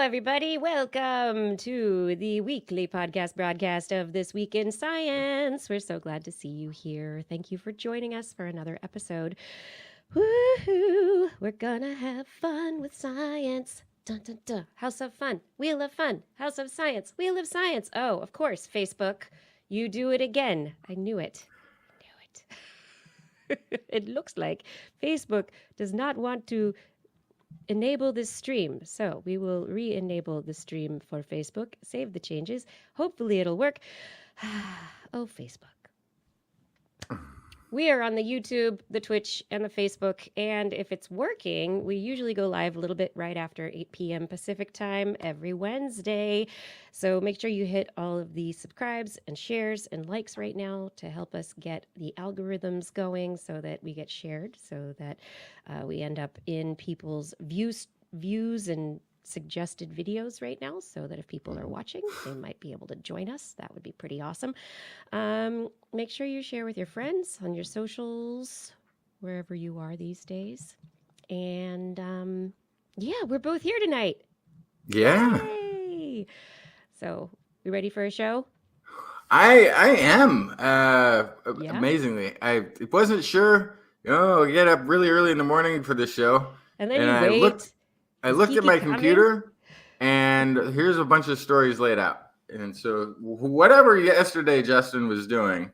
everybody. Welcome to the weekly podcast broadcast of This Week in Science. We're so glad to see you here. Thank you for joining us for another episode. Woohoo! We're gonna have fun with science. Dun, dun, dun. House of Fun, Wheel of Fun, House of Science, Wheel of Science. Oh, of course, Facebook. You do it again. I knew it. It looks like Facebook does not want to enable this stream. So we will re-enable the stream for Facebook, save the changes. Hopefully it'll work. Oh, Facebook. We are on the YouTube, the Twitch, and the Facebook. And if it's working, we usually go live a little bit right after 8 p.m. Pacific time every Wednesday. So make sure you hit all of the subscribes and shares and likes right now to help us get the algorithms going so that we get shared, so that we end up in people's views and suggested videos right now, so that if people are watching, they might be able to join us. That would be pretty awesome. Make sure you share with your friends on your socials, wherever you are these days. And yeah, we're both here tonight. Yeah. Yay! So, we ready for a show? I am. Amazingly. I wasn't sure. I get up really early in the morning for this show. And then I looked at my computer, and here's a bunch of stories laid out. And so whatever yesterday Justin was doing,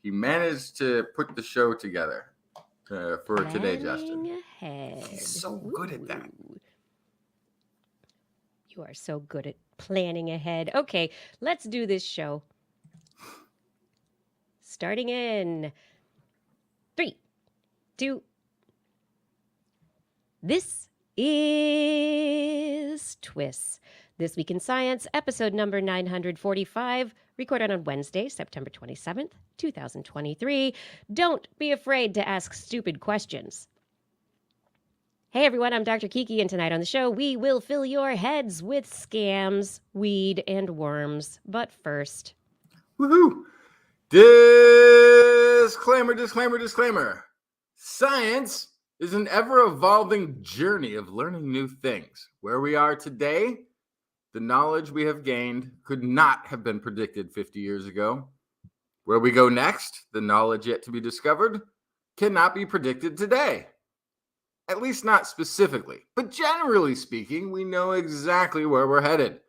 he managed to put the show together for today, Justin. Ahead. He's so good at that. You are so good at planning ahead. Okay, let's do this show. Starting in 3, 2. This is TWIS. This Week in Science, episode number 945, recorded on Wednesday, September 27th, 2023. Don't be afraid to ask stupid questions. Hey everyone, I'm Dr. Kiki, and tonight on the show, we will fill your heads with scams, weed, and worms. But first... Woohoo! Disclaimer. Science is an ever-evolving journey of learning new things. Where we are today, the knowledge we have gained could not have been predicted 50 years ago. Where we go next, the knowledge yet to be discovered, cannot be predicted today. At least not specifically. But generally speaking, we know exactly where we're headed.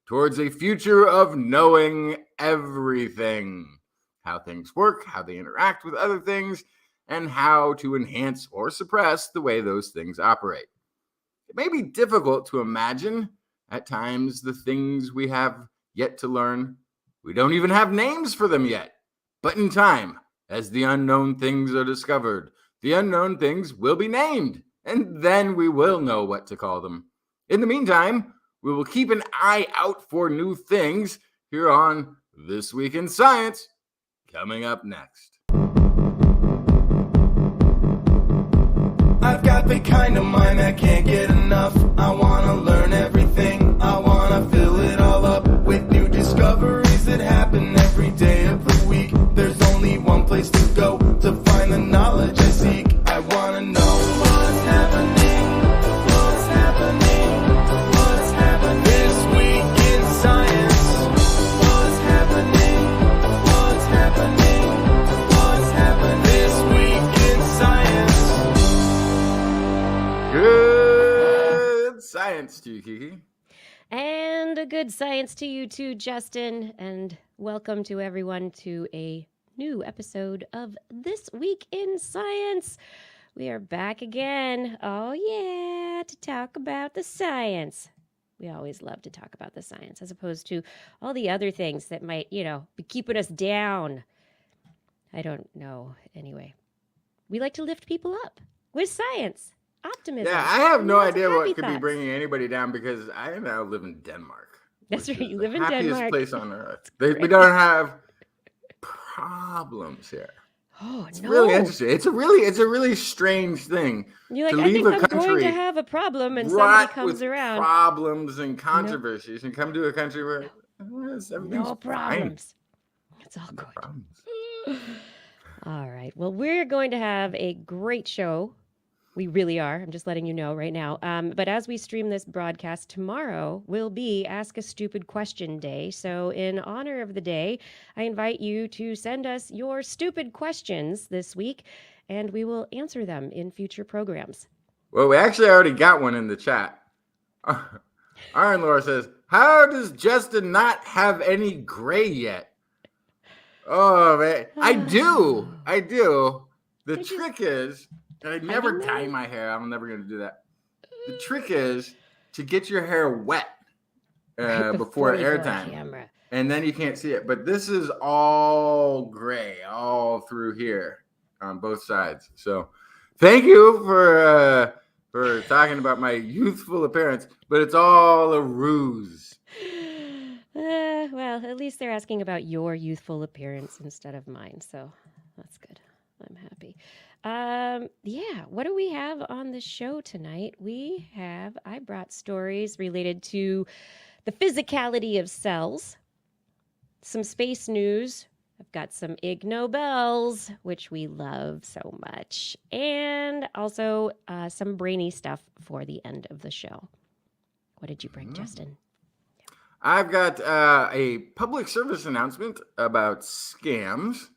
Towards a future of knowing everything. How things work, how they interact with other things, and how to enhance or suppress the way those things operate. It may be difficult to imagine at times the things we have yet to learn. We don't even have names for them yet. But in time, as the unknown things are discovered, the unknown things will be named, and then we will know what to call them. In the meantime, we will keep an eye out for new things here on This Week in Science, coming up next. I've got the kind of mind that can't get enough. I want to learn everything. I want to fill it all up with new discoveries that happen every day of the week. There's only one place to go to find the knowledge I seek. I want to know what's happening. What's happening? What's happening this week in science? What's happening? What's happening? What's happening this week in science? Good science to you, Kiki. And a good science to you too, Justin. And welcome to everyone to a new episode of This Week in Science. We are back again. Oh, yeah, to talk about the science. We always love to talk about the science as opposed to all the other things that might, be keeping us down. I don't know. Anyway, we like to lift people up with science. Optimism. Yeah, I have no idea what could thoughts. be bringing anybody down because I now live in Denmark. That's right, you live in Denmark. Denmark. Happiest place on earth. We don't have problems here. Oh, it's no. really interesting. It's a really strange thing. You're like, to I leave think a I'm country going to have a problem, and somebody comes with around. Problems and controversies, and come to a country where everything's No problems. It's all good. All right. Well, we're going to have a great show We really are. I'm just letting you know right now. But as we stream this broadcast, tomorrow will be Ask a Stupid Question Day. So in honor of the day, I invite you to send us your stupid questions this week, and we will answer them in future programs. Well, we actually already got one in the chat. Iron Laura says, how does Justin not have any gray yet? Oh, man. I do. The trick is, I never dye my hair. I'm never going to do that. The trick is to get your hair wet before airtime. And then you can't see it. But this is all gray all through here on both sides. So thank you for talking about my youthful appearance, but it's all a ruse. Well, at least they're asking about your youthful appearance instead of mine, so that's good. I'm happy. Yeah, what do we have on the show tonight? I brought stories related to the physicality of cells, some space news. I've got some IgNobels, which we love so much, and also some brainy stuff for the end of the show. What did you bring, Justin? I've got a public service announcement about scams.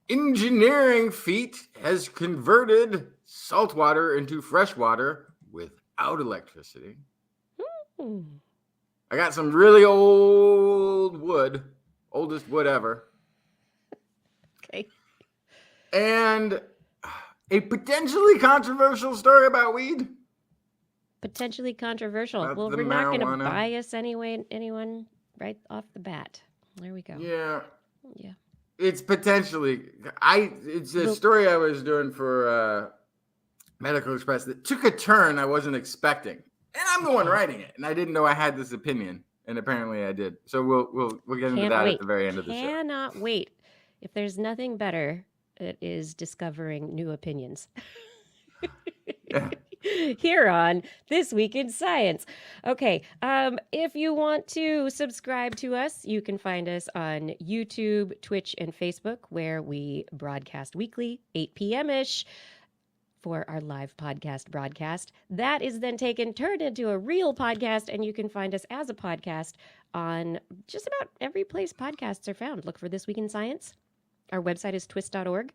Engineering feat has converted saltwater into freshwater without electricity. I got some really old wood, oldest wood ever. Okay. And a potentially controversial story about weed. Potentially controversial. About well, the we're not going to marijuana. bias anyone right off the bat. There we go. Yeah. Yeah. It's potentially. It's a story I was doing for Medical Express that took a turn I wasn't expecting, and I'm the one writing it, and I didn't know I had this opinion, and apparently I did. So we'll get into that at the very end of the show. Cannot wait. If there's nothing better, it is discovering new opinions. Yeah. Here on This Week in Science. Okay, if you want to subscribe to us, you can find us on YouTube, Twitch, and Facebook, where we broadcast weekly, 8 p.m.-ish, for our live podcast broadcast. That is then turned into a real podcast, and you can find us as a podcast on just about every place podcasts are found. Look for This Week in Science. Our website is twis.org.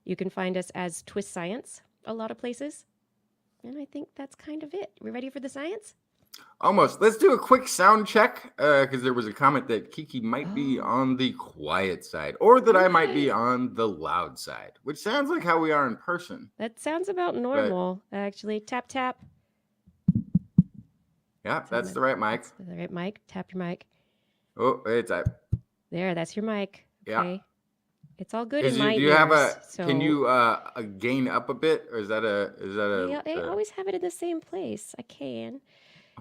You can find us as TWIS Science a lot of places. And I think that's kind of it. We ready for the science? Almost. Let's do a quick sound check because there was a comment that Kiki might be on the quiet side or that I might be on the loud side, which sounds like how we are in person. That sounds about normal, actually. Tap, tap. Yeah, that's the right mic. That's the right mic. Tap your mic. Oh, it's there. That's your mic. Yeah. Okay. It's all good in my ears. Do you have can you gain up a bit, or is that I always have it in the same place. I can.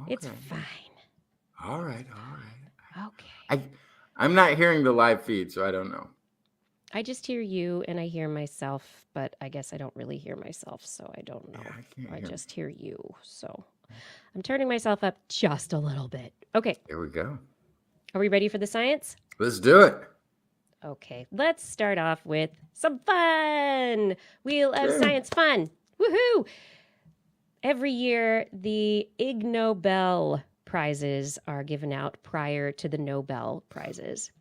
Okay. It's fine. All right. Okay. I'm not hearing the live feed, so I don't know. I just hear you and I hear myself, but I guess I don't really hear myself, so I don't know. Yeah, I just hear you. So I'm turning myself up just a little bit. Okay. Here we go. Are we ready for the science? Let's do it. Okay, let's start off with some fun. Wheel of Science fun. Woohoo! Every year, the IgNobel prizes are given out prior to the Nobel prizes.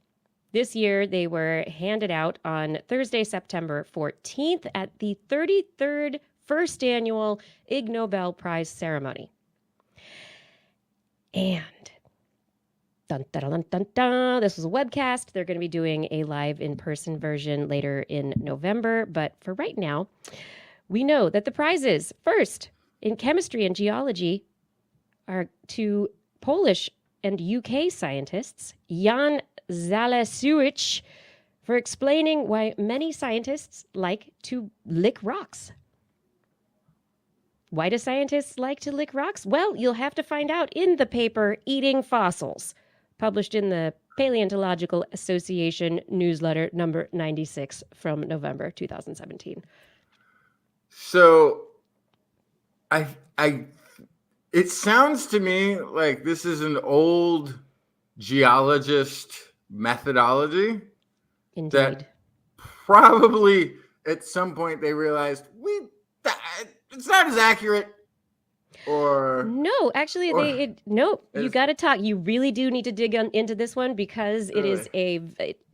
This year, they were handed out on Thursday, September 14th at the 33rd First Annual IgNobel Prize Ceremony. And dun, dun, dun, dun, dun. This was a webcast. They're going to be doing a live in-person version later in November. But for right now, we know that the prizes, first, in chemistry and geology, are to Polish and UK scientists, Jan Zalesiewicz, for explaining why many scientists like to lick rocks. Why do scientists like to lick rocks? Well, you'll have to find out in the paper Eating Fossils, published in the Paleontological Association newsletter number 96 from November 2017. So, it sounds to me like this is an old geologist methodology. Indeed. That probably at some point they realized it's not as accurate. Or no, actually, nope. You got to talk. You really do need to dig into this one because it is a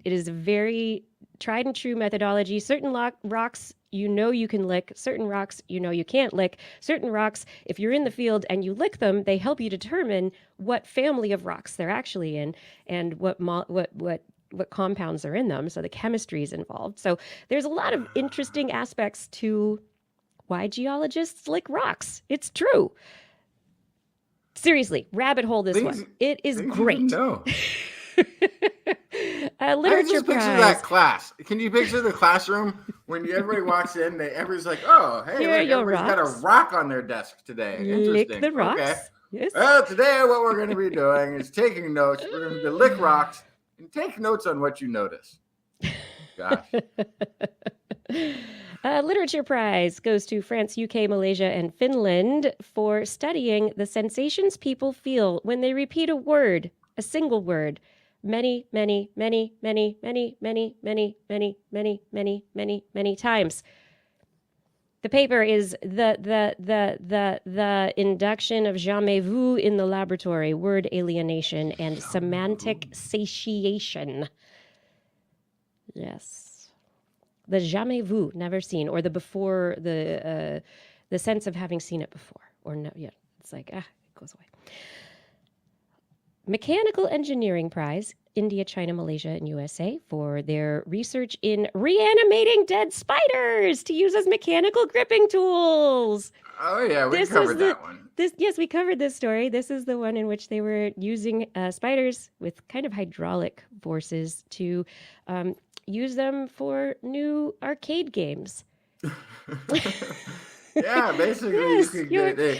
very tried and true methodology. Certain rocks you can lick. Certain rocks you can't lick. Certain rocks, if you're in the field and you lick them, they help you determine what family of rocks they're actually in and what compounds are in them. So the chemistry is involved. So there's a lot of interesting aspects to why geologists lick rocks. It's true. Seriously, rabbit hole this one. It is great. No. Literature I just picture prize. that class. Can you picture the classroom when everybody walks in? Everybody's like, "Oh, hey, Here are your everybody's got a rock on their desk today." Interesting. Lick the rocks. Okay. Yes. Well, today what we're going to be doing is taking notes. We're going to lick rocks and take notes on what you notice. Gosh. Literature prize goes to France, UK, Malaysia, and Finland for studying the sensations people feel when they repeat a word, a single word, many, many, many, many, many, many, many, many, many, many, many, many times. The paper is the induction of jamais vu in the laboratory, word alienation, and semantic satiation. Yes. The jamais vu, never seen, or the before, the sense of having seen it before, or no, yeah, it's like, it goes away. Mechanical Engineering Prize, India, China, Malaysia, and USA for their research in reanimating dead spiders to use as mechanical gripping tools. Oh, yeah, we covered that one. Yes, we covered this story. This is the one in which they were using spiders with kind of hydraulic forces to use them for new arcade games. Yeah, basically Yes, you could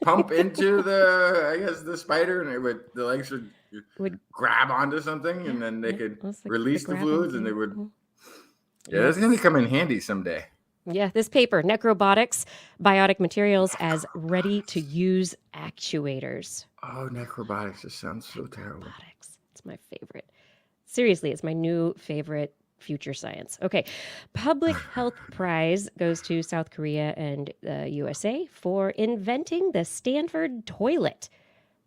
pump into the spider, and the legs would grab onto something, and then they could release the fluids, and they would. Yeah, that's going to come in handy someday. Yeah, this paper, Necrobotics, Biotic Materials as Ready-to-Use Actuators. Oh, necrobotics just sounds so terrible. Necrobotics. It's my favorite. Seriously, it's my new favorite future science. Okay, Public Health Prize goes to South Korea and USA for inventing the Stanford toilet.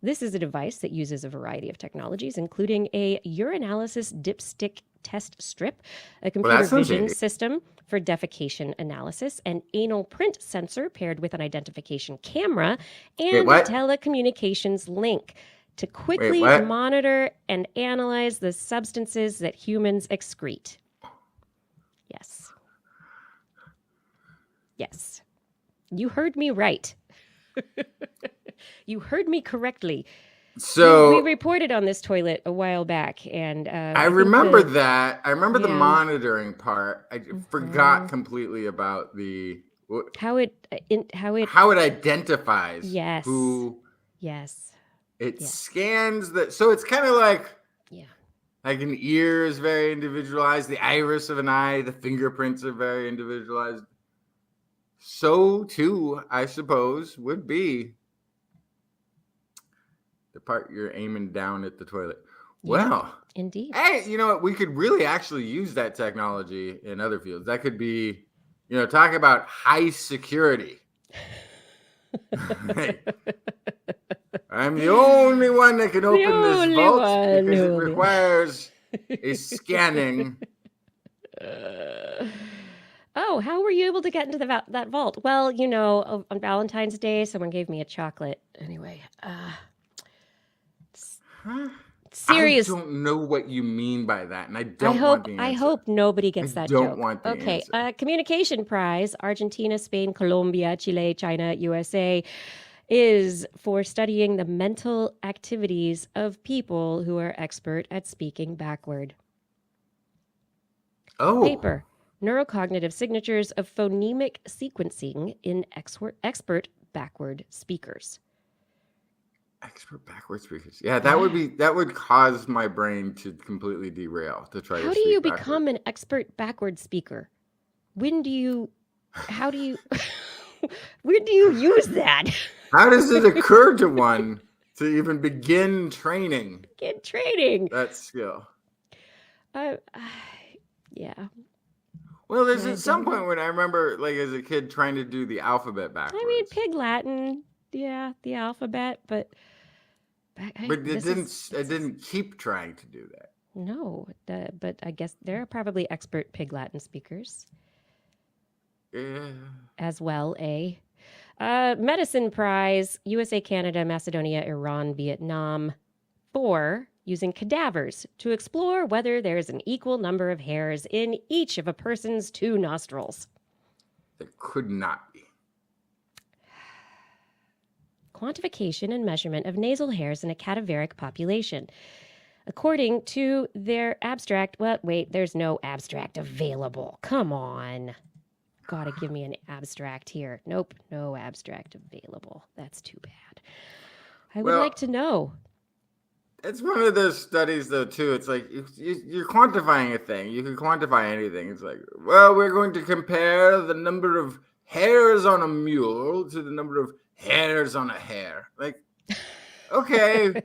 This is a device that uses a variety of technologies, including a urinalysis dipstick test strip, a computer vision system for defecation analysis, an anal print sensor paired with an identification camera, and a telecommunications link to quickly monitor and analyze the substances that humans excrete. Yes. Yes. You heard me right. You heard me correctly. So we reported on this toilet a while back, and I remember that. I remember the monitoring part. I forgot completely about how it identifies who. Yes. It scans that. So it's kind of like an ear is very individualized. The iris of an eye, the fingerprints are very individualized. So too, I suppose, would be the part you're aiming down at the toilet. Well, indeed. Hey, you know what? We could really actually use that technology in other fields. That could be, talk about high security. Hey, I'm the only one that can open this vault because it requires a scanning. How were you able to get into that vault? Well, on Valentine's Day, someone gave me a chocolate. Anyway, serious. I don't know what you mean by that, and I don't want the answer. I hope nobody gets that joke. I don't want the answer. Communication prize, Argentina, Spain, Colombia, Chile, China, USA, is for studying the mental activities of people who are expert at speaking backward. Oh. Paper, neurocognitive signatures of phonemic sequencing in expert backward speakers. Expert backward speakers. Yeah, that would cause my brain to completely derail to try to speak. How do you become an expert backward speaker? Where do you use that? How does it occur to one to even begin training? That skill. Yeah. Well, there's I at some don't know. point when I remember, like, as a kid trying to do the alphabet I mean, backwards. Pig Latin, yeah, the alphabet, but But it this didn't. is It didn't keep trying to do that. no. But I guess there are probably expert Pig Latin speakers Yeah. as well. Medicine prize: USA, Canada, Macedonia, Iran, Vietnam, for using cadavers to explore whether there's an equal number of hairs in each of a person's 2 nostrils. There could not be. Quantification and measurement of nasal hairs in a cadaveric population. According to their abstract, well, wait, there's no abstract available. Come on. Gotta give me an abstract here. Nope, no abstract available. That's too bad. I would Well, like to know. It's one of those studies, though, too. It's like you're quantifying a thing. You can quantify anything. It's like, well, we're going to compare the number of hairs on a mule to the number of hairs on a hare. Like, okay.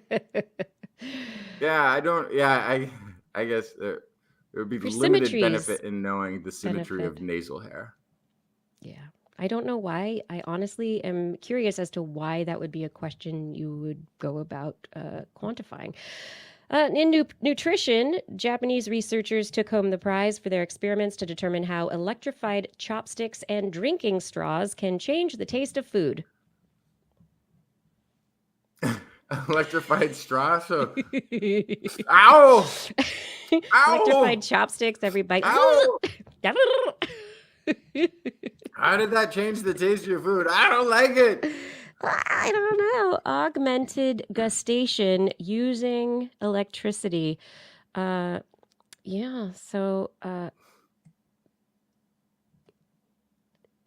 Yeah, I don't. Yeah, I guess there would be For limited symmetries benefit in knowing the symmetry of benefit. nasal hair. Yeah. I don't know why. I honestly am curious as to why that would be a question you would go about quantifying. In nutrition, Japanese researchers took home the prize for their experiments to determine how electrified chopsticks and drinking straws can change the taste of food. Electrified straw. So, ow! Ow! Electrified chopsticks, every bite. Ow! How did that change the taste of your food? I don't like it. I don't know. Augmented gustation using electricity. Yeah, so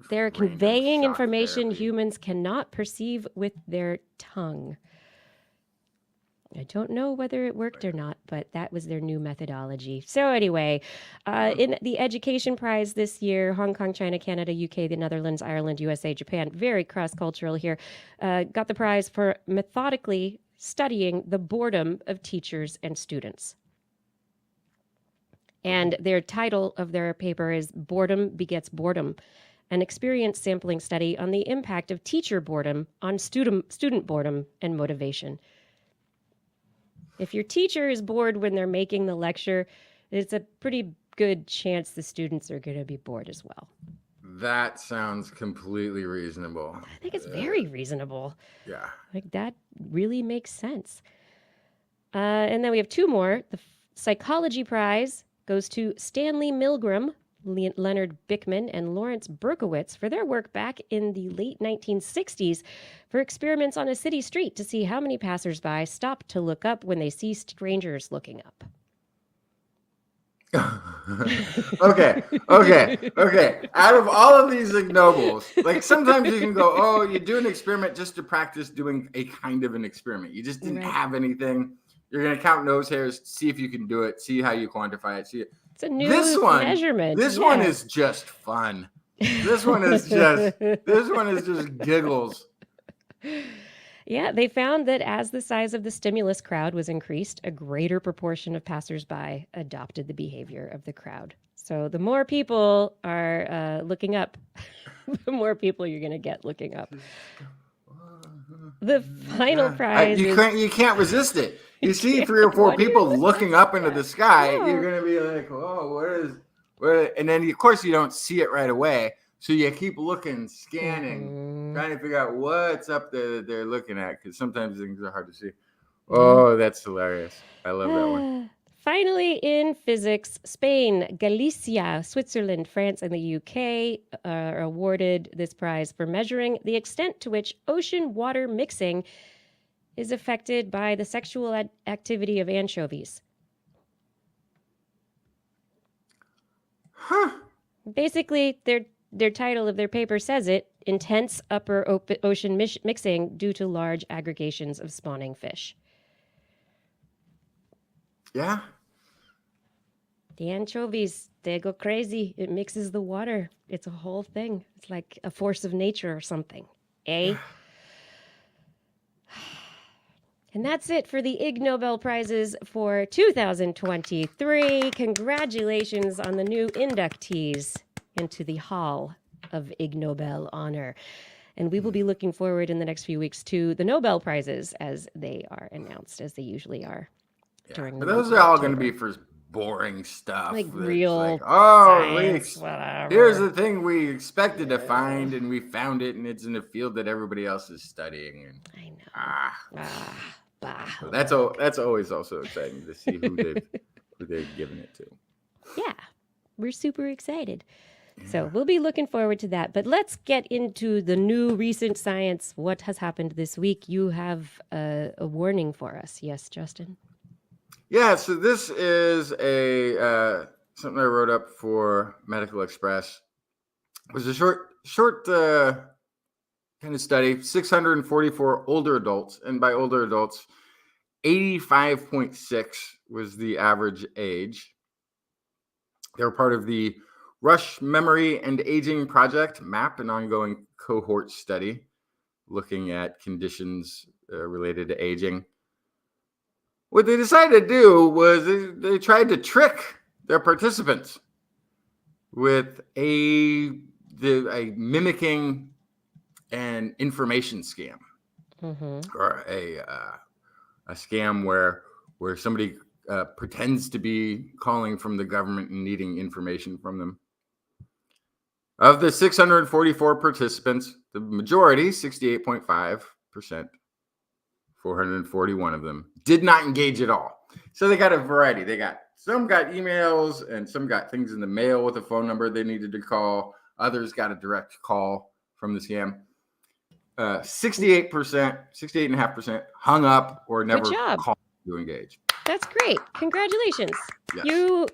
they're conveying shock information therapy. humans cannot perceive with their tongue. I don't know whether it worked or not, but that was their new methodology. So anyway, in the education prize this year, Hong Kong, China, Canada, UK, the Netherlands, Ireland, USA, Japan, very cross-cultural here, got the prize for methodically studying the boredom of teachers and students. And their title of their paper is Boredom Begets Boredom, an experience sampling study on the impact of teacher boredom on student boredom and motivation. If your teacher is bored when they're making the lecture, it's a pretty good chance the students are going to be bored as well. That sounds completely reasonable. I think it's very reasonable. Yeah. Like, that really makes sense. And then we have 2 more. The psychology prize goes to Stanley Milgram, Leonard Bickman, and Lawrence Berkowitz for their work back in the late 1960s for experiments on a city street to see how many passersby stop to look up when they see strangers looking up. Okay. Out of all of these ignobles, like sometimes you can go, oh, you do an experiment just to practice doing a kind of an experiment. You just didn't have anything. You're going to count nose hairs, see if you can do it, see how you quantify it. See, it's a new measurement. This one is just fun. This one is just giggles. Yeah, they found that as the size of the stimulus crowd was increased, a greater proportion of passersby adopted the behavior of the crowd. So the more people are looking up, the more people you're going to get looking up. The final prize you can't resist it. You see 3 or 4 people looking up into the sky, you're going to be like, oh, where? And then, of course, you don't see it right away. So you keep looking, scanning, trying to figure out what's up there that they're looking at, because sometimes things are hard to see. Oh, that's hilarious. I love that one. Finally, in physics, Spain, Galicia, Switzerland, France, and the UK are awarded this prize for measuring the extent to which ocean water mixing is affected by the sexual activity of anchovies. Huh. Basically, their title of their paper says it: intense upper ocean mixing due to large aggregations of spawning fish. Yeah. The anchovies, they go crazy. It mixes the water. It's a whole thing. It's like a force of nature or something. Eh? And that's it for the Ig Nobel Prizes for 2023. Congratulations on the new inductees. into the Hall of IgNobel honor. And we will be looking forward in the next few weeks to the Nobel Prizes as they are announced, as they usually are during the But month those of are all going to October. be for boring stuff. Like It's real like, oh, science, whatever. here's the thing we expected to find, and we found it, and it's in a field that everybody else is studying. And I know. Bah. so that's always also exciting to see who they've given it to. Yeah, we're super excited. So we'll be looking forward to that. But let's get into the new recent science. What has happened this week? You have a warning for us. Yes, Justin? Yeah, so this is something I wrote up for Medical Express. It was a short kind of study, 644 older adults. And by older adults, 85.6 was the average age. They were part of the Rush Memory and Aging Project, MAP, an ongoing cohort study looking at conditions related to aging. What they decided to do was they tried to trick their participants with a mimicking an information scam, or a scam where somebody pretends to be calling from the government and needing information from them. Of the 644 participants, the majority, 68.5%, 441 of them, did not engage at all. So they got a variety. Some got emails, and some got things in the mail with a phone number they needed to call. Others got a direct call from the scam. 68.5% hung up or never called to engage. That's great. Congratulations. Yes.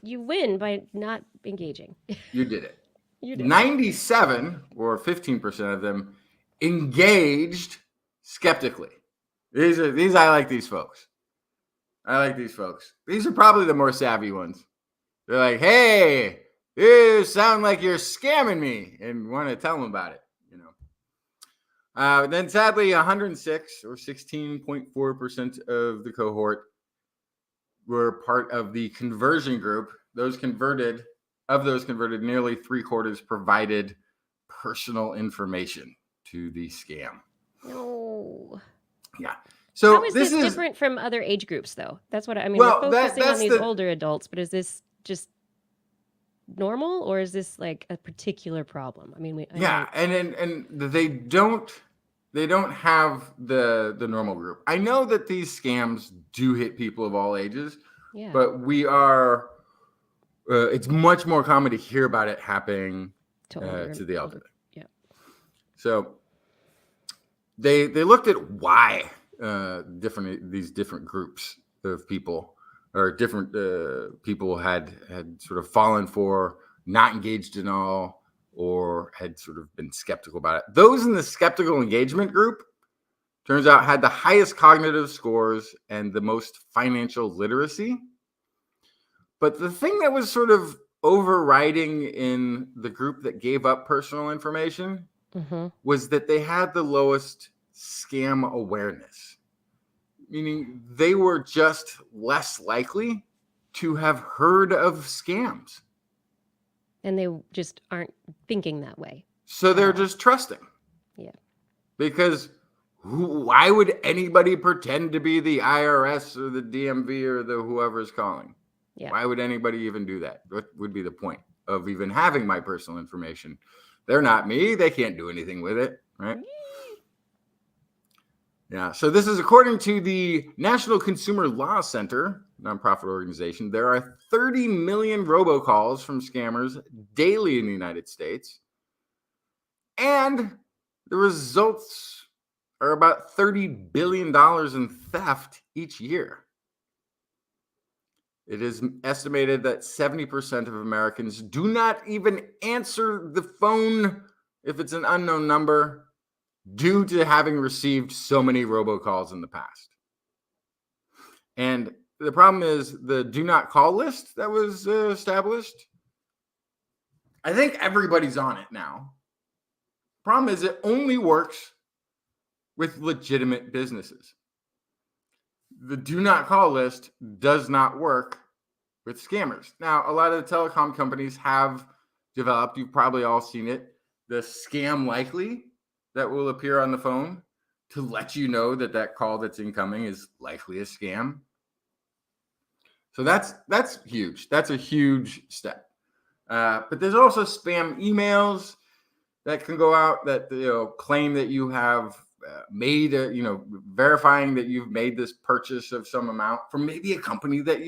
You win by not engaging. You did it. You did. 97 or 15% of them engaged skeptically. I like these folks. These are probably the more savvy ones. They're like, hey, you sound like you're scamming me, and want to tell them about it. Then sadly, 106 or 16.4% of the cohort were part of the conversion group. Those converted, nearly 3/4 provided personal information to the scam. No. Yeah. So how is this different from other age groups, though? That's what I mean. Well, we're focusing on these older adults, but is this just normal, or is this like a particular problem? I mean, and they don't have the normal group. I know that these scams do hit people of all ages, but we are. It's much more common to hear about it happening to the elderly. Yeah. So they looked at why these different groups of people or different people had sort of fallen for, not engaged in all, or had sort of been skeptical about it. Those in the skeptical engagement group, turns out, had the highest cognitive scores and the most financial literacy. But the thing that was sort of overriding in the group that gave up personal information was that they had the lowest scam awareness, meaning they were just less likely to have heard of scams. And they just aren't thinking that way. So they're just trusting. Yeah. Because why would anybody pretend to be the IRS or the DMV or the whoever's calling? Yeah. Why would anybody even do that? What would be the point of even having my personal information? They're not me. They can't do anything with it, right? Yeah. So this is according to the National Consumer Law Center, nonprofit organization. There are 30 million robocalls from scammers daily in the United States. And the results are about $30 billion in theft each year. It is estimated that 70% of Americans do not even answer the phone if it's an unknown number, due to having received so many robocalls in the past. And the problem is the do not call list that was established. I think everybody's on it now. Problem is it only works with legitimate businesses. The do not call list does not work with scammers. Now, a lot of the telecom companies have developed. You've probably all seen it. The scam likely that will appear on the phone to let you know that that call that's incoming is likely a scam. So that's huge. That's a huge step. But there's also spam emails that can go out that claim that you have made verifying that you've made this purchase of some amount from maybe a company that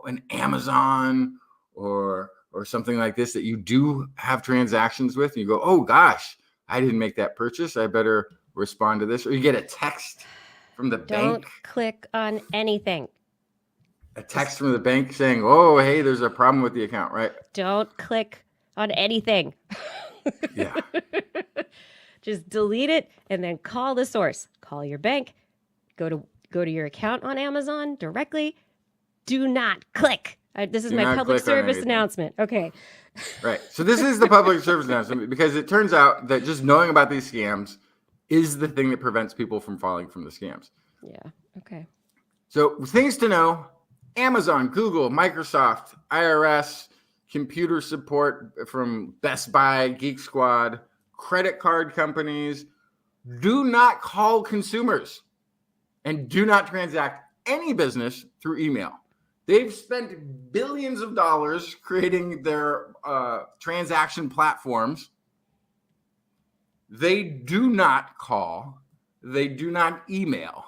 an Amazon or something like this that you do have transactions with. And you go, oh gosh, I didn't make that purchase. I better respond to this. Or you get a text from the Don't bank. click on anything. A text from the bank saying, oh, hey, there's a problem with the account, right? Don't click on anything. Yeah. Just delete it and then call the source. Call your bank. Go to your account on Amazon directly. Do not click. This is my public service announcement. Okay. Right. So this is the public service announcement because it turns out that just knowing about these scams is the thing that prevents people from falling from the scams. Yeah. Okay. So things to know: Amazon, Google, Microsoft, IRS, computer support from Best Buy, Geek Squad, credit card companies. Do not call consumers and do not transact any business through email. They've spent billions of dollars creating their transaction platforms. They do not call. They do not email.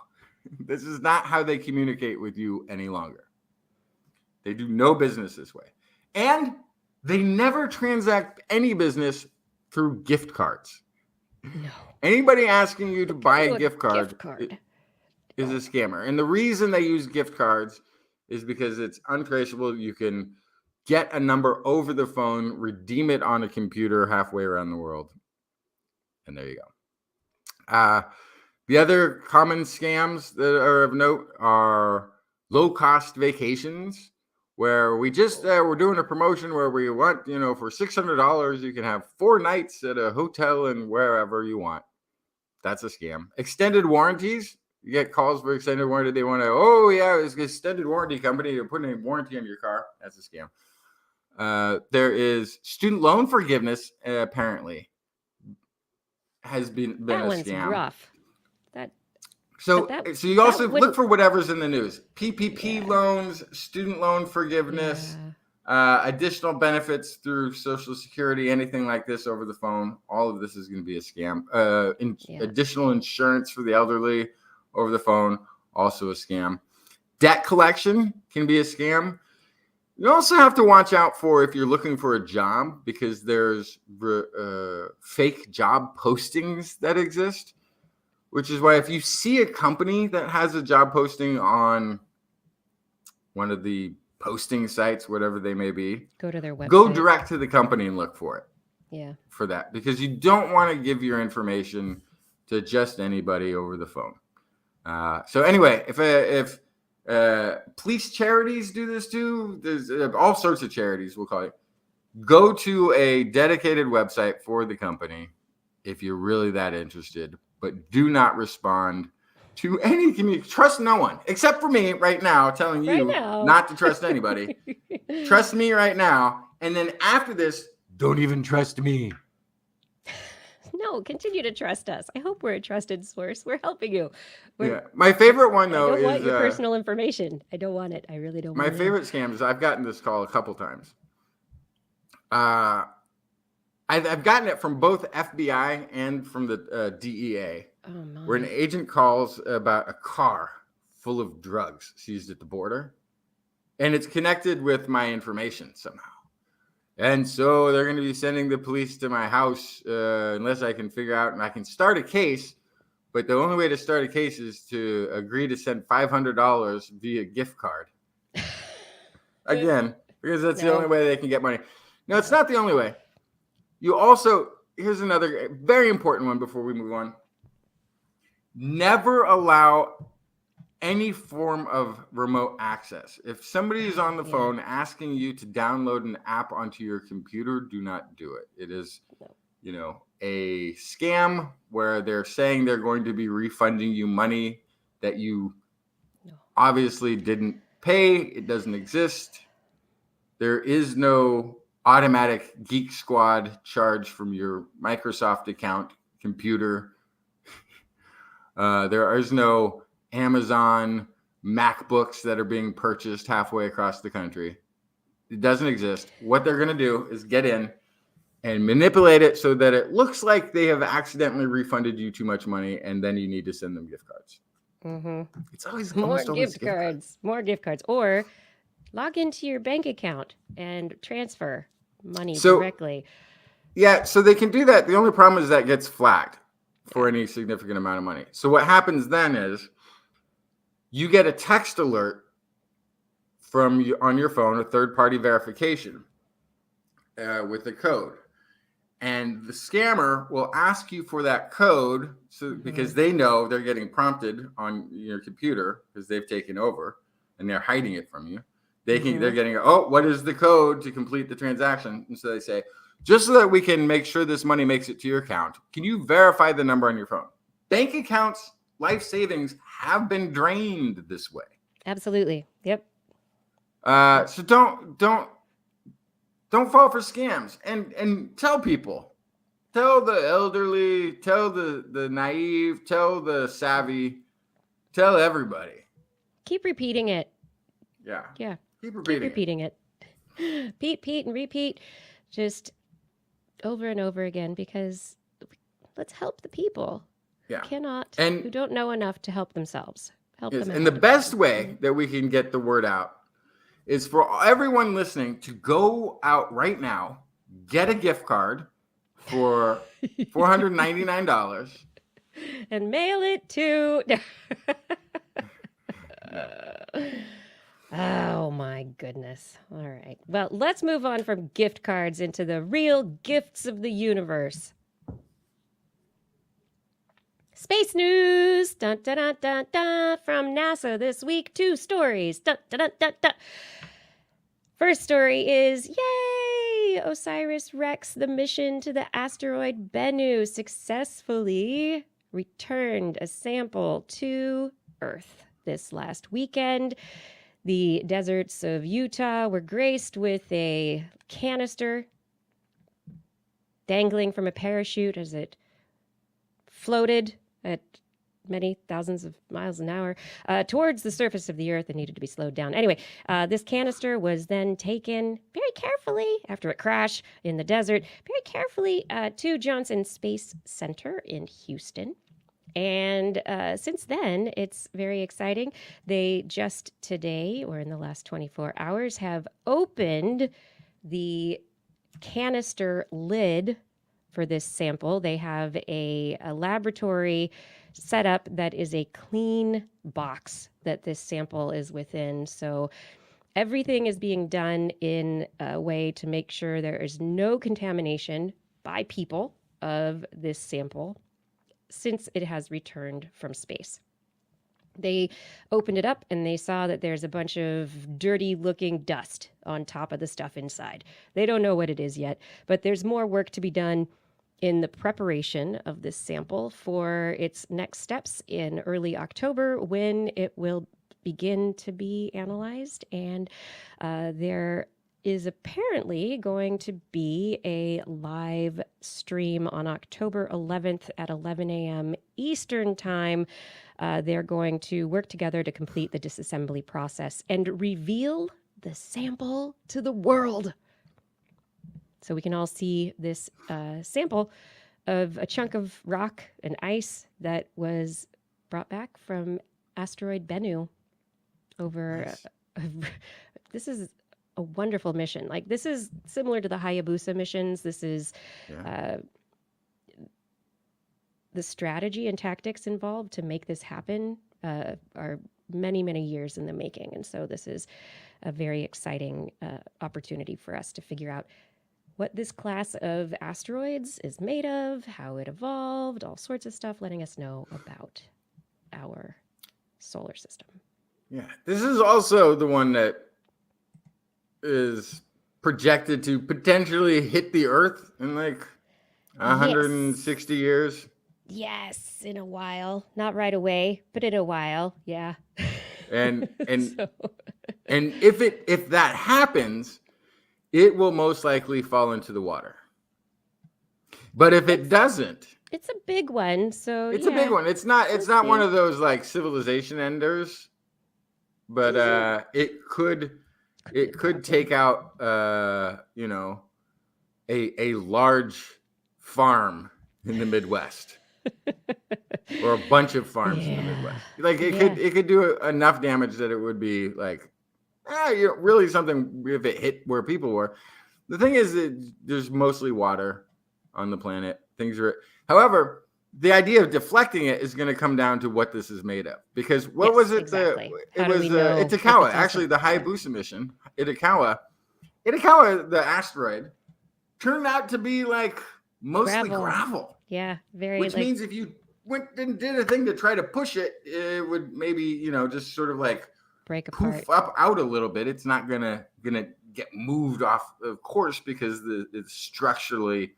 This is not how they communicate with you any longer. They do no business this way. And they never transact any business through gift cards. No. Anybody asking you to buy a gift card is a scammer. And the reason they use gift cards is because it's untraceable. You can get a number over the phone, redeem it on a computer halfway around the world. And there you go. The other common scams that are of note are low-cost vacations, where we just we're doing a promotion where we want, for $600, you can have 4 nights at a hotel and wherever you want. That's a scam. Extended warranties. You get calls for extended warranty. They want to, it's an extended warranty company. You're putting a warranty on your car. That's a scam. There is student loan forgiveness, apparently, has been a scam. That one's rough. So you also look for whatever's in the news. PPP loans, student loan forgiveness, additional benefits through Social Security, anything like this over the phone. All of this is going to be a scam. Additional insurance for the elderly over the phone, also a scam. Debt collection can be a scam. You also have to watch out for if you're looking for a job, because there's fake job postings that exist. Which is why if you see a company that has a job posting on one of the posting sites, whatever they may be, go to their website. Go direct to the company and look for it. Yeah. For that, because you don't want to give your information to just anybody over the phone. So anyway, if police charities do this too, there's all sorts of charities, we'll call it. Go to a dedicated website for the company if you're really that interested. But do not respond to any community. Trust no one, except for me right now, telling you not to trust anybody. Trust me right now. And then after this, don't even trust me. No, continue to trust us. I hope we're a trusted source. We're helping you. My favorite one, though, I don't want your personal information. I don't want it. I really don't want it. My favorite scam is I've gotten this call a couple times. I've gotten it from both FBI and from the DEA, where an agent calls about a car full of drugs seized at the border, and it's connected with my information somehow. And so they're going to be sending the police to my house unless I can figure out, and I can start a case, but the only way to start a case is to agree to send $500 via gift card. Again, because that's the only way they can get money. No, it's not the only way. You also, here's another very important one before we move on. Never allow any form of remote access. If somebody is on the phone asking you to download an app onto your computer, do not do it. It is, a scam where they're saying they're going to be refunding you money that you obviously didn't pay. It doesn't exist. There is no automatic Geek Squad charge from your Microsoft account computer. There is no Amazon MacBooks that are being purchased halfway across the country. It doesn't exist. What they're going to do is get in and manipulate it so that it looks like they have accidentally refunded you too much money, and then you need to send them gift cards. Mm-hmm. It's always More almost always gift cards. More gift cards. Or log into your bank account and transfer money directly. Yeah, so they can do that. The only problem is that gets flagged for any significant amount of money. So what happens then is you get a text alert from you on your phone, a third-party verification with a code. And the scammer will ask you for that code because they know they're getting prompted on your computer because they've taken over and they're hiding it from you. They're getting, what is the code to complete the transaction? And so they say, just so that we can make sure this money makes it to your account, can you verify the number on your phone? Bank accounts, life savings have been drained this way. Absolutely. Yep. So don't fall for scams and tell people. Tell the elderly, tell the naive, tell the savvy, tell everybody. Keep repeating it. Yeah. Yeah. Keep repeating it. Repeat and repeat. Just over and over again, because let's help the people who who don't know enough to help themselves. Help them out. And the best way that we can get the word out is for everyone listening to go out right now, get a gift card for $499 and mail it to Oh my goodness. All right. Well, let's move on from gift cards into the real gifts of the universe. Space news. Dun, dun, dun, dun, dun. From NASA this week, 2 stories. Dun, dun, dun, dun, dun. First story is, yay! OSIRIS-REx, the mission to the asteroid Bennu, successfully returned a sample to Earth this last weekend. The deserts of Utah were graced with a canister dangling from a parachute as it floated at many thousands of miles an hour towards the surface of the Earth and needed to be slowed down. Anyway, this canister was then taken very carefully after it crashed in the desert, very carefully to Johnson Space Center in Houston. And since then, it's very exciting. They just today, or in the last 24 hours, have opened the canister lid for this sample. They have a laboratory setup that is a clean box that this sample is within. So everything is being done in a way to make sure there is no contamination by people of this sample since it has returned from space. They opened it up and they saw that there's a bunch of dirty looking dust on top of the stuff inside. They don't know what it is yet, but there's more work to be done in the preparation of this sample for its next steps in early October when it will begin to be analyzed. And there is apparently going to be a live stream on October 11th at 11 a.m. Eastern Time. They're going to work together to complete the disassembly process and reveal the sample to the world. So we can all see this sample of a chunk of rock and ice that was brought back from asteroid Bennu over. Nice. This is a wonderful mission. Like, this is similar to the Hayabusa missions. This is the strategy and tactics involved to make this happen are many, many years in the making. And so this is a very exciting opportunity for us to figure out what this class of asteroids is made of, how it evolved, all sorts of stuff, letting us know about our solar system. Yeah, this is also the one that is projected to potentially hit the Earth in like 160 years. Yes, in a while. Not right away, but in a while. Yeah. And if that happens, it will most likely fall into the water. But if it doesn't, It's a big one, so it's a big one. It's not We'll one see. of those like civilization enders, but it could take out you know, a large farm in the Midwest. Or a bunch of farms in the Midwest. Like it could do enough damage that it would be like really something if it hit where people were. The thing is that there's mostly water on the planet. However, the idea of deflecting it is going to come down to what this is made of. Because what was it? Exactly. It was Itokawa, actually the Hayabusa mission. Itokawa, the asteroid, turned out to be like mostly gravel. Yeah, very. Which means if you went and did a thing to try to push it, it would maybe, you know, just sort of like break apart, poof up out a little bit. It's not gonna get moved off of course because it's structurally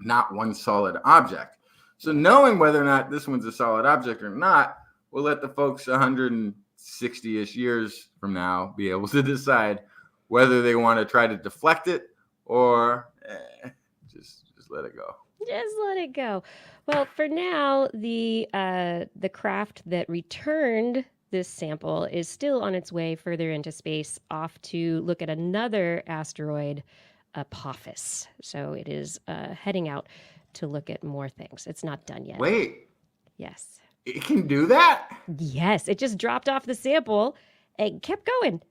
not one solid object. So knowing whether or not this one's a solid object or not, we'll let the folks 160-ish years from now be able to decide whether they want to try to deflect it or just let it go. Just let it go. Well, for now, the craft that returned this sample is still on its way further into space, off to look at another asteroid, Apophis. So it is heading out to look at more things. It's not done yet. Wait. Yes. It can do that? Yes. It just dropped off the sample and kept going.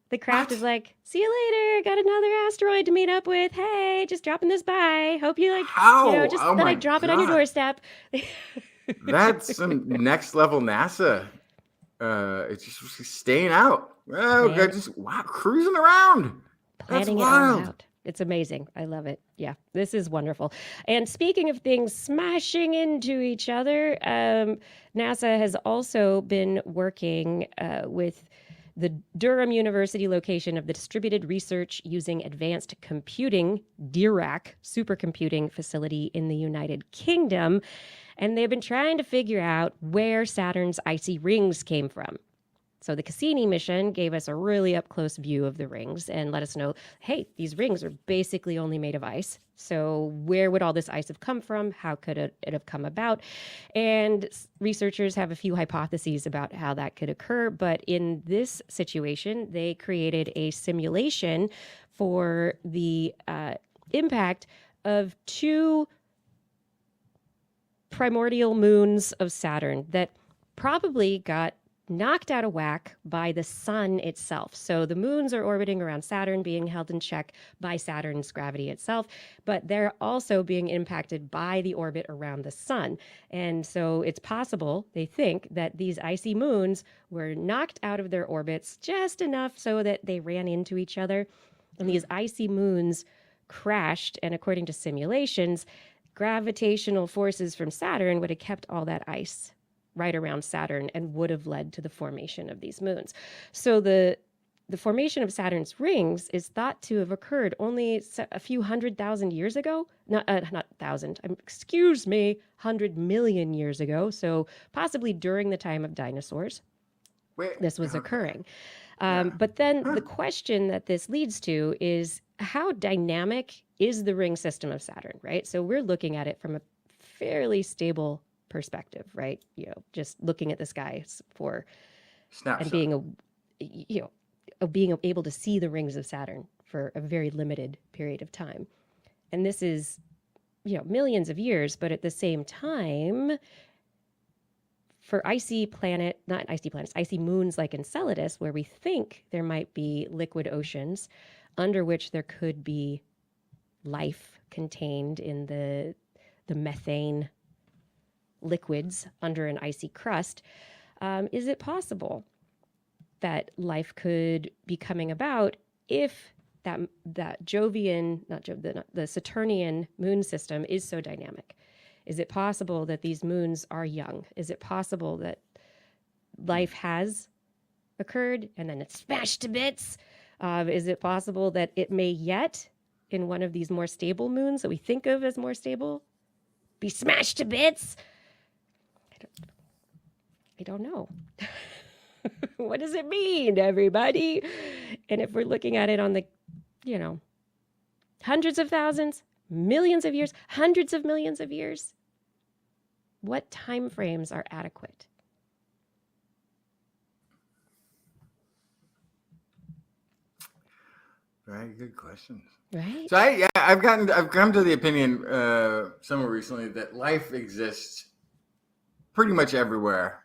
The craft is like, see you later. Got another asteroid to meet up with. Hey, just dropping this by. Hope you like, how? You know, just that I drop it on your doorstep. That's some next level NASA. It's just staying out. Oh, just cruising around. Planning it all out. It's amazing. I love it. Yeah, this is wonderful. And speaking of things smashing into each other, NASA has also been working with the Durham University location of the Distributed Research Using Advanced Computing, DIRAC, supercomputing facility in the United Kingdom. And they've been trying to figure out where Saturn's icy rings came from. So the Cassini mission gave us a really up-close view of the rings and let us know, hey, these rings are basically only made of ice. So where would all this ice have come from? How could it have come about? And researchers have a few hypotheses about how that could occur. But in this situation, they created a simulation for the impact of two primordial moons of Saturn that probably got knocked out of whack by the sun itself. So the moons are orbiting around Saturn, being held in check by Saturn's gravity itself, but they're also being impacted by the orbit around the sun. And so it's possible, they think, that these icy moons were knocked out of their orbits just enough so that they ran into each other. And these icy moons crashed, and according to simulations, gravitational forces from Saturn would have kept all that ice right around Saturn and would have led to the formation of these moons. So the formation of Saturn's rings is thought to have occurred only a few 100,000 years ago. Not 1,000, 100 million years ago. So possibly during the time of dinosaurs, this was occurring. But then the question that this leads to is, how dynamic is the ring system of Saturn, right? So we're looking at it from a fairly stable perspective, right? You know, just looking at the skies for snapshot. And being able to see the rings of Saturn for a very limited period of time. And this is, millions of years, but at the same time, for icy moons like Enceladus, where we think there might be liquid oceans under which there could be life contained in the methane liquids under an icy crust, is it possible that life could be coming about if that Jovian, the Saturnian moon system is so dynamic? Is it possible that these moons are young? Is it possible that life has occurred and then it's smashed to bits? Is it possible that it may yet, in one of these more stable moons that we think of as more stable, be smashed to bits? I don't know. What does it mean, everybody? And if we're looking at it on the, Hundreds of thousands, millions of years, hundreds of millions of years. What time frames are adequate? Very good questions. Right? So I've come to the opinion somewhere recently that life exists pretty much everywhere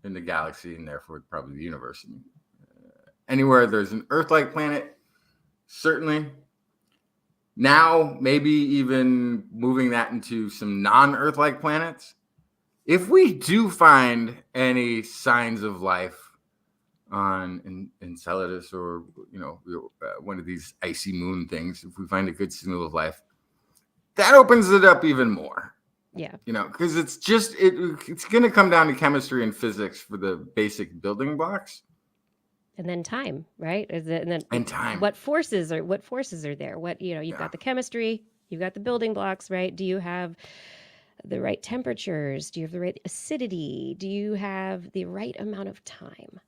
in the galaxy, and therefore probably the universe. And, anywhere there's an Earth-like planet, certainly. Now, maybe even moving that into some non-Earth-like planets. If we do find any signs of life on Enceladus or one of these icy moon things, if we find a good signal of life, that opens it up even more. Yeah. Because it's going to come down to chemistry and physics for the basic building blocks. And then time, right? And time. What forces are there? You've got the chemistry, you've got the building blocks, right? Do you have the right temperatures? Do you have the right acidity? Do you have the right amount of time?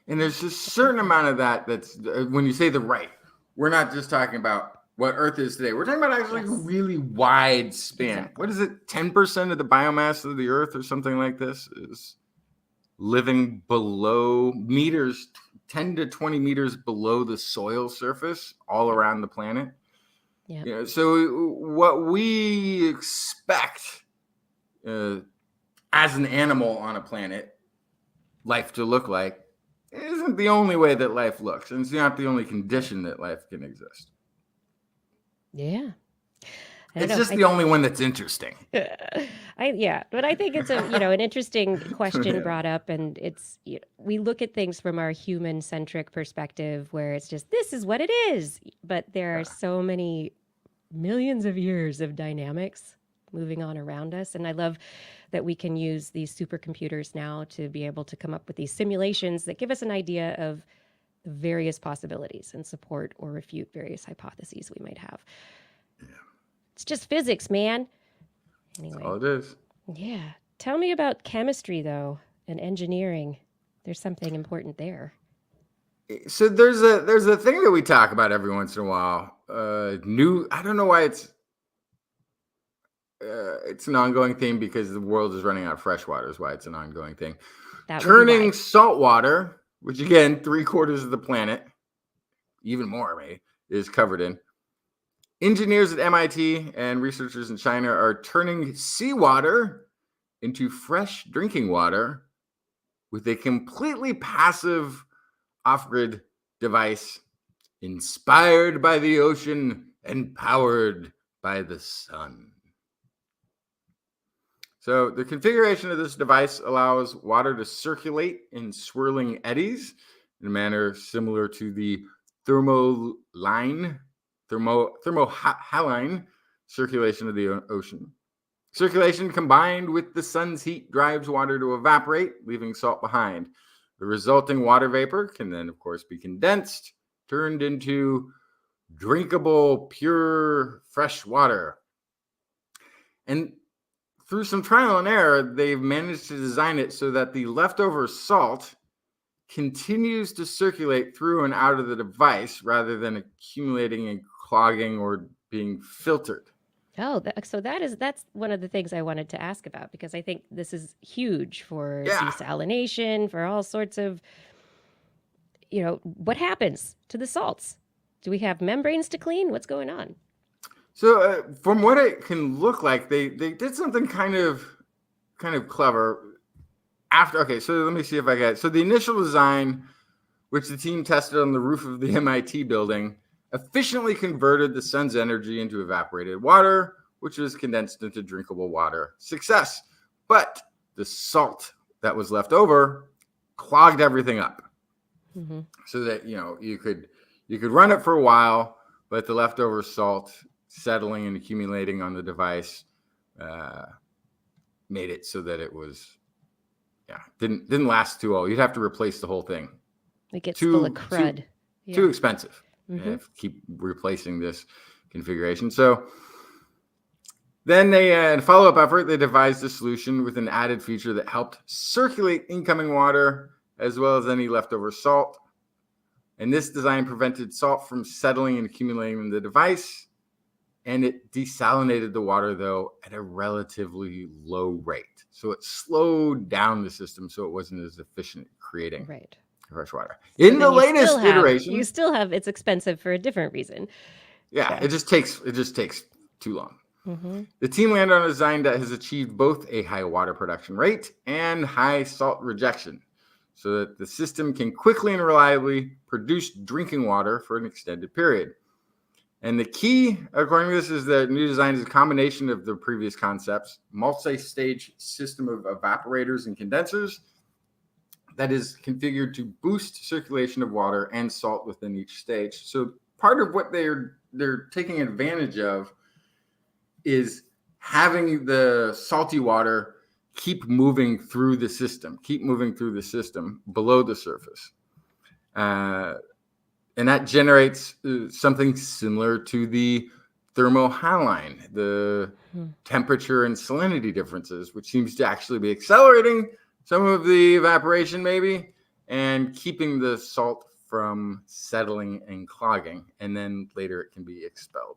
And there's a certain amount of that's when you say the right, we're not just talking about what Earth is today. We're talking about actually a really wide span. Exactly. What is it? 10% of the biomass of the Earth or something like this is living below meters, 10 to 20 meters below the soil surface all around the planet. Yeah. So what we expect as an animal on a planet, life to look like, isn't the only way that life looks. And it's not the only condition that life can exist. Yeah. It's just the only one that's interesting. But I think it's an interesting question brought up, and it's we look at things from our human-centric perspective, where it's just this is what it is. But there are so many millions of years of dynamics moving on around us, and I love that we can use these supercomputers now to be able to come up with these simulations that give us an idea of the various possibilities and support or refute various hypotheses we might have. Yeah. It's just physics, man. Anyway. That's all it is. Yeah. Tell me about chemistry, though, and engineering. There's something important there. So there's a thing that we talk about every once in a while. I don't know why it's an ongoing thing, because the world is running out of fresh water is why it's an ongoing thing. Turning salt water, which again, 3/4 of the planet, even more maybe, is covered in. Engineers at MIT and researchers in China are turning seawater into fresh drinking water with a completely passive off-grid device inspired by the ocean and powered by the sun. So the configuration of this device allows water to circulate in swirling eddies in a manner similar to the thermohaline circulation of the ocean. Circulation combined with the sun's heat drives water to evaporate, leaving salt behind. The resulting water vapor can then, of course, be condensed, turned into drinkable, pure, fresh water. And through some trial and error, they've managed to design it so that the leftover salt continues to circulate through and out of the device rather than accumulating and clogging or being filtered. Oh, that's one of the things I wanted to ask about, because I think this is huge for desalination, for all sorts of, what happens to the salts? Do we have membranes to clean? What's going on? So from what it can look like, they did something kind of clever. So let me see if I get it. So the initial design, which the team tested on the roof of the MIT building, efficiently converted the sun's energy into evaporated water, which was condensed into drinkable water. Success. But the salt that was left over clogged everything up. Mm-hmm. So that, you could run it for a while, but the leftover salt settling and accumulating on the device made it so that it was didn't last too long. You'd have to replace the whole thing. It gets full of crud. Too expensive. Mm-hmm. Keep replacing this configuration. So then they, in a follow-up effort, they devised a solution with an added feature that helped circulate incoming water as well as any leftover salt. And this design prevented salt from settling and accumulating in the device, and it desalinated the water, though, at a relatively low rate. So it slowed down the system so it wasn't as efficient at creating fresh water. So In the then latest iteration, you still have it's expensive for a different reason. Yeah, it just takes too long. The team landed on a design that has achieved both a high water production rate and high salt rejection, so that the system can quickly and reliably produce drinking water for an extended period. And the key, according to this, is that new design is a combination of the previous concepts, multi-stage system of evaporators and condensers that is configured to boost circulation of water and salt within each stage. So part of what they're taking advantage of is having the salty water keep moving through the system below the surface. And that generates something similar to the thermohaline, the temperature and salinity differences, which seems to actually be accelerating some of the evaporation maybe, and keeping the salt from settling and clogging, and then later it can be expelled.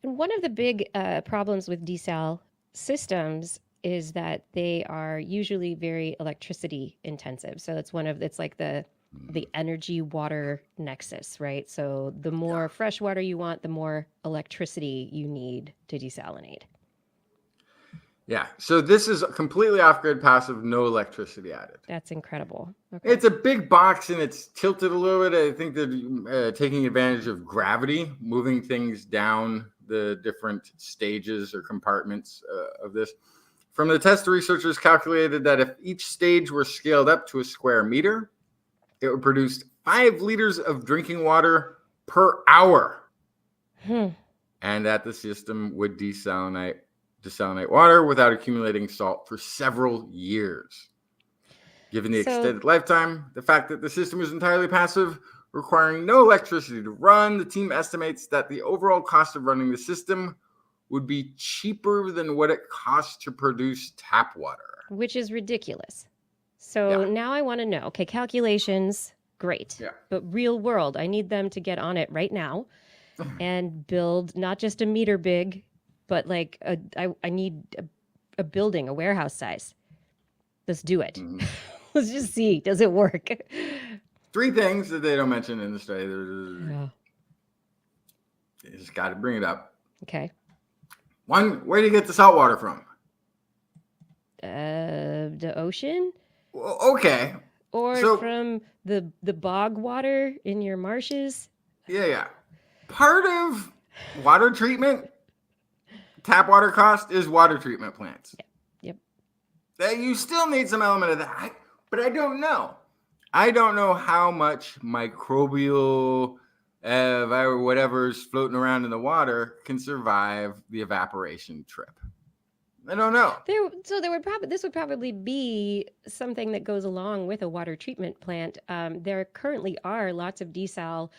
And one of the big problems with desal systems is that they are usually very electricity intensive. So it's like the energy water nexus, right? So the more fresh water you want, the more electricity you need to desalinate. Yeah, so this is completely off-grid passive, no electricity added. That's incredible. Okay. It's a big box and it's tilted a little bit. I think they're taking advantage of gravity, moving things down the different stages or compartments of this. From the test, the researchers calculated that if each stage were scaled up to a square meter, it would produce 5 liters of drinking water per hour. And that the system would desalinate water without accumulating salt for several years. Given the extended lifetime, the fact that the system is entirely passive, requiring no electricity to run, the team estimates that the overall cost of running the system would be cheaper than what it costs to produce tap water. Which is ridiculous. So now I want to know, okay, calculations, great. Yeah. But real world, I need them to get on it right now and build not just a meter big, but like I need a building, a warehouse size. Let's do it. Let's just see. Does it work? 3 things that they don't mention in the study. You just got to bring it up. Okay. 1, where do you get the salt water from? The ocean? Well, okay. Or from the bog water in your marshes? Yeah. Part of water treatment, tap water cost, is water treatment plants. Yep. You still need some element of that, but I don't know. I don't know how much microbial whatever's floating around in the water can survive the evaporation trip. I don't know. This would probably be something that goes along with a water treatment plant. There currently are lots of desal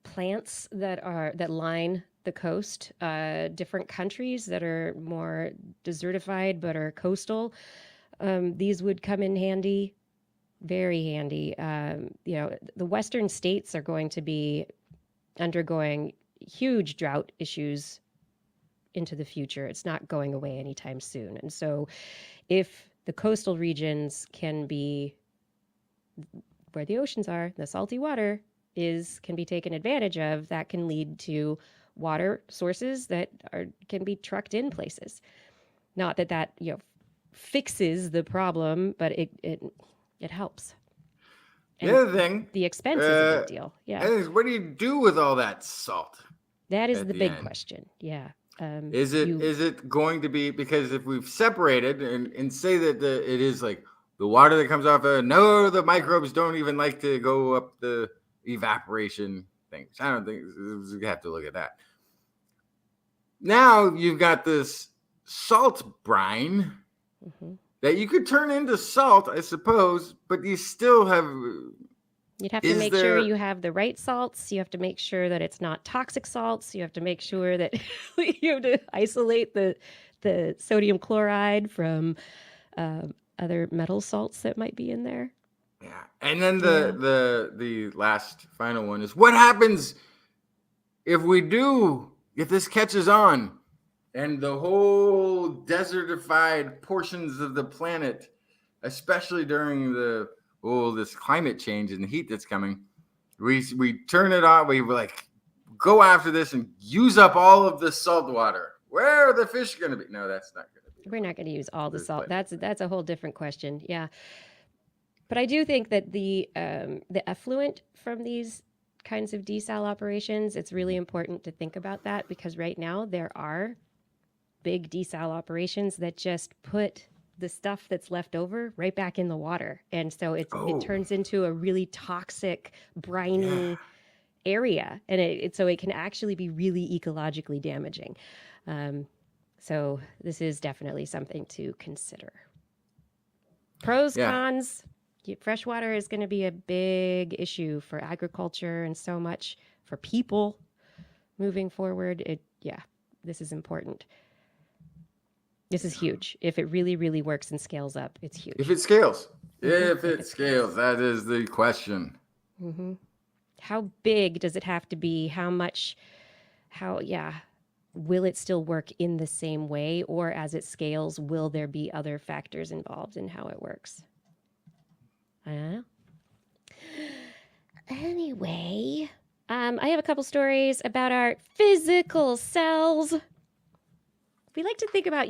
plants that line the coast. Different countries that are more desertified but are coastal. These would come in handy, very handy. The western states are going to be undergoing huge drought issues into the future. It's not going away anytime soon. And so if the coastal regions can be where the oceans are, the salty water can be taken advantage of, that can lead to water sources that can be trucked in places. Not that fixes the problem, but it helps. And the other thing, the expense is a big deal. Yeah. What do you do with all that salt? That is the big question. Yeah. Is it going to be, because if we've separated and say that it is like the water that comes off the microbes don't even like to go up the evaporation things. I don't think we have to look at that. Now you've got this salt brine that you could turn into salt, I suppose, but you still have. You'd have to make sure you have the right salts. You have to make sure that it's not toxic salts. You have to make sure that you have to isolate the sodium chloride from other metal salts that might be in there. Yeah. And then the last final one is, what happens if this catches on and the whole desertified portions of the planet, especially during this climate change and the heat that's coming, we turn it on, we like go after this and use up all of the salt water. Where are the fish going to be? No, that's not going to be. We're not going to use all the This salt. place. That's a whole different question. Yeah. But I do think that the effluent from these kinds of desal operations, it's really important to think about that, because right now there are big desal operations that just put the stuff that's left over right back in the water. And so it turns into a really toxic, briny area. And so it can actually be really ecologically damaging. So this is definitely something to consider. Pros, cons. Freshwater is going to be a big issue for agriculture and so much for people moving forward. This is important. This is huge. If it really, really works and scales up, it's huge. If it scales. If it scales, that is the question. Mm-hmm. How big does it have to be? How much? Will it still work in the same way? Or as it scales, will there be other factors involved in how it works? I don't know. Anyway, I have a couple stories about our physical cells. We like to think about,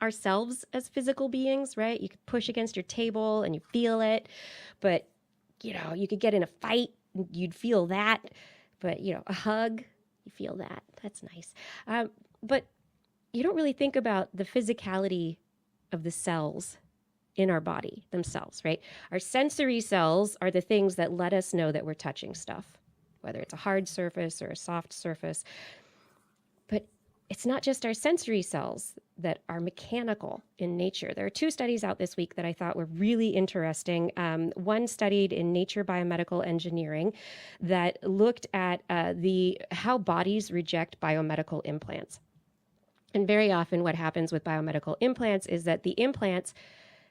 ourselves as physical beings, right? You could push against your table and you feel it, but, you could get in a fight, you'd feel that, but, a hug, you feel that. That's nice. But you don't really think about the physicality of the cells in our body themselves, right? Our sensory cells are the things that let us know that we're touching stuff, whether it's a hard surface or a soft surface. But it's not just our sensory cells that are mechanical in nature. There are two studies out this week that I thought were really interesting. One studied in Nature Biomedical Engineering that looked at how bodies reject biomedical implants. And very often what happens with biomedical implants is that the implants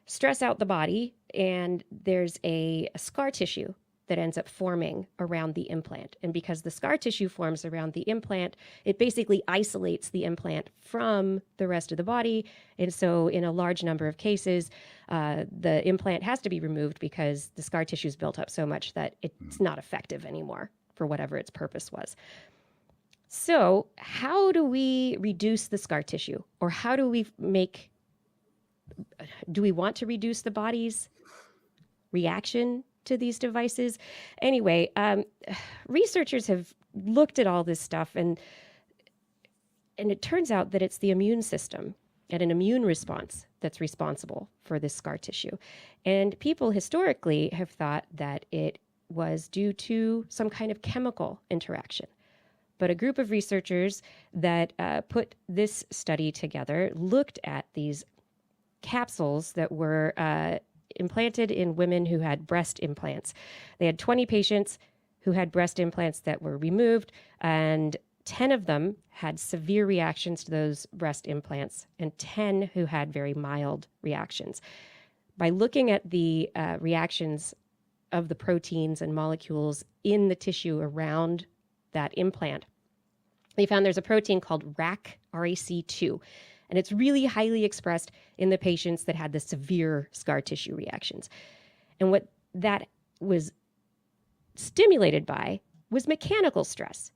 stress out the body, and there's a scar tissue that ends up forming around the implant. And because the scar tissue forms around the implant, it basically isolates the implant from the rest of the body. And so in a large number of cases, the implant has to be removed because the scar tissue is built up so much that it's not effective anymore for whatever its purpose was. So how do we reduce the scar tissue? Or how do we do we want to reduce the body's reaction to these devices? Anyway, researchers have looked at all this stuff, and it turns out that it's the immune system and an immune response that's responsible for this scar tissue. And people historically have thought that it was due to some kind of chemical interaction. But a group of researchers that put this study together looked at these capsules that were implanted in women who had breast implants. They had 20 patients who had breast implants that were removed, and 10 of them had severe reactions to those breast implants, and 10 who had very mild reactions. By looking at the reactions of the proteins and molecules in the tissue around that implant, they found there's a protein called RAC, RAC2, and it's really highly expressed in the patients that had the severe scar tissue reactions. And what that was stimulated by was mechanical stress.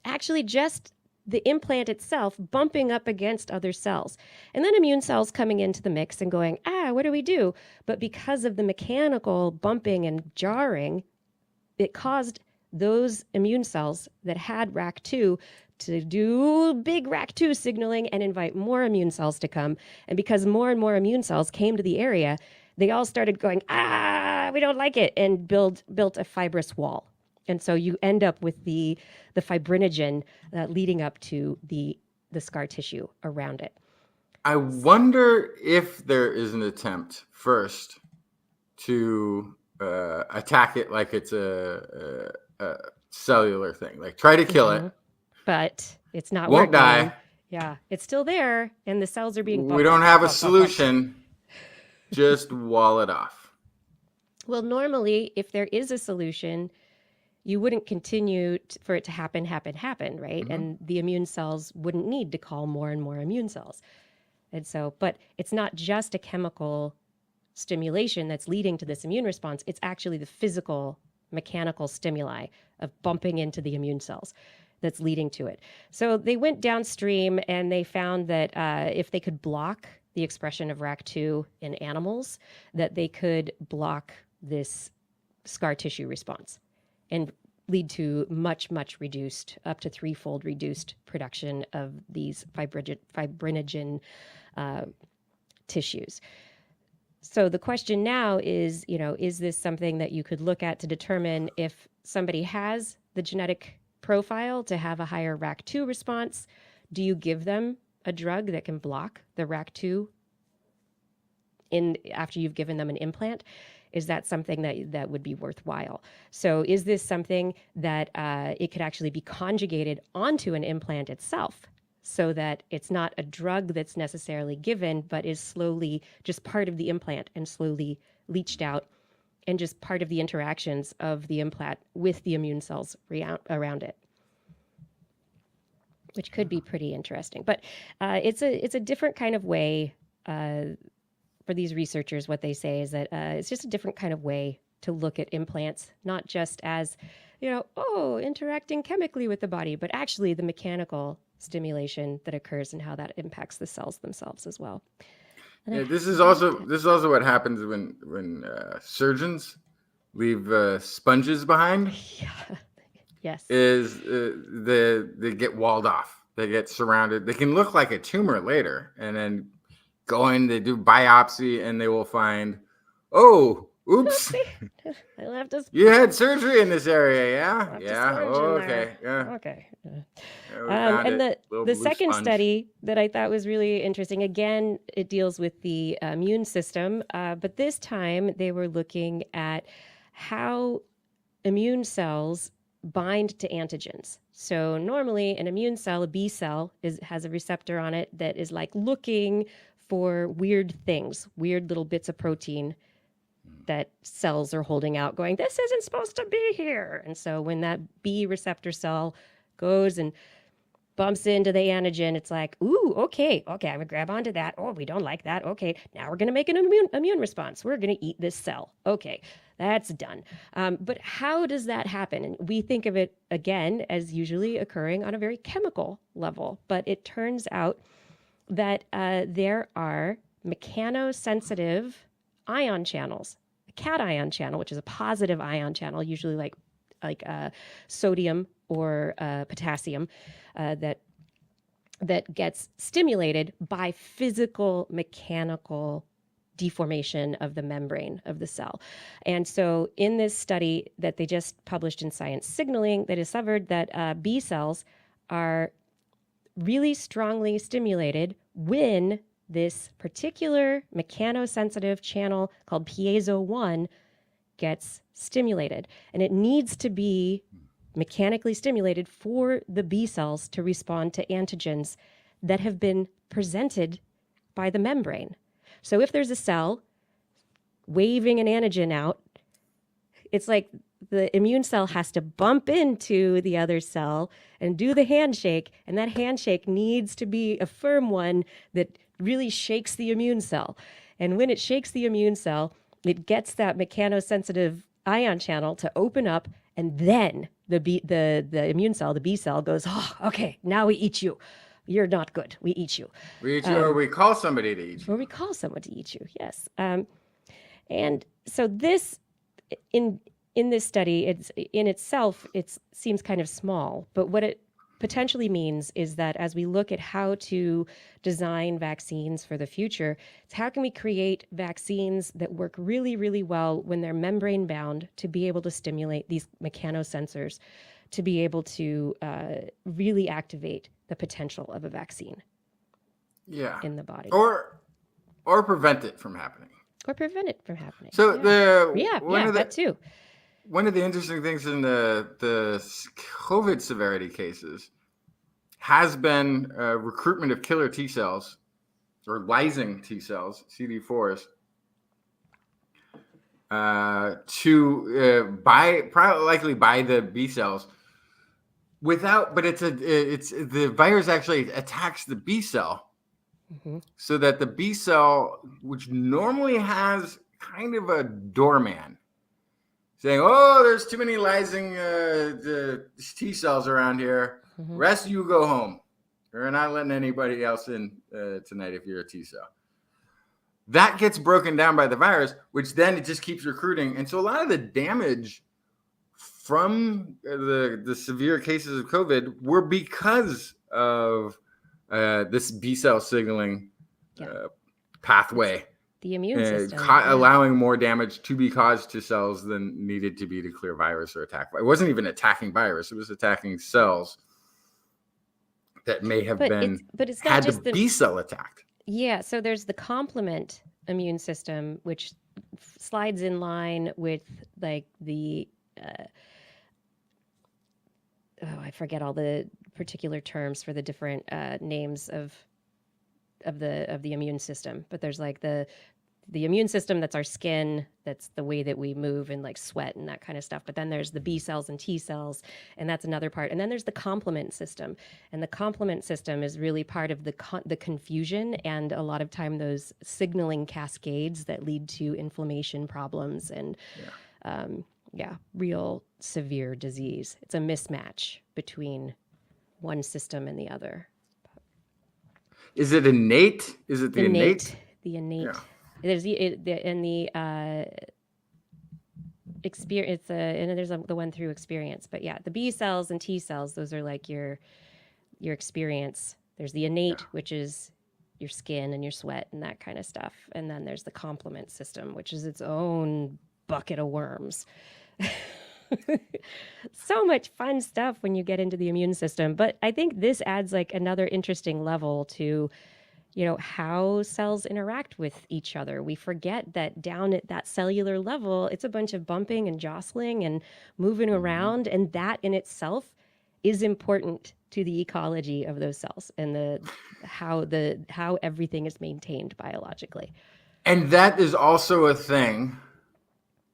Actually, just the implant itself bumping up against other cells. And then immune cells coming into the mix and going, what do we do? But because of the mechanical bumping and jarring, it caused those immune cells that had RAC2 to do big RAC2 signaling and invite more immune cells to come. And because more and more immune cells came to the area, they all started going, we don't like it, and built a fibrous wall. And so you end up with the fibrinogen leading up to the scar tissue around it. I wonder if there is an attempt first to attack it like it's a cellular thing, like try to kill it. But it's not Won't working. die. Yeah, it's still there, and the cells are being We don't have a solution. Just wall it off. Well, normally, if there is a solution, you wouldn't continue for it to happen, right? And the immune cells wouldn't need to call more and more immune cells. And so, but it's not just a chemical stimulation that's leading to this immune response. It's actually the physical, mechanical stimuli of bumping into the immune cells that's leading to it. So they went downstream and they found that if they could block the expression of RAC2 in animals, that they could block this scar tissue response and lead to much, much reduced, up to 3-fold reduced production of these fibrinogen tissues. So the question now is, is this something that you could look at to determine if somebody has the genetic profile to have a higher RAC2 response? Do you give them a drug that can block the RAC2 after you've given them an implant? Is that something that would be worthwhile? So is this something that it could actually be conjugated onto an implant itself, so that it's not a drug that's necessarily given, but is slowly just part of the implant and slowly leached out and just part of the interactions of the implant with the immune cells around it, which could be pretty interesting. But it's a different kind of way for these researchers. What they say is that it's just a different kind of way to look at implants, not just as, interacting chemically with the body, but actually the mechanical stimulation that occurs and how that impacts the cells themselves as well. Yeah, this is also what happens when surgeons leave sponges behind. Yeah. Yes. They get walled off. They get surrounded. They can look like a tumor later, and then they do biopsy, and they will find, oops. I left us. You had surgery in this area, yeah? Yeah. Okay. Yeah. Okay. Yeah, and the second study that I thought was really interesting, again, it deals with the immune system, but this time they were looking at how immune cells bind to antigens. So normally an immune cell, a B cell, has a receptor on it that is like looking for weird things, weird little bits of protein that cells are holding out, going, this isn't supposed to be here. And so when that B receptor cell goes and bumps into the antigen, it's like, ooh, okay, I'm gonna grab onto that. Oh, we don't like that. Okay, now we're gonna make an immune response. We're gonna eat this cell. Okay, that's done. But how does that happen? And we think of it, again, as usually occurring on a very chemical level, but it turns out that there are mechanosensitive ion channels. A cation channel, which is a positive ion channel, usually like sodium or potassium, that gets stimulated by physical mechanical deformation of the membrane of the cell. And so in this study that they just published in Science Signaling, they discovered that B cells are really strongly stimulated when this particular mechanosensitive channel called piezo-1 gets stimulated. And it needs to be mechanically stimulated for the B cells to respond to antigens that have been presented by the membrane. So if there's a cell waving an antigen out, it's like the immune cell has to bump into the other cell and do the handshake, and that handshake needs to be a firm one that really shakes the immune cell. And when it shakes the immune cell, it gets that mechanosensitive ion channel to open up, and then the immune cell, the B cell, goes, oh, okay, now we eat you. You're not good. We eat you. We eat you, or we call somebody to eat you. Or we call someone to eat you, yes. And so this, in this study, it's in itself, it seems kind of small, but what it potentially means is that as we look at how to design vaccines for the future, it's how can we create vaccines that work really, really well when they're membrane bound to be able to stimulate these mechanosensors, to be able to really activate the potential of a vaccine in the body. Or prevent it from happening. Or prevent it from happening. So that too. One of the interesting things in the COVID severity cases has been recruitment of killer T cells or lysing T cells, CD4s. probably likely by the B cells but it's the virus actually attacks the B cell, so that the B cell, which normally has kind of a doorman saying, "Oh, there's too many lysing T cells around here. Rest of you go home. We're not letting anybody else in tonight if you're a T cell." That gets broken down by the virus, which then it just keeps recruiting. And so a lot of the damage from the severe cases of COVID were because of this B cell signaling pathway. The immune system. Allowing more damage to be caused to cells than needed to be to clear virus or attack. It wasn't even attacking virus. It was attacking cells that may have it's not just the B cell attacked. Yeah, so there's the complement immune system, which slides in line with like the I forget all the particular terms for the different names of the immune system, but there's like the immune system, that's our skin, that's the way that we move and like sweat and that kind of stuff. But then there's the B cells and T cells, and that's another part. And then there's the complement system, and the complement system is really part of the confusion and a lot of time those signaling cascades that lead to inflammation problems and real severe disease. It's a mismatch between one system and the other. Is it innate? Is it the innate? The innate. Yeah. There's the experience, and there's the one through experience. But yeah, the B cells and T cells, those are like your experience. There's the innate, which is your skin and your sweat and that kind of stuff. And then there's the complement system, which is its own bucket of worms. So much fun stuff when you get into the immune system. But I think this adds like another interesting level to, how cells interact with each other. We forget that down at that cellular level, it's a bunch of bumping and jostling and moving around. And that in itself is important to the ecology of those cells and how everything is maintained biologically. And that is also a thing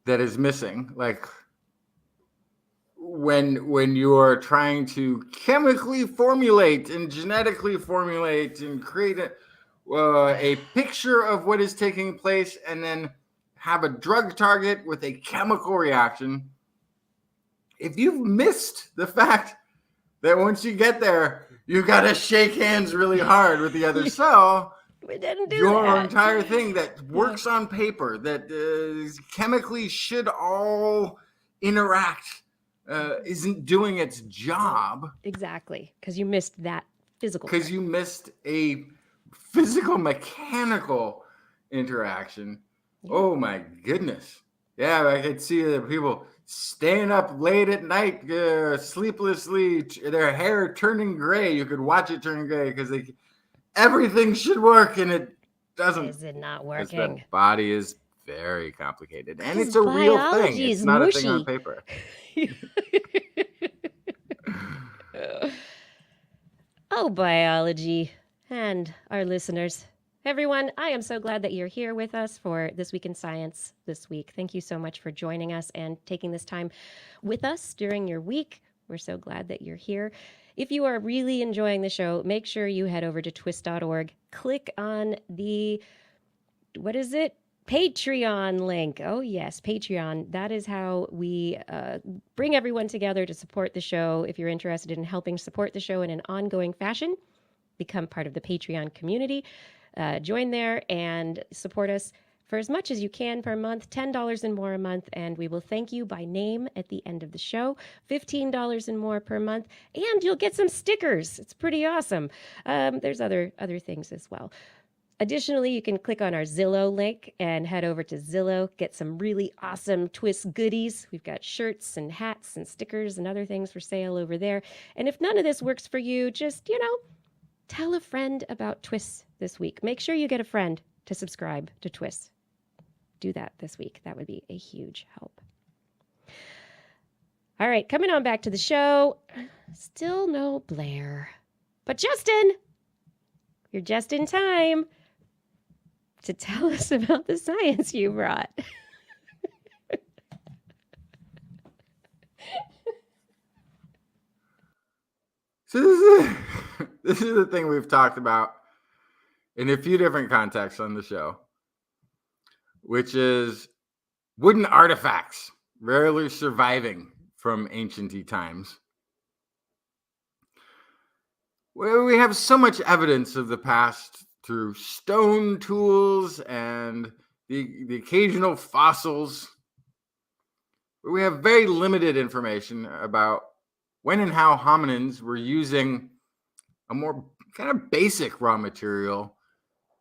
that is missing. Like when you're trying to chemically formulate and genetically formulate and create a picture of what is taking place and then have a drug target with a chemical reaction, if you've missed the fact that once you get there, you got to shake hands really hard with the other cell, we didn't do your that. entire thing that works on paper, that chemically should all interact, isn't doing its job. Exactly, because you missed that physical. Because you missed a physical mechanical interaction. Yeah. Oh my goodness. Yeah, I could see the people staying up late at night, sleeplessly, their hair turning gray. You could watch it turn gray because everything should work and it doesn't. Is it not working? The body is very complicated and it's a real thing. It's not mushy. A thing on paper. Oh, biology and our listeners. Everyone, I am so glad that you're here with us for This Week in Science this week. Thank you so much for joining us and taking this time with us during your week. We're so glad that you're here. If you are really enjoying the show, make sure you head over to twis.org. Click on the, Patreon link. Oh, yes, Patreon. That is how we bring everyone together to support the show. If you're interested in helping support the show in an ongoing fashion, become part of the Patreon community. Join there and support us for as much as you can per month, $10 and more a month, and we will thank you by name at the end of the show, $15 and more per month, and you'll get some stickers. It's pretty awesome. There's other things as well. Additionally, you can click on our Zillow link and head over to Zillow, get some really awesome TWIS goodies. We've got shirts and hats and stickers and other things for sale over there. And if none of this works for you, just, tell a friend about TWIS this week. Make sure you get a friend to subscribe to TWIS. Do that this week. That would be a huge help. All right, coming on back to the show. Still no Blair. But Justin, you're just in time to tell us about the science you brought. So this is the thing we've talked about in a few different contexts on the show, which is wooden artifacts rarely surviving from ancient times. Where we have so much evidence of the past through stone tools and the occasional fossils. We have very limited information about when and how hominins were using a more kind of basic raw material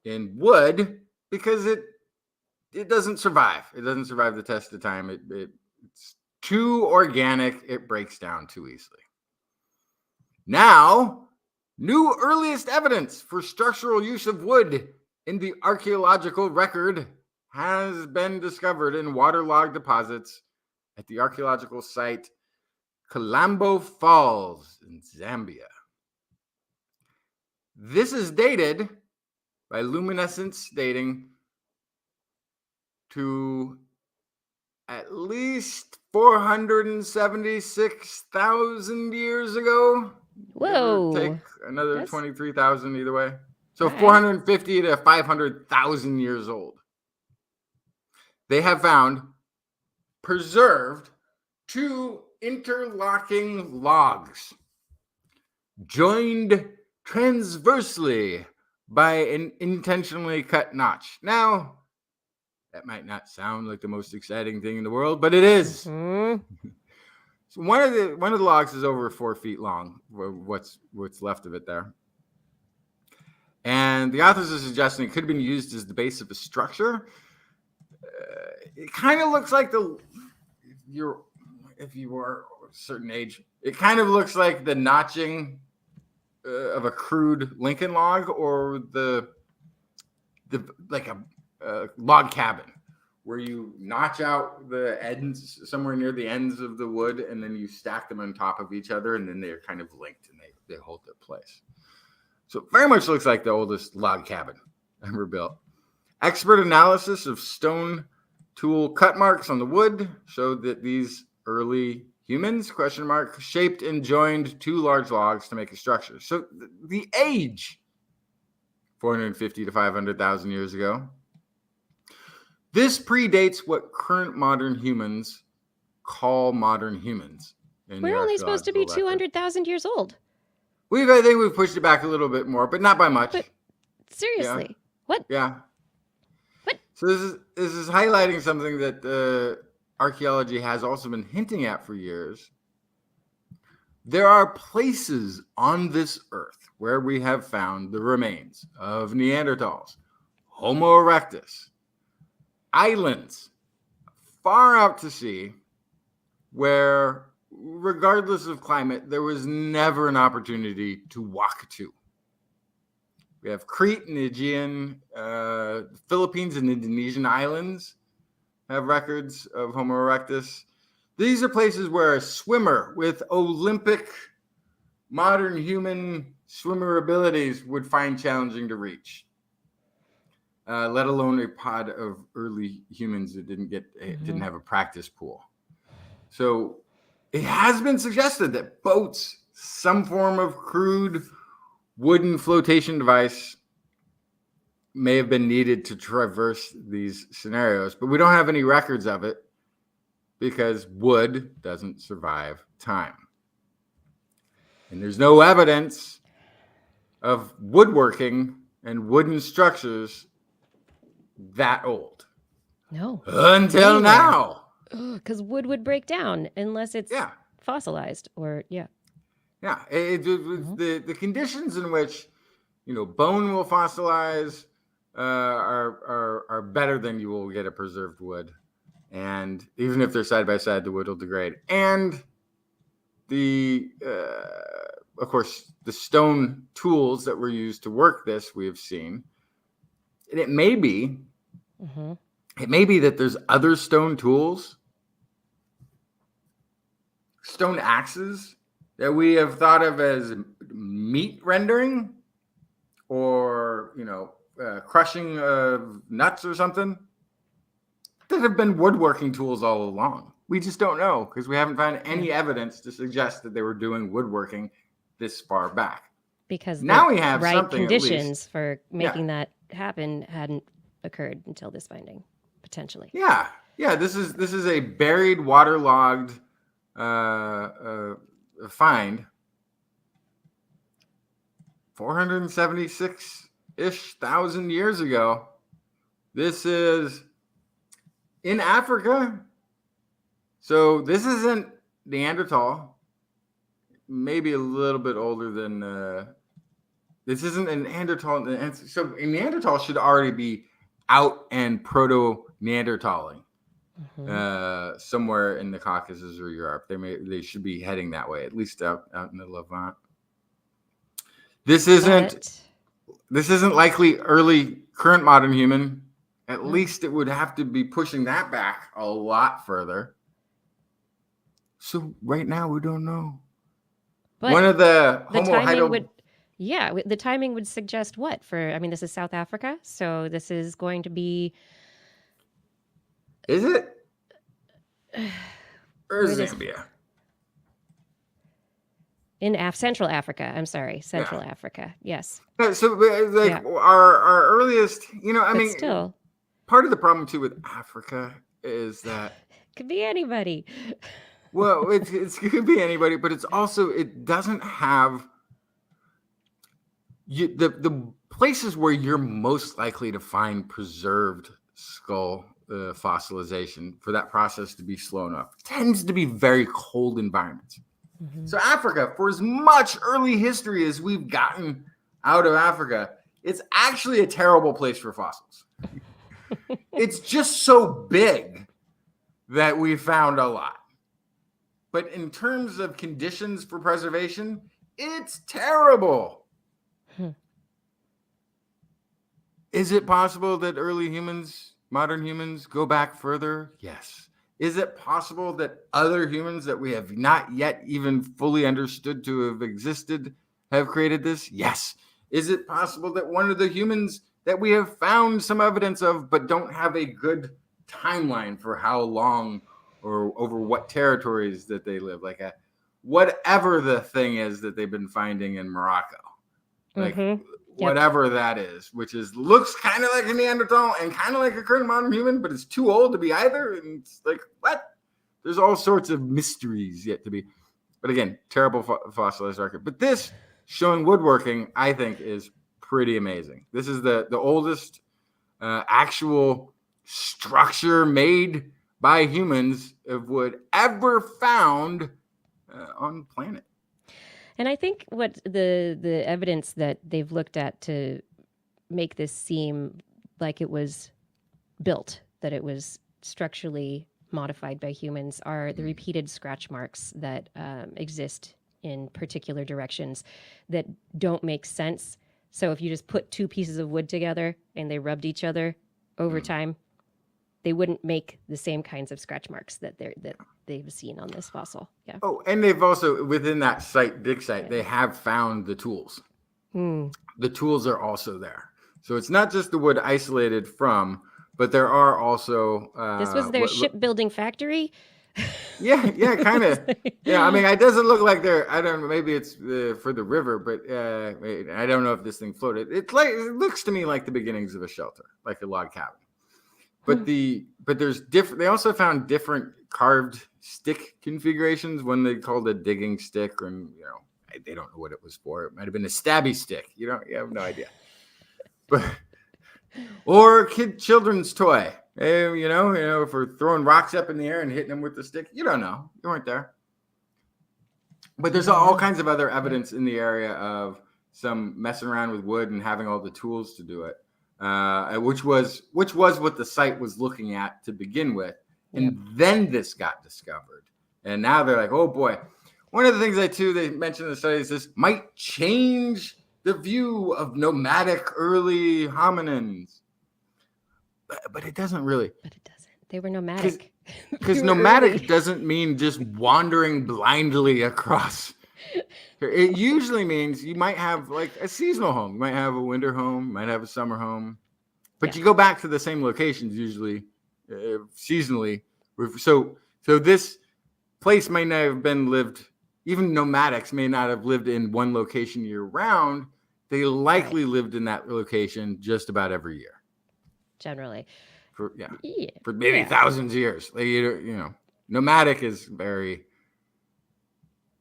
in wood, because it doesn't survive. It doesn't survive the test of time. It's too organic. It breaks down too easily. Now, new earliest evidence for structural use of wood in the archaeological record has been discovered in waterlogged deposits at the archaeological site Kalambo Falls in Zambia. This is dated by luminescence dating to at least 476,000 years ago. Whoa. Take another 23,000 either way. So right. 450 to 500,000 years old. They have found preserved 2 interlocking logs joined transversely by an intentionally cut notch. Now, that might not sound like the most exciting thing in the world, but it is. Mm-hmm. So one of the logs is over 4 feet long. What's left of it there, and the authors are suggesting it could have been used as the base of a structure. It kind of looks like if you were a certain age, it kind of looks like the notching of a crude Lincoln log, or the like a log cabin, where you notch out the ends somewhere near the ends of the wood, and then you stack them on top of each other, and then they're kind of linked and they hold their place. So it very much looks like the oldest log cabin ever built. Expert analysis of stone tool cut marks on the wood showed that these early humans, shaped and joined 2 large logs to make a structure. So the age, 450 to 500,000 years ago. This predates what current modern humans call modern humans. We're only supposed to be 200,000 years old. I think we've pushed it back a little bit more, but not by much. But seriously, yeah. What? Yeah. What? So this is highlighting something that archaeology has also been hinting at for years. There are places on this earth where we have found the remains of Neanderthals, Homo erectus, islands far out to sea where, regardless of climate, there was never an opportunity to walk to. We have Crete and the Aegean, Philippines and Indonesian islands have records of Homo erectus. These are places where a swimmer with Olympic modern human swimmer abilities would find challenging to reach, let alone a pod of early humans that didn't have a practice pool. So it has been suggested that boats, some form of crude wooden flotation device, may have been needed to traverse these scenarios, but we don't have any records of it because wood doesn't survive time. And there's no evidence of woodworking and wooden structures that old. No. Until now. Because wood would break down unless it's fossilized or, Yeah, the conditions in which, bone will fossilize are better than you will get a preserved wood. And even if they're side by side, the wood will degrade. And of course, the stone tools that were used to work this, we have seen. And it may be that there's other stone tools, stone axes, that we have thought of as meat rendering or, crushing of nuts or something, that have been woodworking tools all along. We just don't know because we haven't found any evidence to suggest that they were doing woodworking this far back. Because Now the we have right something at least. conditions for making that happen hadn't occurred until this finding, potentially. Yeah. This is a buried, waterlogged find. 476-ish thousand years ago. This is in Africa. So this isn't Neanderthal. Maybe a little bit older than this isn't a Neanderthal. So a Neanderthal should already be out and proto-Neanderthaling. Somewhere in the Caucasus or Europe. They should be heading that way, at least out in the Levant. This isn't likely early current modern human. At least it would have to be pushing that back a lot further. So right now we don't know. But one of the timing would suggest what? This is South Africa, so this is going to be. Is it? Or Zambia? In Central Africa. I'm sorry. Central Africa. Yes. So our earliest, still. Part of the problem too with Africa is that could be anybody. Well, it could be anybody, but it's also, it doesn't have the places where you're most likely to find preserved skull fossilization for that process to be slow enough tends to be very cold environments. So Africa, for as much early history as we've gotten out of Africa, it's actually a terrible place for fossils. It's just so big that we found a lot. But in terms of conditions for preservation, it's terrible. Is it possible that early humans, modern humans, go back further? Yes. Is it possible that other humans that we have not yet even fully understood to have existed have created this? Yes. Is it possible that one of the humans that we have found some evidence of but don't have a good timeline for how long or over what territories that they live, like whatever the thing is that they've been finding in Morocco, like whatever that is, which looks kind of like a Neanderthal and kind of like a current modern human, but it's too old to be either. And it's like, what? There's all sorts of mysteries yet to be. But again, terrible fossilized record. But this showing woodworking, I think, is pretty amazing. This is the oldest actual structure made by humans of wood ever found on the planet. And I think what the evidence that they've looked at to make this seem like it was built, that it was structurally modified by humans, are the repeated scratch marks that exist in particular directions that don't make sense. So if you just put two pieces of wood together and they rubbed each other over time, they wouldn't make the same kinds of scratch marks that they've seen on this fossil. Yeah. Oh, and they've also, within that dig site, they have found the tools. The tools are also there. So it's not just the wood isolated from, but there are also... this was their shipbuilding factory? Yeah, kind of. Yeah, it doesn't look like they're, I don't know, maybe it's for the river, but I don't know if this thing floated. It looks to me like the beginnings of a shelter, like a log cabin. But there's different. They also found different carved stick configurations. One they called a digging stick, or they don't know what it was for. It might have been a stabby stick. You have no idea. But or children's toy. If we're throwing rocks up in the air and hitting them with the stick, you don't know. You weren't there. But there's all kinds of other evidence in the area of some messing around with wood and having all the tools to do it. Which was what the site was looking at to begin with, and then this got discovered, and now they're like, oh boy. One of the things they mentioned in the study is this might change the view of nomadic early hominins, but it doesn't really. But it doesn't. They were nomadic. Because nomadic doesn't mean just wandering blindly across. It usually means you might have like a seasonal home. You might have a winter home, you might have a summer home, but you go back to the same locations usually seasonally. So this place may not have been lived even nomadics may not have lived in one location year round. They likely lived in that location just about every year. Generally. For maybe thousands of years. Like, you know, nomadic is very.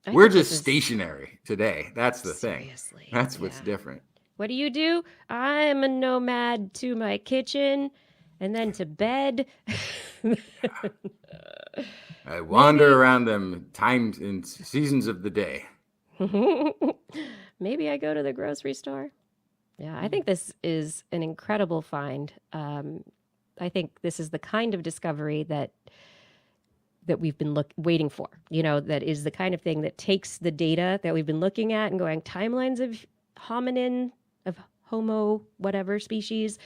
We're just stationary today. That's the thing. That's what's different. What do? I'm a nomad to my kitchen and then to bed. I wander around them times and seasons of the day. Maybe I go to the grocery store. Yeah, I think this is an incredible find. I think this is the kind of discovery that we've been waiting for. You know, that is the kind of thing that takes the data that we've been looking at and going timelines of hominin, of Homo, whatever species.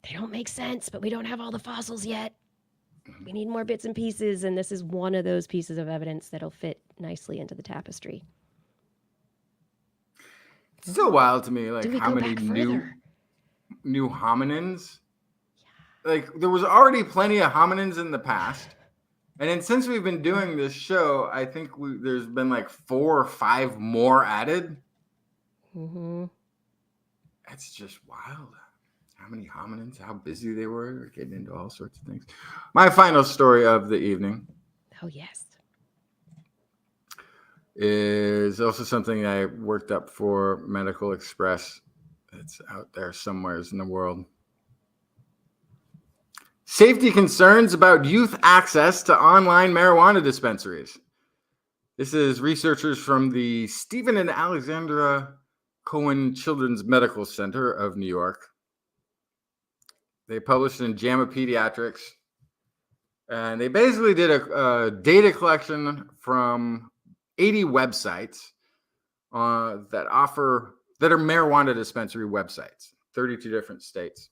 They don't make sense, but we don't have all the fossils yet. We need more bits and pieces, and this is one of those pieces of evidence that'll fit nicely into the tapestry. It's still wild to me, like how many new hominins. Yeah. Like there was already plenty of hominins in the past, and then since we've been doing this show, I think there's been like 4 or 5 more added. Mm-hmm. That's just wild. How many hominins? How busy they were getting into all sorts of things. My final story of the evening. Oh yes. Is also something I worked up for Medical Express. It's out there somewhere in the world. Safety concerns about youth access to online marijuana dispensaries. This is researchers from the Stephen and Alexandra Cohen Children's Medical Center of New York. They published in JAMA Pediatrics. And they basically did a data collection from 80 websites that are marijuana dispensary websites, 32 different states.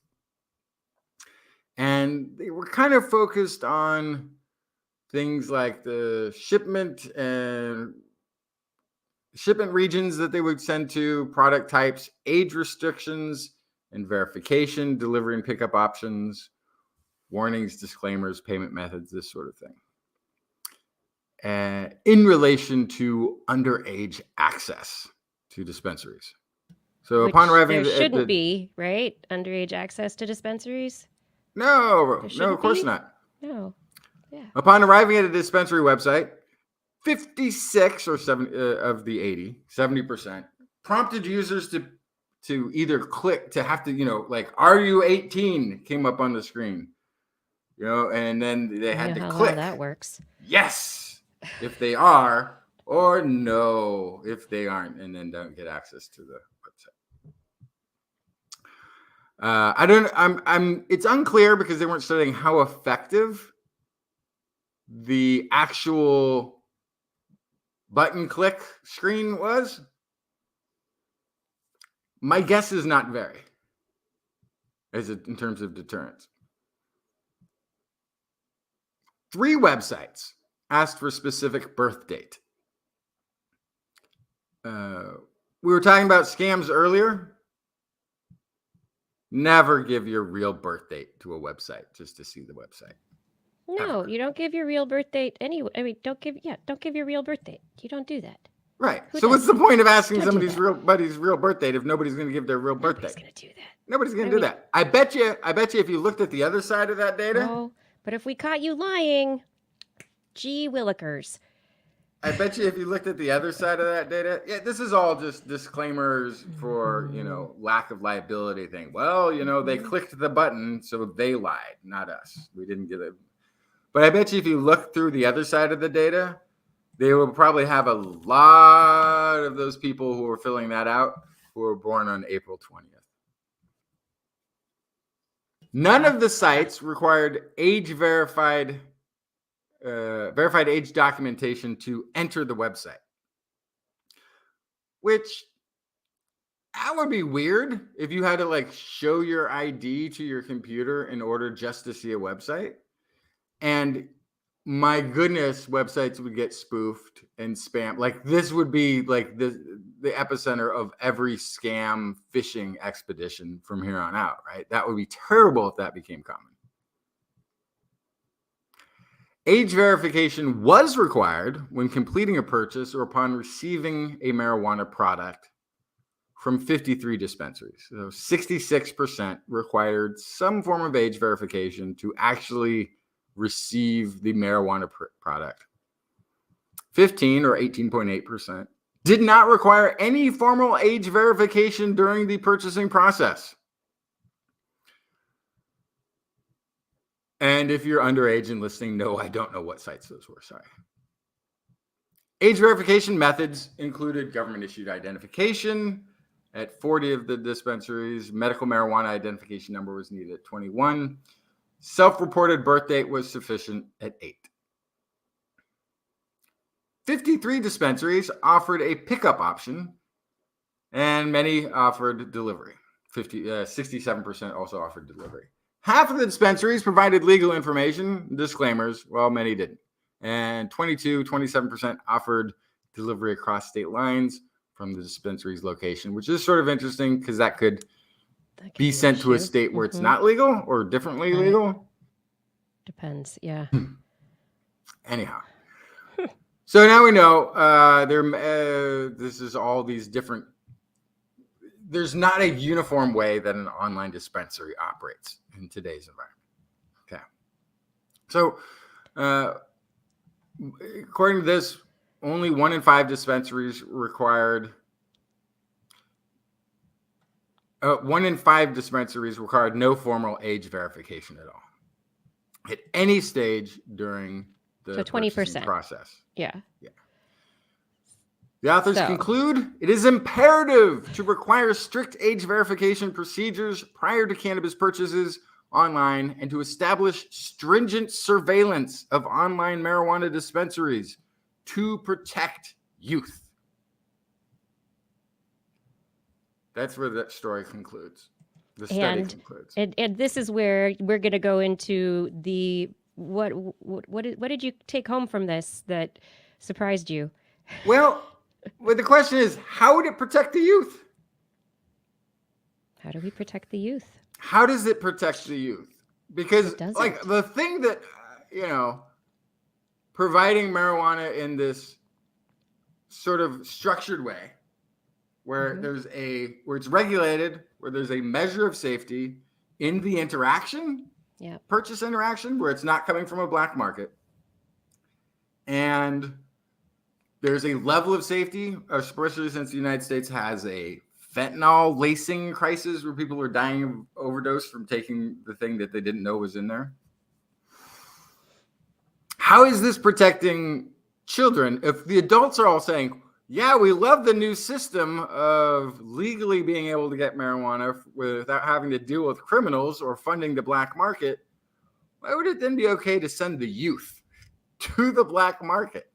And they were kind of focused on things like the shipment regions that they would send to, product types, age restrictions and verification, delivery and pickup options, warnings, disclaimers, payment methods, this sort of thing. In relation to underage access to dispensaries. So upon arriving, there shouldn't be, right? Underage access to dispensaries? No, of course not. No, yeah. Upon arriving at a dispensary website, 56 or 7 of the 80, 70% prompted users to either click to have to, you know, like, are you 18 came up on the screen, you know, and then they had to click. How that works. Yes. If they are, or no, if they aren't, and then don't get access to the website. It's unclear because they weren't studying how effective the actual button click screen was. My guess is not very, in terms of deterrence. 3 websites asked for specific birth date. We were talking about scams earlier. Never give your real birth date to a website just to see the website. No, you don't give your real birth date anyway. I mean, don't give your real birth date. You don't do that. Right. So what's the point of asking somebody's buddy's real birth date if nobody's going to give their real birth date? Nobody's going to do that. Nobody's going to do that. I bet you if you looked at the other side of that data. No, but if we caught you lying, gee willikers. I bet you if you looked at the other side of that data, this is all just disclaimers for, you know, lack of liability thing. Well, you know, they clicked the button, so they lied, not us. We didn't get it. But I bet you if you look through the other side of the data, they will probably have a lot of those people who are filling that out who were born on April 20th. None of the sites required verified age documentation to enter the website, which that would be weird if you had to like show your ID to your computer in order just to see a website. And my goodness, websites would get spoofed and spam. Like this would be like the epicenter of every scam phishing expedition from here on out, right? That would be terrible if that became common. Age verification was required when completing a purchase or upon receiving a marijuana product from 53 dispensaries. So 66% required some form of age verification to actually receive the marijuana product. 15 or 18.8% did not require any formal age verification during the purchasing process. And if you're underage and listening, no, I don't know what sites those were. Sorry. Age verification methods included government-issued identification at 40 of the dispensaries. Medical marijuana identification number was needed at 21. Self-reported birth date was sufficient at 8. 53 dispensaries offered a pickup option, and many offered delivery. 67% also offered delivery. Half of the dispensaries provided legal information, disclaimers, while many didn't. And 27% offered delivery across state lines from the dispensary's location, which is sort of interesting because that could be sent to a state where it's not legal or differently legal. Depends, yeah. Anyhow. So now we know this is all these different. There's not a uniform way that an online dispensary operates in today's environment. Okay. So according to this, only 1 in 5 dispensaries required. 1 in 5 dispensaries required no formal age verification at all at any stage during the 20% process. Yeah. The authors conclude it is imperative to require strict age verification procedures prior to cannabis purchases online and to establish stringent surveillance of online marijuana dispensaries to protect youth. That's where that story concludes. The study concludes. And this is where we're going to go into the what did you take home from this that surprised you? Well, the question is, how would it protect the youth? How do we protect the youth? How does it protect the youth? Because like the thing that providing marijuana in this sort of structured way where where it's regulated, where there's a measure of safety in the interaction, purchase interaction, where it's not coming from a black market. And there's a level of safety, especially since the United States has a fentanyl lacing crisis where people are dying of overdose from taking the thing that they didn't know was in there. How is this protecting children if the adults are all saying, yeah, we love the new system of legally being able to get marijuana without having to deal with criminals or funding the black market? Why would it then be okay to send the youth to the black market?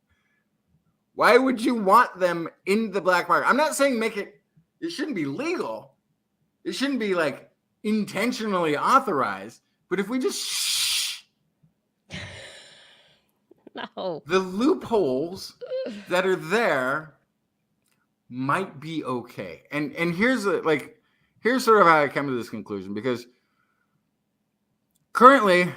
Why would you want them in the black market? I'm not saying it shouldn't be legal. It shouldn't be like intentionally authorized. But if we just no, the loopholes that are there might be okay. And here's sort of how I come to this conclusion, because currently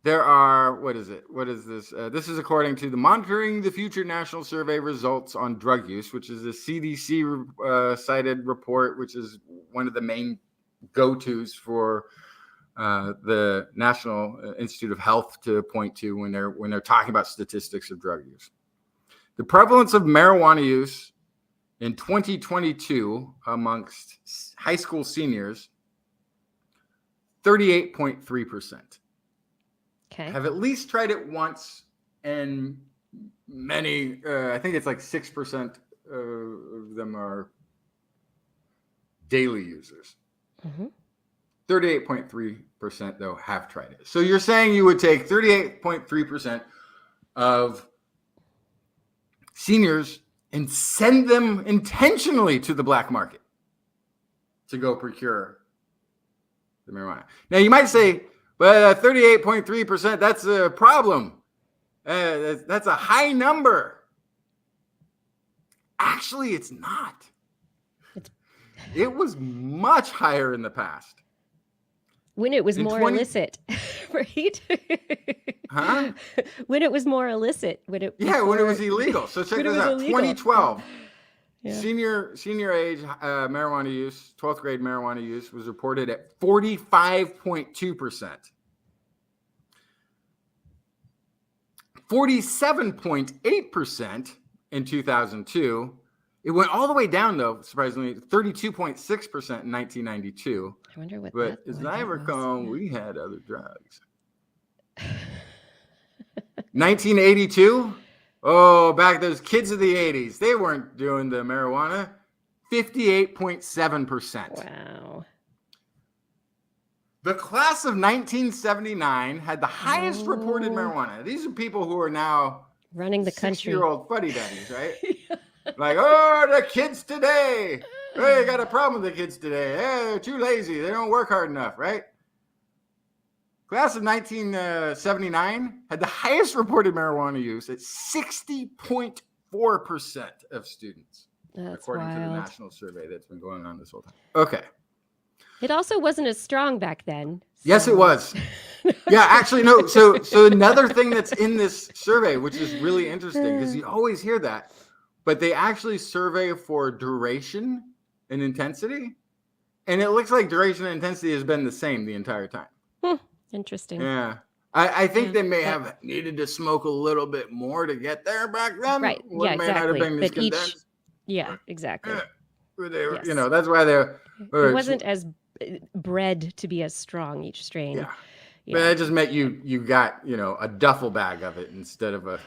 there are, what is this? This is according to the Monitoring the Future National Survey results on drug use, which is a CDC cited report, which is one of the main go-tos for the National Institute of Health to point to when they're talking about statistics of drug use. The prevalence of marijuana use in 2022 amongst high school seniors, 38.3%. Okay. Have at least tried it once, and many, I think it's like 6% of them are daily users. 38.3% though have tried it. So you're saying you would take 38.3% of seniors and send them intentionally to the black market to go procure the marijuana. Now you might say, but 38.3%, that's a problem. That's a high number. Actually, it's not. It was much higher in the past. When it was In more 20 illicit, right? Huh? When it was more illicit, when it Yeah, when it before- was illegal. So check when it this was out. illegal. 2012, Yeah. senior age marijuana use, 12th grade marijuana use was reported at 45.2%. 47.8% in 2002. It went all the way down, though, surprisingly, 32.6% in 1992. I wonder what But that as what I that was. recall, Yeah. we had other drugs. 1982. Oh, back those kids of the 80s. They weren't doing the marijuana. 58.7%. Wow. The class of 1979 had the highest reported marijuana. These are people who are now Running the country. 60-year-old fuddy-duddies, right? Like, oh, the kids today. Hey, you got a problem with the kids today. Hey, they're too lazy. They don't work hard enough, right? Class of 1979 had the highest reported marijuana use at 60.4% of students, That's according to the wild. national survey that's been going on this whole time. Okay. It also wasn't as strong back then. Yes, it so- was. Yeah, actually, no. So another thing that's in this survey, which is really interesting, because you always hear that, but they actually survey for duration and intensity, and it looks like duration and intensity has been the same the entire time. Interesting. Yeah. I think Yeah, they may that- have needed to smoke a little bit more to get there back then. Right. What Yeah, may not have exactly. been as But each- condensed. Yeah, exactly. Yeah. They were, Yes. You know, that's why they're. It wasn't as bred to be as strong, each strain. Yeah. But that just meant you got, a duffel bag of it instead of a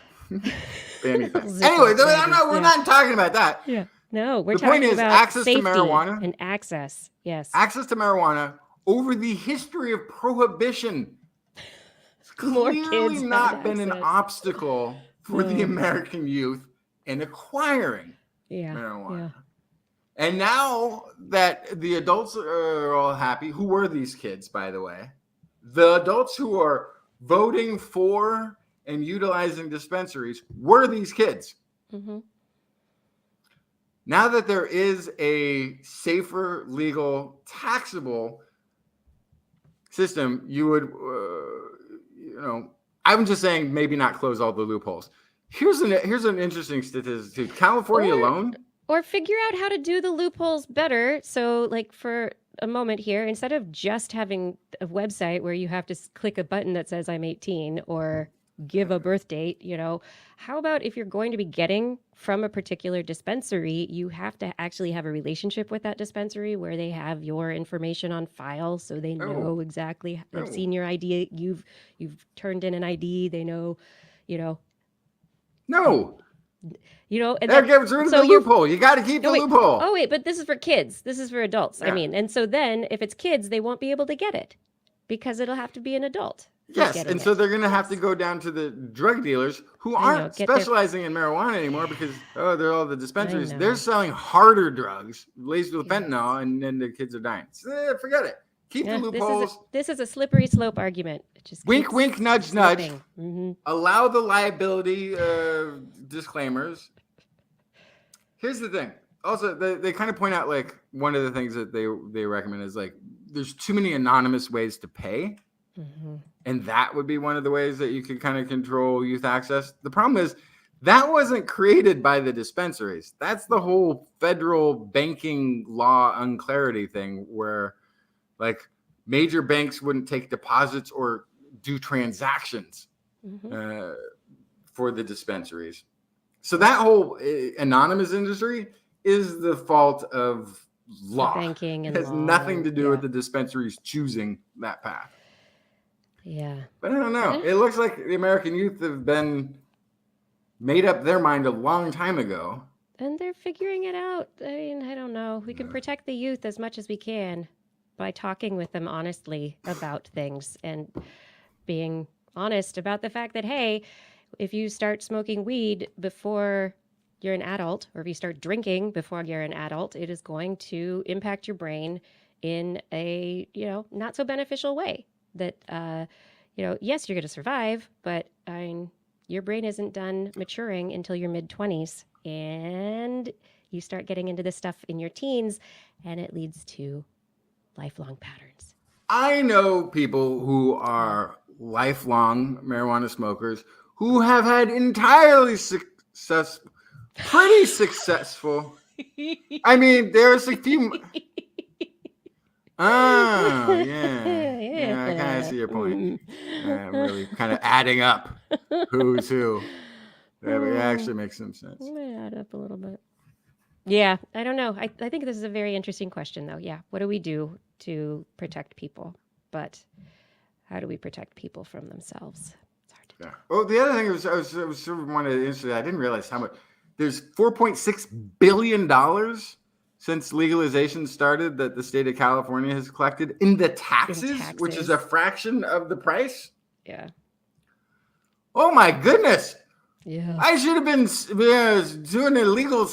fanny pack. Ziploc Anyway, bag, we're yeah. not talking about that. Yeah. No, we're The point talking is about access to safety marijuana. and access. Yes. Access to marijuana over the history of prohibition. It's More clearly kids had not been an access. obstacle for the No. American youth in acquiring Yeah. marijuana. Yeah. And now that the adults are all happy, who were these kids, by the way? The adults who are voting for and utilizing dispensaries were these kids. Mm-hmm. Now that there is a safer, legal, taxable system, you would, I'm just saying maybe not close all the loopholes. Here's an interesting statistic too. California alone. Or figure out how to do the loopholes better. So, like, for a moment here, instead of just having a website where you have to click a button that says I'm 18 or give a birth date, how about if you're going to be getting from a particular dispensary, you have to actually have a relationship with that dispensary where they have your information on file so they know exactly. They've seen your ID. You've turned in an ID. They know, No. and That gets rid of so the loophole. You got to keep the wait. loophole. Oh, wait, but this is for kids. This is for adults. Yeah. I mean, and so then if it's kids, they won't be able to get it because it'll have to be an adult. who's Yes, getting and so it. they're going to have to go down to the drug dealers who I know, aren't get their- specializing in marijuana anymore because, they're all the dispensaries. know. They're selling harder drugs laced with Yes. fentanyl, and then the kids are dying. So, forget it. Keep Yeah, the loopholes. this is a slippery slope argument. It just Wink, keeps wink, nudge, nudge. slipping. Mhm. Allow the liability disclaimers. Here's the thing. Also, they kind of point out, like, one of the things that they recommend is, like, there's too many anonymous ways to pay. Mhm. And that would be one of the ways that you could kind of control youth access. The problem is that wasn't created by the dispensaries. That's the whole federal banking law unclarity thing where, like, major banks wouldn't take deposits or do transactions Mhm. for the dispensaries. So that whole anonymous industry is the fault of law. Banking and It has law, nothing to do yeah. with the dispensaries choosing that path. Yeah. But I don't know. It looks like the American youth have been made up their mind a long time ago. And they're figuring it out. I mean, I don't know. We can protect the youth as much as we can by talking with them honestly about things and being honest about the fact that, hey, if you start smoking weed before you're an adult, or if you start drinking before you're an adult, it is going to impact your brain in a, not so beneficial way. That, yes, you're going to survive, but your brain isn't done maturing until your mid-20s. And you start getting into this stuff in your teens, and it leads to lifelong patterns. I know people who are lifelong marijuana smokers who have had entirely pretty successful. I mean, there's a few. Oh, yeah. I kind of see your point. Really kind of adding up who's who. It actually makes some sense. I'm gonna add up a little bit. Yeah, I don't know. I think this is a very interesting question, though. Yeah, what do we do to protect people? But how do we protect people from themselves? It's hard to do. Yeah. Well, the other thing I was sort of wanted to answer that. I didn't realize how much. There's $4.6 billion since legalization started that the state of California has collected in the taxes, which is a fraction of the price. Yeah. Oh my goodness. Yeah. I should have been doing illegal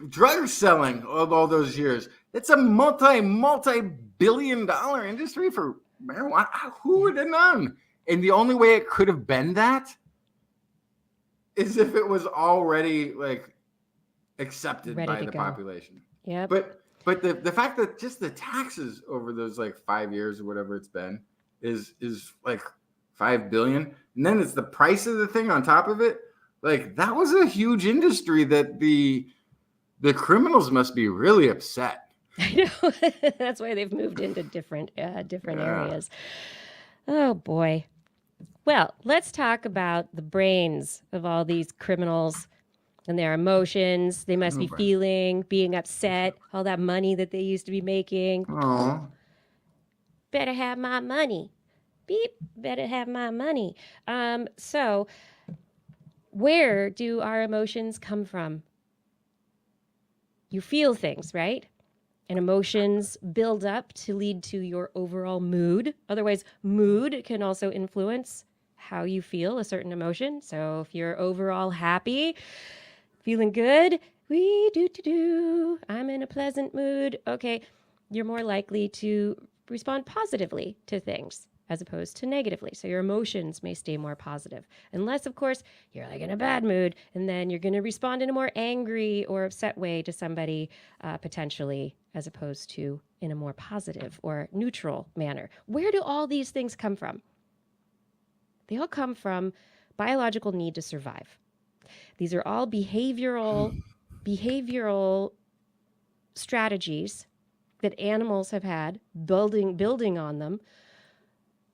drug selling all those years. It's a multi-billion-dollar industry for marijuana. Who would have known? And the only way it could have been that is if it was already like accepted by the population. Yeah. But the fact that just the taxes over those like 5 years or whatever it's been is like $5 billion, and then it's the price of the thing on top of it. Like, that was a huge industry that the criminals must be really upset. I know. That's why they've moved into different areas. Oh, boy. Well, let's talk about the brains of all these criminals and their emotions. They must be feeling, being upset, all that money that they used to be making. Oh. Better have my money. Beep, better have my money. So where do our emotions come from? You feel things, right? And emotions build up to lead to your overall mood. Otherwise, mood can also influence how you feel a certain emotion. So if you're overall happy, feeling good, I'm in a pleasant mood. Okay, you're more likely to respond positively to things as opposed to negatively. So your emotions may stay more positive. Unless, of course, you're like in a bad mood, and then you're going to respond in a more angry or upset way to somebody, potentially, as opposed to in a more positive or neutral manner. Where do all these things come from? They all come from biological need to survive. These are all behavioral strategies that animals have had, building on them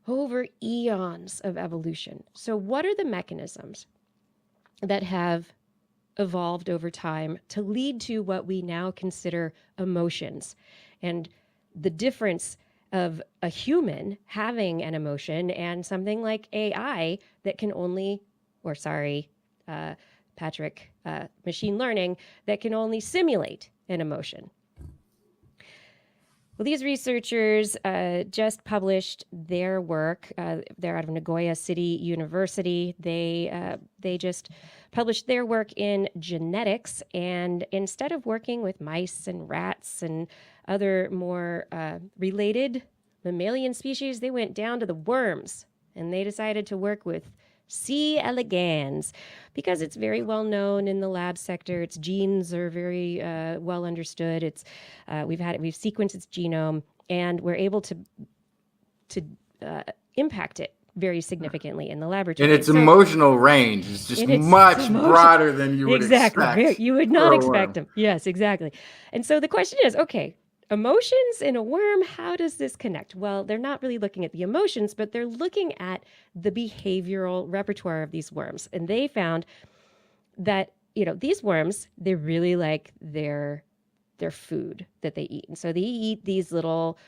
over eons of evolution. So what are the mechanisms that have evolved over time to lead to what we now consider emotions? And the difference of a human having an emotion and something like AI that can only, machine learning, that can only simulate an emotion. Well, these researchers just published their work. They're out of Nagoya City University. They just published their work in genetics, and instead of working with mice and rats and other more related mammalian species, they went down to the worms, and they decided to work with C. elegans because it's very well known in the lab sector. Its genes are very well understood. We've sequenced its genome, and we're able to impact it very significantly in the laboratory. And its emotional range is just much broader than you would expect. You would not expect them. Yes, exactly. And so the question is, okay, emotions in a worm, how does this connect? Well, they're not really looking at the emotions, but they're looking at the behavioral repertoire of these worms. And they found that, these worms, they really like their food that they eat. And so they eat these little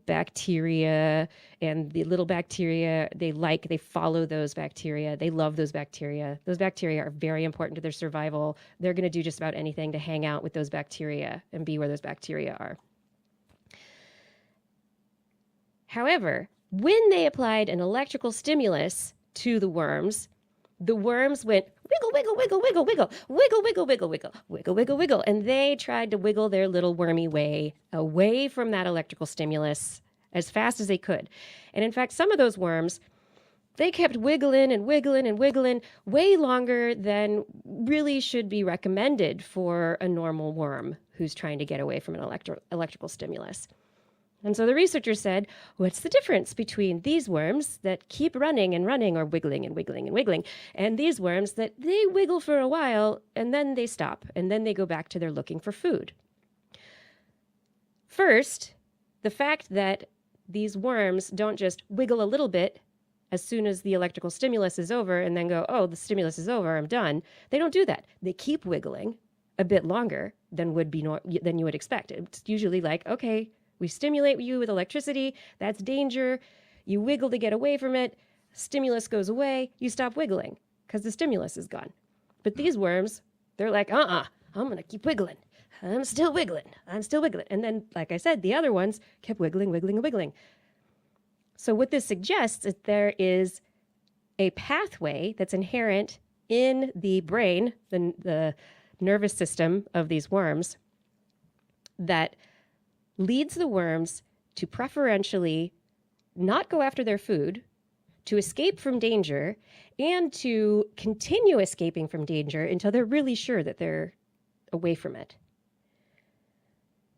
bacteria, and the little bacteria they follow those bacteria. They love those bacteria. Those bacteria are very important to their survival. They're going to do just about anything to hang out with those bacteria and be where those bacteria are. However, when they applied an electrical stimulus to the worms went wiggle, wiggle, wiggle, wiggle, wiggle, wiggle, wiggle, wiggle, wiggle, wiggle, wiggle, wiggle. And they tried to wiggle their little wormy way away from that electrical stimulus as fast as they could. And in fact, some of those worms, they kept wiggling and wiggling and wiggling way longer than really should be recommended for a normal worm who's trying to get away from an electrical stimulus. And so the researchers said, what's the difference between these worms that keep running and running or wiggling and wiggling and wiggling, and these worms that they wiggle for a while and then they stop and then they go back to their looking for food? First, the fact that these worms don't just wiggle a little bit as soon as the electrical stimulus is over and then go, oh, the stimulus is over, I'm done. They don't do that. They keep wiggling a bit longer than than you would expect. It's usually like, okay, we stimulate you with electricity. That's danger. You wiggle to get away from it. Stimulus goes away. You stop wiggling because the stimulus is gone. But these worms, they're like, I'm going to keep wiggling. I'm still wiggling. I'm still wiggling. And then, like I said, the other ones kept wiggling, wiggling, and wiggling. So what this suggests is there is a pathway that's inherent in the brain, the nervous system of these worms, that leads the worms to preferentially not go after their food, to escape from danger, and to continue escaping from danger until they're really sure that they're away from it.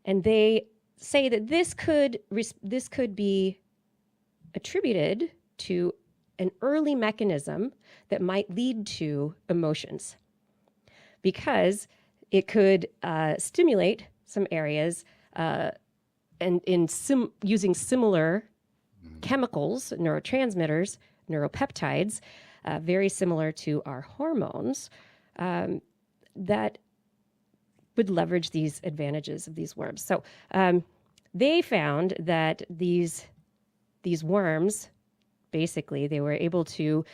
And they say that this could be attributed to an early mechanism that might lead to emotions, because it could stimulate some areas and using similar chemicals, neurotransmitters, neuropeptides, very similar to our hormones, that would leverage these advantages of these worms. So they found that these worms, basically, they were able to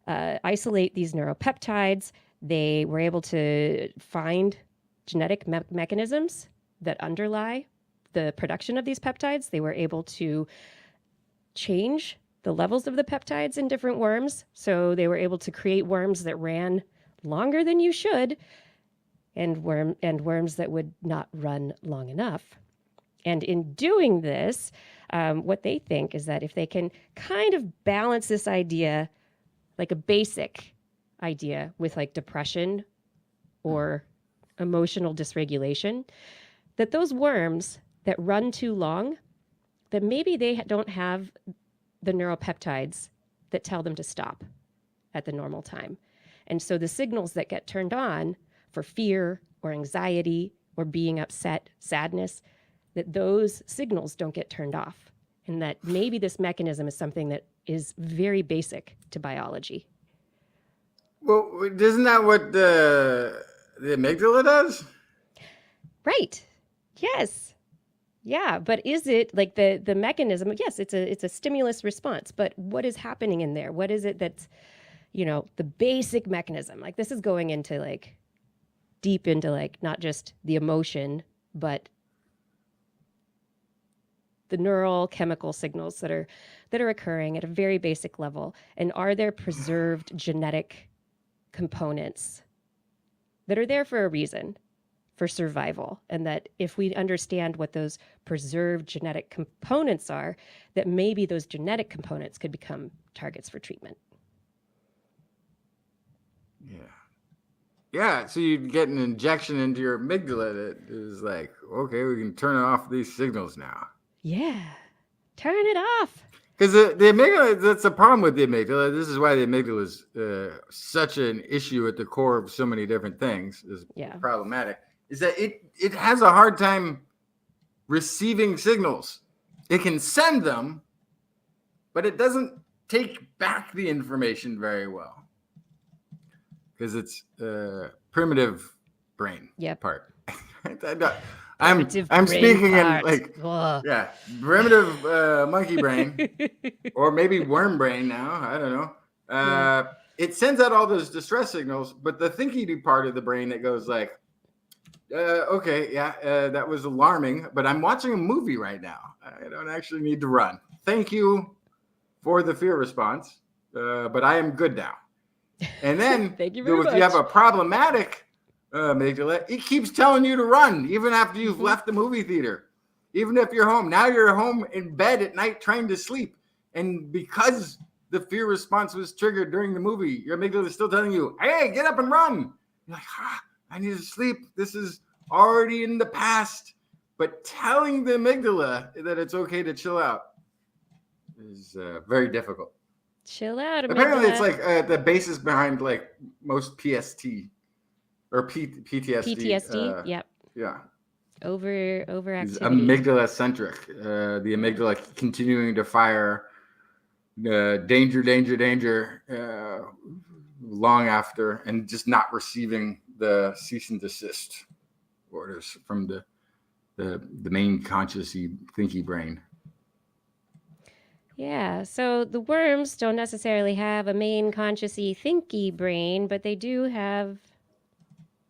isolate these neuropeptides. They were able to find genetic mechanisms that underlie the production of these peptides. They were able to change the levels of the peptides in different worms. So they were able to create worms that ran longer than you should, and worms that would not run long enough. And in doing this, what they think is that if they can kind of balance this idea, like a basic idea with like depression or emotional dysregulation, that those worms that run too long, that maybe they don't have the neuropeptides that tell them to stop at the normal time. And so the signals that get turned on for fear or anxiety or being upset, sadness, that those signals don't get turned off. And that maybe this mechanism is something that is very basic to biology. Well, isn't that what the amygdala does? Right. Yes. Yeah. But is it like the mechanism? Yes, it's a stimulus response. But what is happening in there? What is it that's, the basic mechanism? Like this is going into like deep into like not just the emotion, but the neural chemical signals that are occurring at a very basic level. And are there preserved genetic components that are there for a reason, for survival? And that if we understand what those preserved genetic components are, that maybe those genetic components could become targets for treatment. Yeah, so you'd get an injection into your amygdala that is like, okay, we can turn off these signals now. Yeah, turn it off. Because the amygdala, that's the problem with the amygdala. This is why the amygdala is such an issue at the core of so many different things. Is problematic. Is that it has a hard time receiving signals. It can send them, but it doesn't take back the information very well. Because it's primitive brain part. I'm speaking part. In like primitive monkey brain, or maybe worm brain now. I don't know. It sends out all those distress signals, but the thinky part of the brain that goes like, that was alarming, but I'm watching a movie right now. I don't actually need to run. Thank you for the fear response, but I am good now. And then Thank you very much. If you have a problematic amygdala, it keeps telling you to run even after you've left the movie theater. Even if you're home. Now you're home in bed at night trying to sleep. And because the fear response was triggered during the movie, your amygdala is still telling you, hey, get up and run. You're like, I need to sleep. This is already in the past. But telling the amygdala that it's okay to chill out is very difficult. Chill out, amygdala. Apparently, it's like the basis behind like most PST or PTSD. PTSD. Yep. Yeah. Overactivity. It's amygdala-centric. The amygdala continuing to fire danger, danger, danger long after, and just not receiving the cease and desist orders from the main conscious-y, thinky brain. Yeah, so the worms don't necessarily have a main conscious-y, thinky brain, but they do have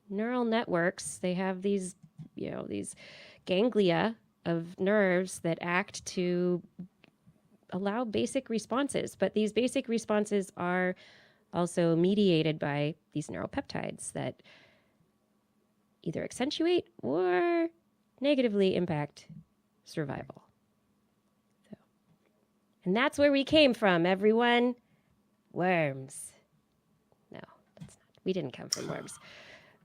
neural networks. They have these, these ganglia of nerves that act to allow basic responses. But these basic responses are also mediated by these neuropeptides that either accentuate or negatively impact survival. And that's where we came from, everyone. Worms. No, that's not. We didn't come from worms.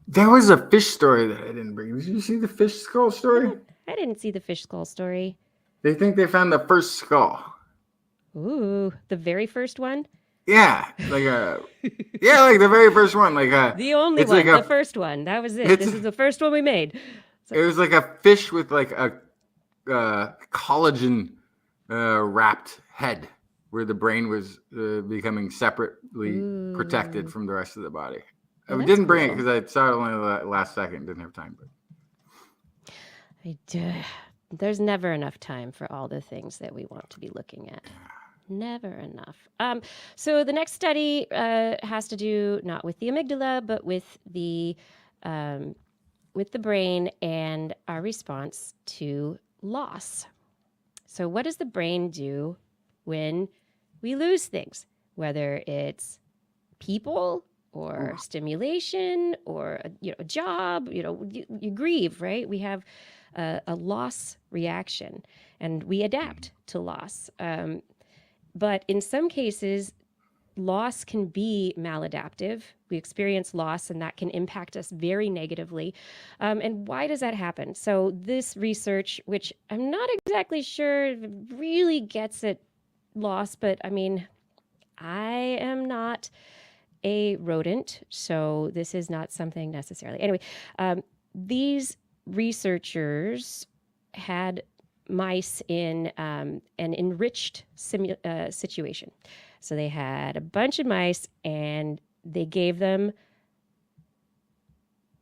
There was a fish story that I didn't bring. Did you see the fish skull story? I didn't see the fish skull story. They think they found the first skull. Ooh, the very first one? Yeah, like like the very first one, the only one, like the first one. That was it. This is the first one we made. So. It was like a fish with like a collagen wrapped head, where the brain was becoming separately protected from the rest of the body. Oh, I didn't bring it because I saw it only the last second. Didn't have time. But there's never enough time for all the things that we want to be looking at. Never enough. So the next study has to do not with the amygdala, but with the brain and our response to loss. So what does the brain do when we lose things, whether it's people or stimulation or a job? You grieve, right? We have a loss reaction, and we adapt to loss. But in some cases, loss can be maladaptive. We experience loss, and that can impact us very negatively. And why does that happen? So this research, which I'm not exactly sure really gets at loss, but I mean, I am not a rodent, so this is not something necessarily. Anyway, these researchers had mice in an enriched situation. So they had a bunch of mice, and they gave them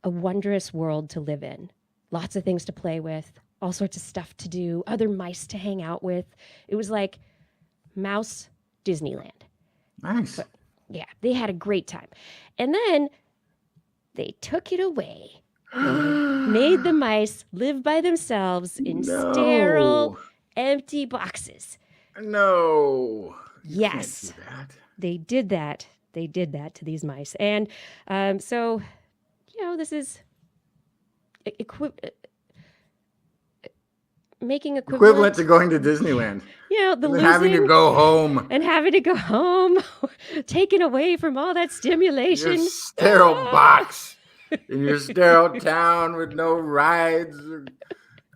a wondrous world to live in. Lots of things to play with, all sorts of stuff to do, other mice to hang out with. It was like Mouse Disneyland. Nice. But, yeah, they had a great time. And then they took it away. Made the mice live by themselves in sterile, empty boxes. No. Yes. They did that. They did that to these mice. And so, this is making equivalent to going to Disneyland. The losing, having to go home. And having to go home, taken away from all that stimulation. Your sterile box. In your sterile town with no rides or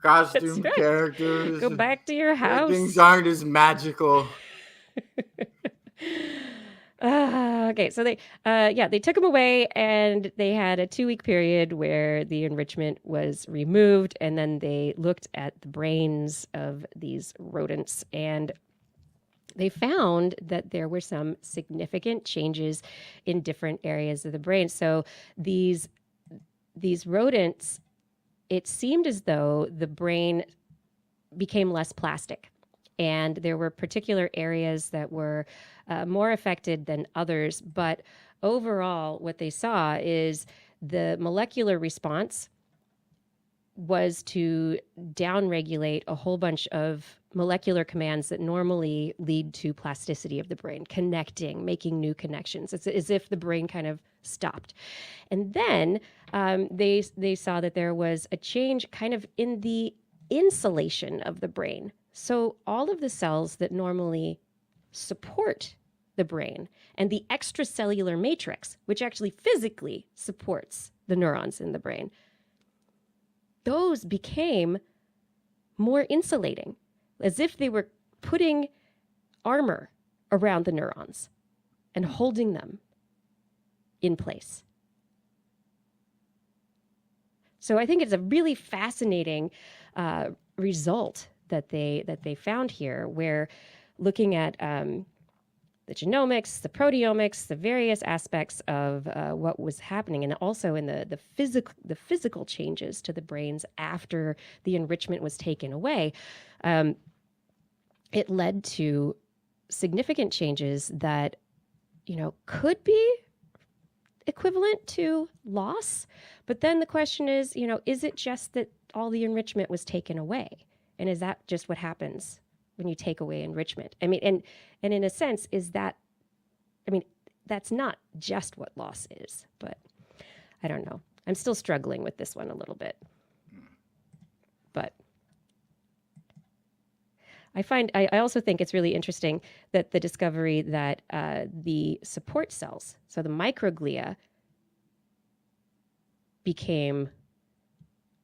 costume characters. Go back to your house. Things aren't as magical. Okay, so they took them away, and they had a 2-week period where the enrichment was removed, and then they looked at the brains of these rodents, and they found that there were some significant changes in different areas of the brain. So these rodents, it seemed as though the brain became less plastic. And there were particular areas that were more affected than others. But overall, what they saw is the molecular response was to downregulate a whole bunch of molecular commands that normally lead to plasticity of the brain, connecting, making new connections. It's as if the brain kind of stopped. And then they saw that there was a change kind of in the insulation of the brain. So all of the cells that normally support the brain and the extracellular matrix, which actually physically supports the neurons in the brain, those became more insulating, as if they were putting armor around the neurons and holding them in place. So I think it's a really fascinating result that they found here, where looking at the genomics, the proteomics, the various aspects of what was happening, and also in the physical changes to the brains after the enrichment was taken away, it led to significant changes that, could be equivalent to loss. But then the question is, is it just that all the enrichment was taken away? And is that just what happens when you take away enrichment? I mean, and in a sense, that's not just what loss is, but I don't know. I'm still struggling with this one a little bit. But I also think it's really interesting that the discovery that the support cells, so the microglia, became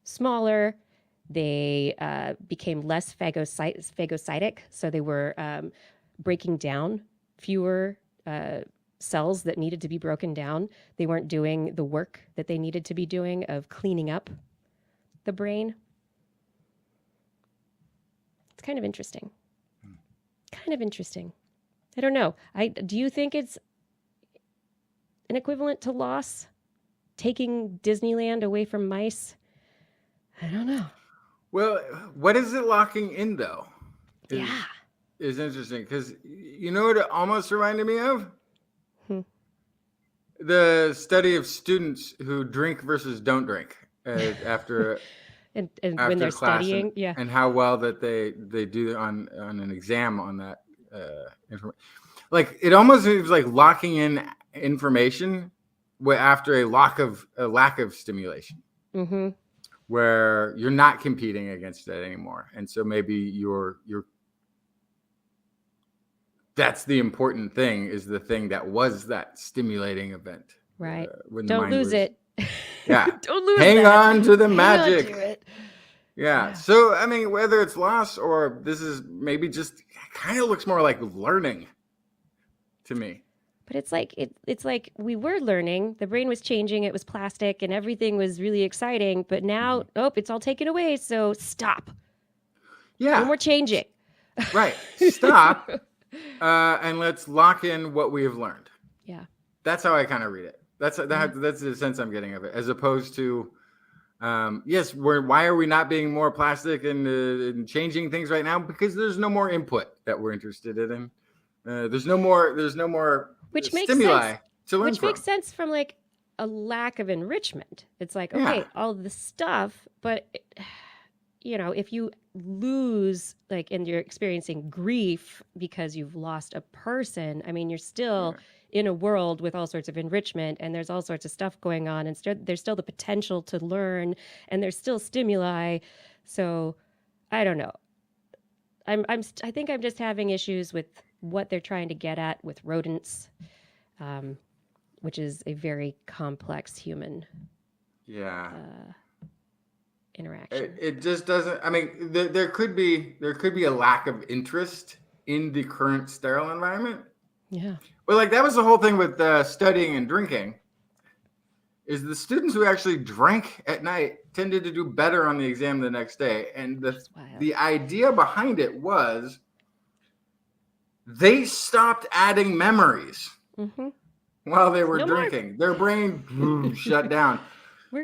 smaller. They became less phagocytic, so they were breaking down fewer cells that needed to be broken down. They weren't doing the work that they needed to be doing of cleaning up the brain. It's kind of interesting. I don't know. Do you think it's an equivalent to loss? Taking Disneyland away from mice? I don't know. Well, what is it locking in, though? Yeah. Is interesting, because you know what it almost reminded me of? The study of students who drink versus don't drink after and after when they're class, studying, yeah, and how well that they do on an exam on that information. Like, it almost seems like locking in information after a lack of stimulation. Mm-hmm. Where you're not competing against it anymore, and so maybe you're that's the important thing, is the thing that was that stimulating event, right? When don't lose it. Yeah. Don't lose Hang that. on to the magic. Hang on to it. Yeah. So I mean, whether it's loss or this is maybe just kind of looks more like learning to me. But it's like we were learning. The brain was changing. It was plastic, and everything was really exciting. But now, it's all taken away. So stop. Yeah. No more changing. Right. Stop. And let's lock in what we have learned. Yeah. That's how I kind of read it. That's the sense I'm getting of it, as opposed to, yes, why are we not being more plastic and changing things right now? Because there's no more input that we're interested in. There's no more which makes stimuli sense. to learn Which from. makes sense from like a lack of enrichment. It's like, okay, all the stuff, but if you lose, like, and you're experiencing grief because you've lost a person, I mean, you're still in a world with all sorts of enrichment, and there's all sorts of stuff going on, and there's still the potential to learn, and there's still stimuli. So I don't know. I think I'm just having issues with what they're trying to get at with rodents, which is a very complex human interaction. It just doesn't. I mean, there could be a lack of interest in the current sterile environment. Yeah. But like, that was the whole thing with studying and drinking. Is the students who actually drank at night tended to do better on the exam the next day, and the idea behind it was they stopped adding memories while they were drinking. Their brain drunk down.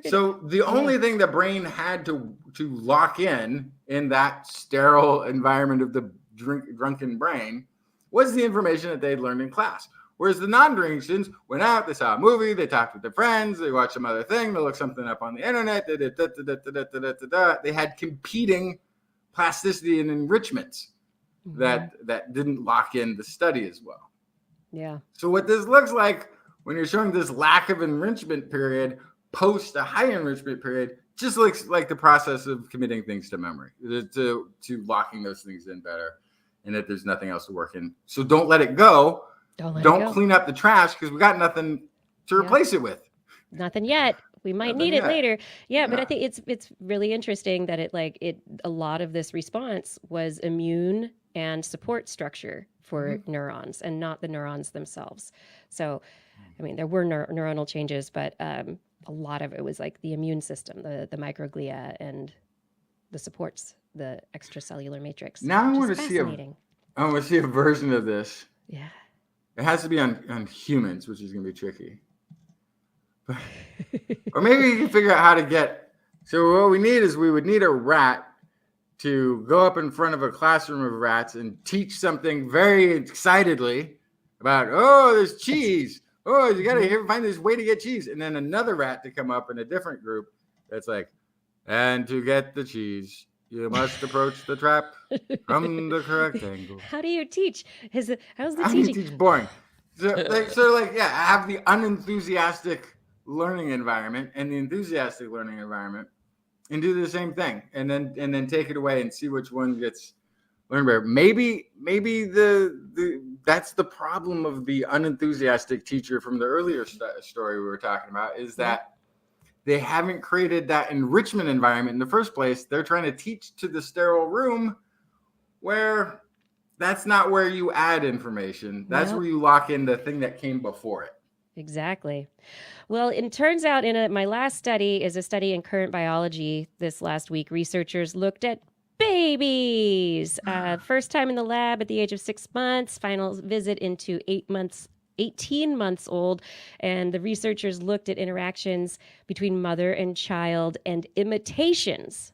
So the only thing the brain had to lock in that sterile environment of the drunken brain was the information that they'd learned in class. Whereas the non-drinking students went out, they saw a movie, they talked with their friends, they watched some other thing, they looked something up on the internet, they had competing plasticity and enrichments that didn't lock in the study as well. Yeah. So what this looks like when you're showing this lack of enrichment period post a high enrichment period just looks like the process of committing things to memory, to locking those things in better, and that there's nothing else to work in. So don't let it go. Don't clean up the trash, because we got nothing to replace it with. Nothing yet. we might Nothing need it yet. later. Yeah, but I Yeah. think it's really interesting that a lot of this response was immune and support structure for neurons and not the neurons themselves. So, I mean, there were neuronal changes, but a lot of it was like the immune system, the microglia and the supports, the extracellular matrix. Now I which want is to see fascinating. I want to see a version of this. Yeah. It has to be on humans, which is going to be tricky. Or maybe you can figure out how to get. So what we would need a rat to go up in front of a classroom of rats and teach something very excitedly about, oh, there's cheese. Oh, you got to find this way to get cheese. And then another rat to come up in a different group that's like, and to get the cheese, you must approach the trap from the correct angle. How do you teach? How's the How do you teaching? teach boring? So, yeah, have the unenthusiastic learning environment and the enthusiastic learning environment, and do the same thing, and then take it away and see which one gets learned better. Maybe that's the problem of the unenthusiastic teacher from the earlier story we were talking about, is that they haven't created that enrichment environment in the first place. They're trying to teach to the sterile room, where that's not where you add information. That's where you lock in the thing that came before it. Exactly. Well, it turns out my last study is a study in Current Biology this last week. Researchers looked at babies. First time in the lab at the age of 6 months, final visit into 18 months old. And the researchers looked at interactions between mother and child and imitations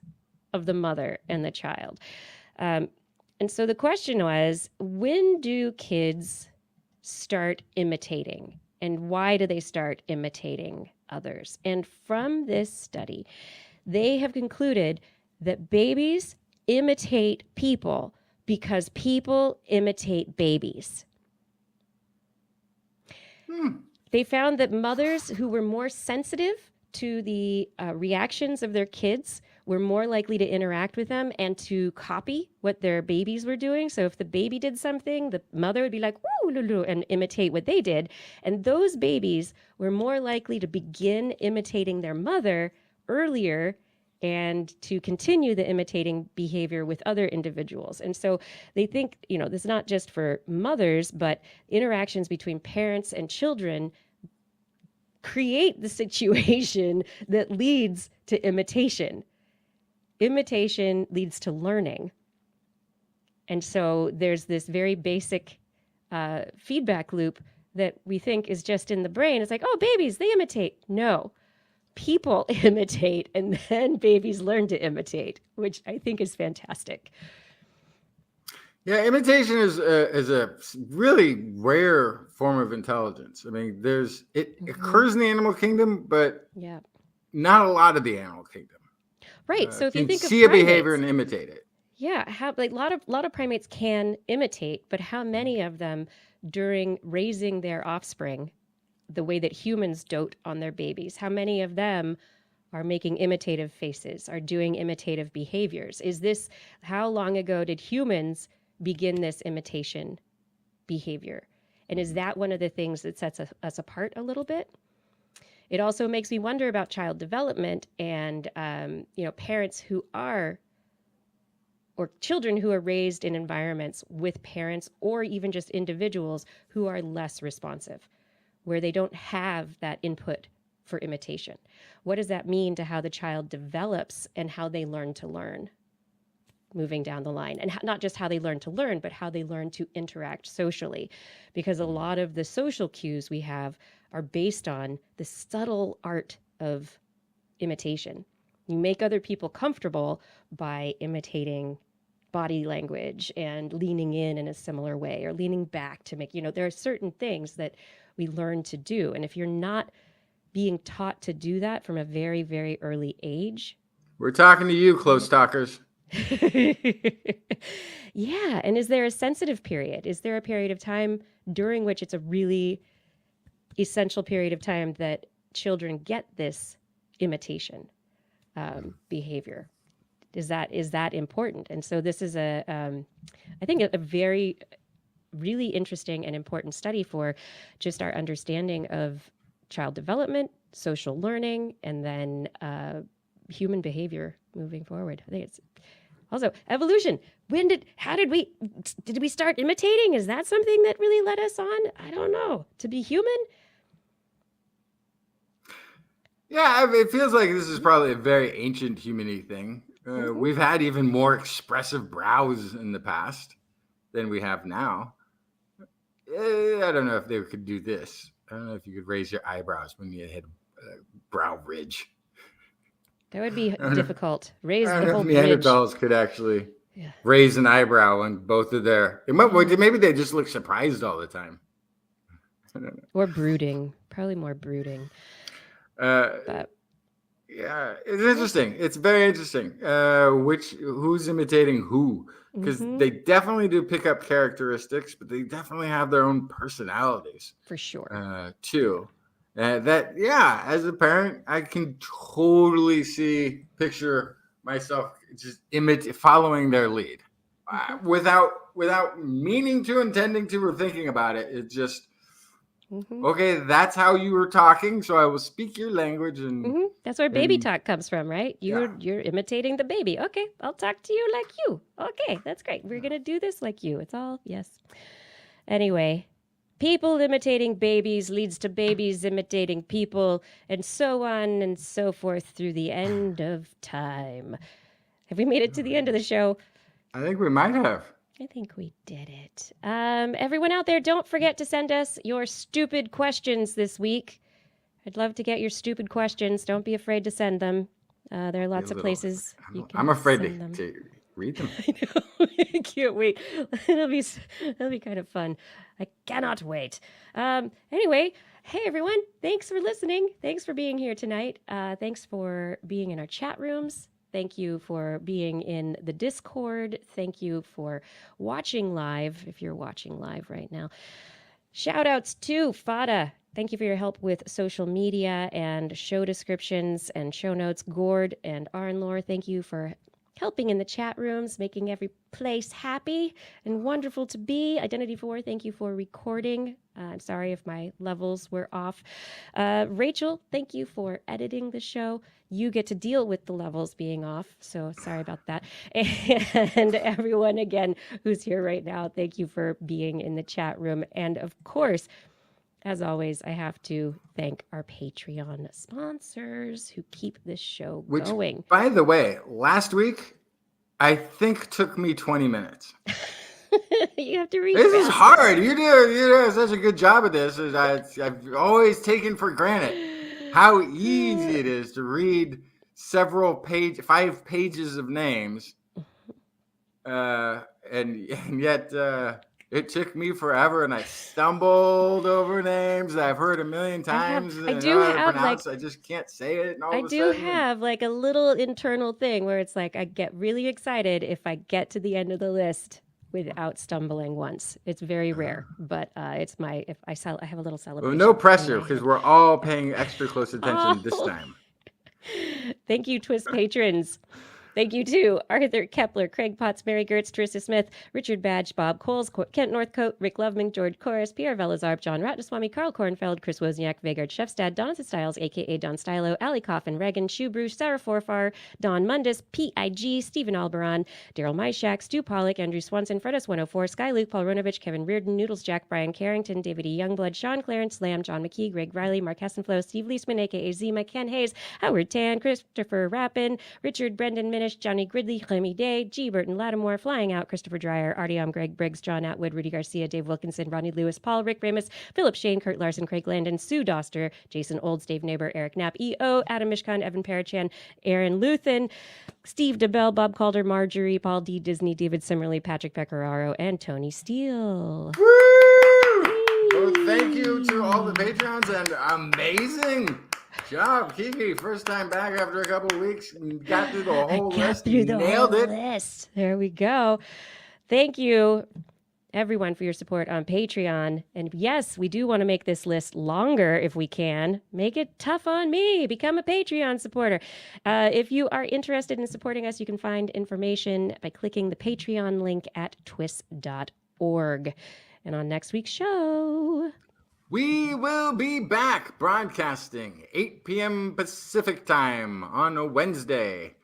of the mother and the child. And so the question was, when do kids start imitating? And why do they start imitating others? And from this study, they have concluded that babies imitate people because people imitate babies. They found that mothers who were more sensitive to the reactions of their kids were more likely to interact with them and to copy what their babies were doing. So if the baby did something, the mother would be like, woo, lulu, and imitate what they did. And those babies were more likely to begin imitating their mother earlier and to continue the imitating behavior with other individuals. And so they think, this is not just for mothers, but interactions between parents and children create the situation that leads to imitation. Imitation leads to learning. And so there's this very basic feedback loop that we think is just in the brain. It's like, oh, babies, they imitate. No, people imitate, and then babies learn to imitate, which I think is fantastic. Yeah, imitation is a really rare form of intelligence. I mean, it occurs in the animal kingdom, but not a lot of the animal kingdom. Right. So if you think of see primates, a behavior and imitate it. Yeah, a lot of primates can imitate, but how many of them during raising their offspring, the way that humans dote on their babies, how many of them are making imitative faces, are doing imitative behaviors? How long ago did humans begin this imitation behavior? And is that one of the things that sets us apart a little bit? It also makes me wonder about child development and, parents who are, or children who are raised in environments with parents or even just individuals who are less responsive, where they don't have that input for imitation. What does that mean to how the child develops and how they learn to learn moving down the line? And not just how they learn to learn, but how they learn to interact socially. Because a lot of the social cues we have are based on the subtle art of imitation. You make other people comfortable by imitating body language and leaning in a similar way, or leaning back to make, there are certain things that we learn to do. And if you're not being taught to do that from a very, very early age. We're talking to you, close talkers. Yeah. And is there a sensitive period? Is there a period of time during which it's a really essential period of time that children get this imitation behavior? Is that important? And so this is I think a very, really interesting and important study for just our understanding of child development, social learning, and then human behavior moving forward. I think it's also evolution. How did we start imitating? Is that something that really led us on? I don't know. To be human? Yeah, it feels like this is probably a very ancient human-y thing. We've had even more expressive brows in the past than we have now. I don't know if they could do this. I don't know if you could raise your eyebrows when you hit a brow ridge. That would be difficult. Raise I don't the know whole if bridge. Neanderthals could actually raise an eyebrow on both of their. Maybe they just look surprised all the time. I don't know. Or brooding. Probably more brooding. But yeah, it's interesting. It's very interesting. Who's imitating who? Because they definitely do pick up characteristics, but they definitely have their own personalities. For sure. Too. As a parent, I can totally picture myself just following their lead without meaning to, intending to, or thinking about it. It just, okay, that's how you were talking, so I will speak your language. And that's where baby talk comes from, right? You're imitating the baby. Okay, I'll talk to you like you. Okay, that's great. We're going to do this like you. It's all, yes. Anyway. People imitating babies leads to babies imitating people, and so on and so forth through the end of time. Have we made it to the end of the show? I think we might have. I think we did it. Everyone out there, don't forget to send us your stupid questions this week. I'd love to get your stupid questions. Don't be afraid to send them. There are lots of places you can I'm afraid send to read them. I know. I can't wait. It'll be kind of fun. I cannot wait. Anyway, hey everyone. Thanks for listening. Thanks for being here tonight. Thanks for being in our chat rooms. Thank you for being in the Discord. Thank you for watching live, if you're watching live right now. Shout outs to Fada. Thank you for your help with social media and show descriptions and show notes. Gord and Arnlore, thank you for helping in the chat rooms, making every place happy and wonderful to be. Identity4, thank you for recording. I'm sorry if my levels were off. Rachel, thank you for editing the show. You get to deal with the levels being off, so sorry about that. And everyone, again, who's here right now, thank you for being in the chat room. And of course, as always, I have to thank our Patreon sponsors who keep this show going. By the way, last week, I think took me 20 minutes. You have to read. This is hard. You do such a good job of this. I've always taken for granted how easy it is to read 5 pages of names. And yet... it took me forever, and I stumbled over names that I've heard a million times. I just can't say it. And I do have like a little internal thing where it's like I get really excited if I get to the end of the list without stumbling once. It's very rare, but it's I have a little celebration. Well, no pressure, because we're all paying extra close attention this time. Thank you, TWIS patrons. Thank you to Arthur Kepler, Craig Potts, Mary Gertz, Teresa Smith, Richard Badge, Bob Coles, Kent Northcote, Rick Loving, George Corris, Pierre Velazarb, John Ratnaswamy, Carl Kornfeld, Chris Wozniak, Vegard Shefstad, Donathan Stiles, a.k.a. Don Stylo, Ali Coffin, Reagan, Shoe Bruce, Sarah Forfar, Don Mundus, P.I.G., Stephen Alberon, Daryl Myshak, Stu Pollock, Andrew Swanson, Fredus 104, Sky Luke, Paul Ronovich, Kevin Reardon, Noodles Jack, Brian Carrington, David E. Youngblood, Sean Clarence, Lamb, John McKee, Greg Riley, Mark Hessenflow, Steve Leisman, a.k.a. Zima, Ken Hayes, Howard Tan, Christopher Rappin, Richard Brendan Minish, Johnny Gridley, Clemmy Day, G. Burton Lattimore, Flying Out, Christopher Dreyer, Artyom, Greg Briggs, John Atwood, Rudy Garcia, Dave Wilkinson, Ronnie Lewis, Paul, Rick Ramus, Philip Shane, Kurt Larson, Craig Landon, Sue Doster, Jason Olds, Dave Neighbor, Eric Knapp, E.O., Adam Mishkan, Evan Parachan, Aaron Luthen, Steve DeBell, Bob Calder, Marjorie, Paul D. Disney, David Simmerly, Patrick Pecoraro, and Tony Steele. Woo! Well, thank you to all the Patreons, and amazing job, Kiki. First time back after a couple of weeks. Got through the whole list. Nailed it. List. There we go. Thank you, everyone, for your support on Patreon. And yes, we do want to make this list longer if we can. Make it tough on me. Become a Patreon supporter. If you are interested in supporting us, you can find information by clicking the Patreon link at twis.org. And on next week's show... We will be back broadcasting 8 p.m. Pacific time on a Wednesday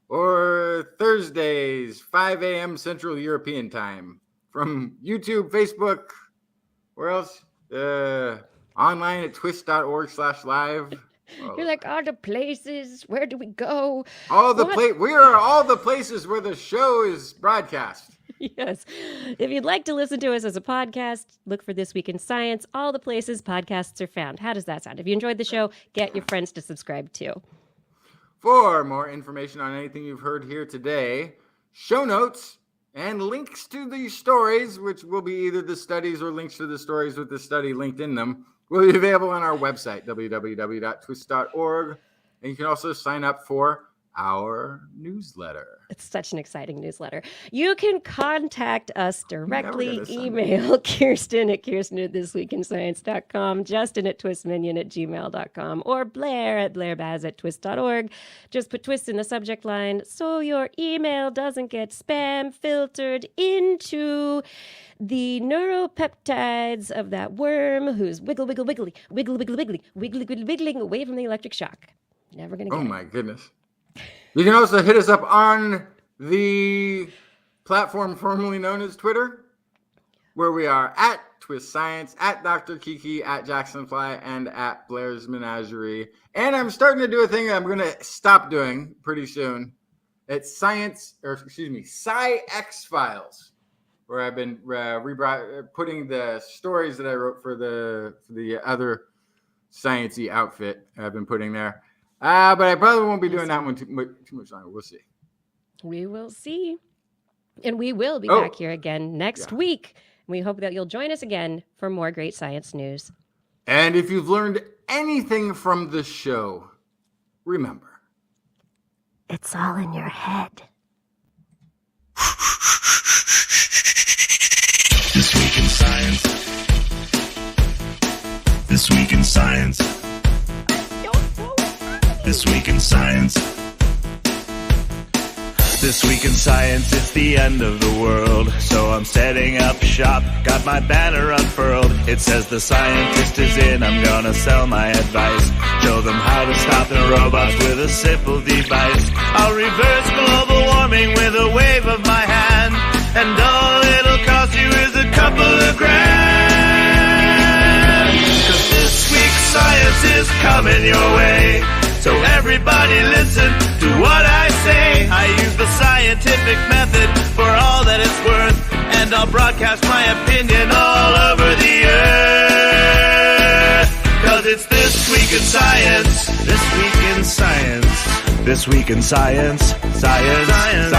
or Thursdays, 5 a.m. Central European time from YouTube, Facebook, where else? Online at twist.org/live. You're like, all the places. Where do we go? We are all the places where the show is broadcast. Yes. If you'd like to listen to us as a podcast, look for This Week in Science. All the places podcasts are found. How does that sound? If you enjoyed the show, get your friends to subscribe too. For more information on anything you've heard here today, show notes and links to the stories, which will be either the studies or links to the stories with the study linked in them, will be available on our website, www.twist.org. And you can also sign up for our newsletter. It's such an exciting newsletter. You can contact us directly. Email Kirsten at thisweekinscience.com, Justin at twistminion@gmail.com, or Blair at blairbaz@twist.org. Just put twist in the subject line so your email doesn't get spam filtered into the neuropeptides of that worm who's wiggling away from the electric shock. Never gonna get Oh my goodness. You can also hit us up on the platform formerly known as Twitter, where we are at Twist Science, at Dr. Kiki, at Jacksonfly, and at Blair's Menagerie. And I'm starting to do a thing I'm going to stop doing pretty soon. It's Sci-X Files, where I've been putting the stories that I wrote for the other sciencey outfit I've been putting there. But I probably won't be doing that one too much longer. We'll see. We will see. And we will be back here again next week. We hope that you'll join us again for more great science news. And if you've learned anything from the show, remember, it's all in your head. This Week in Science. This Week in Science. This Week in Science. This Week in Science, it's the end of the world. So I'm setting up shop, got my banner unfurled. It says the scientist is in, I'm gonna sell my advice. Show them how to stop the robots with a simple device. I'll reverse global warming with a wave of my hand. And all it'll cost you is a couple of grand. 'Cause this week's science is coming your way. So everybody listen to what I say. I use the scientific method for all that it's worth, and I'll broadcast my opinion all over the earth. 'Cause it's This Week in Science. This Week in Science. This Week in Science. Science. Science.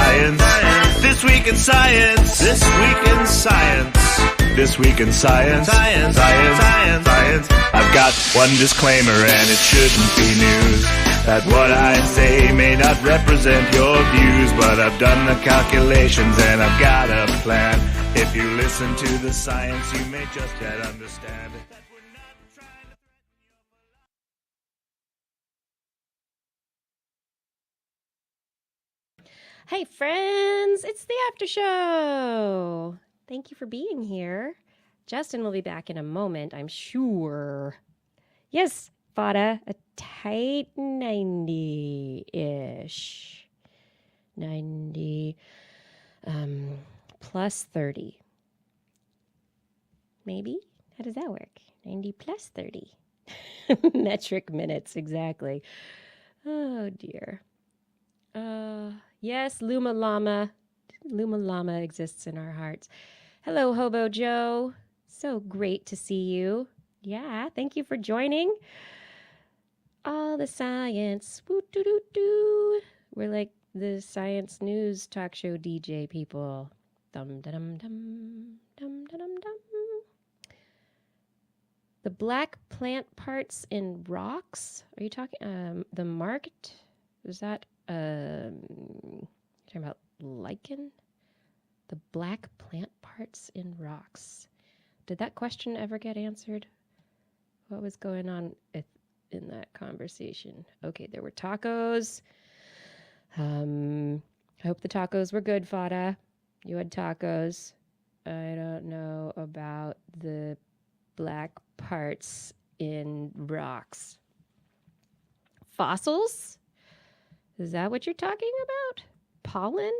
This Week in Science. This Week in Science. This Week in Science. Science. Science. Science. Science. I've got one disclaimer, and it shouldn't be news, that what I say may not represent your views, but I've done the calculations and I've got a plan. If you listen to the science, you may just yet understand that we're not trying to Hey, friends, it's the after show. Thank you for being here. Justin will be back in a moment, I'm sure. Yes, Fada, a tight 90-ish. 90 plus 30. Maybe? How does that work? 90 plus 30. Metric minutes, exactly. Oh, dear. Yes, Luma Lama. Luma Lama exists in our hearts. Hello, Hobo Joe. So great to see you. Yeah, thank you for joining. All the science. Woo-doo-doo-doo. We're like the science news talk show DJ people. Dum-da-dum-dum. Dum-da-dum-dum. The black plant parts in rocks? Are you talking the marked? Is that talking about lichen? The black plant parts in rocks. Did that question ever get answered? What was going on in that conversation? Okay, there were tacos. I hope the tacos were good, Fada. You had tacos. I don't know about the black parts in rocks. Fossils? Is that what you're talking about? Pollen?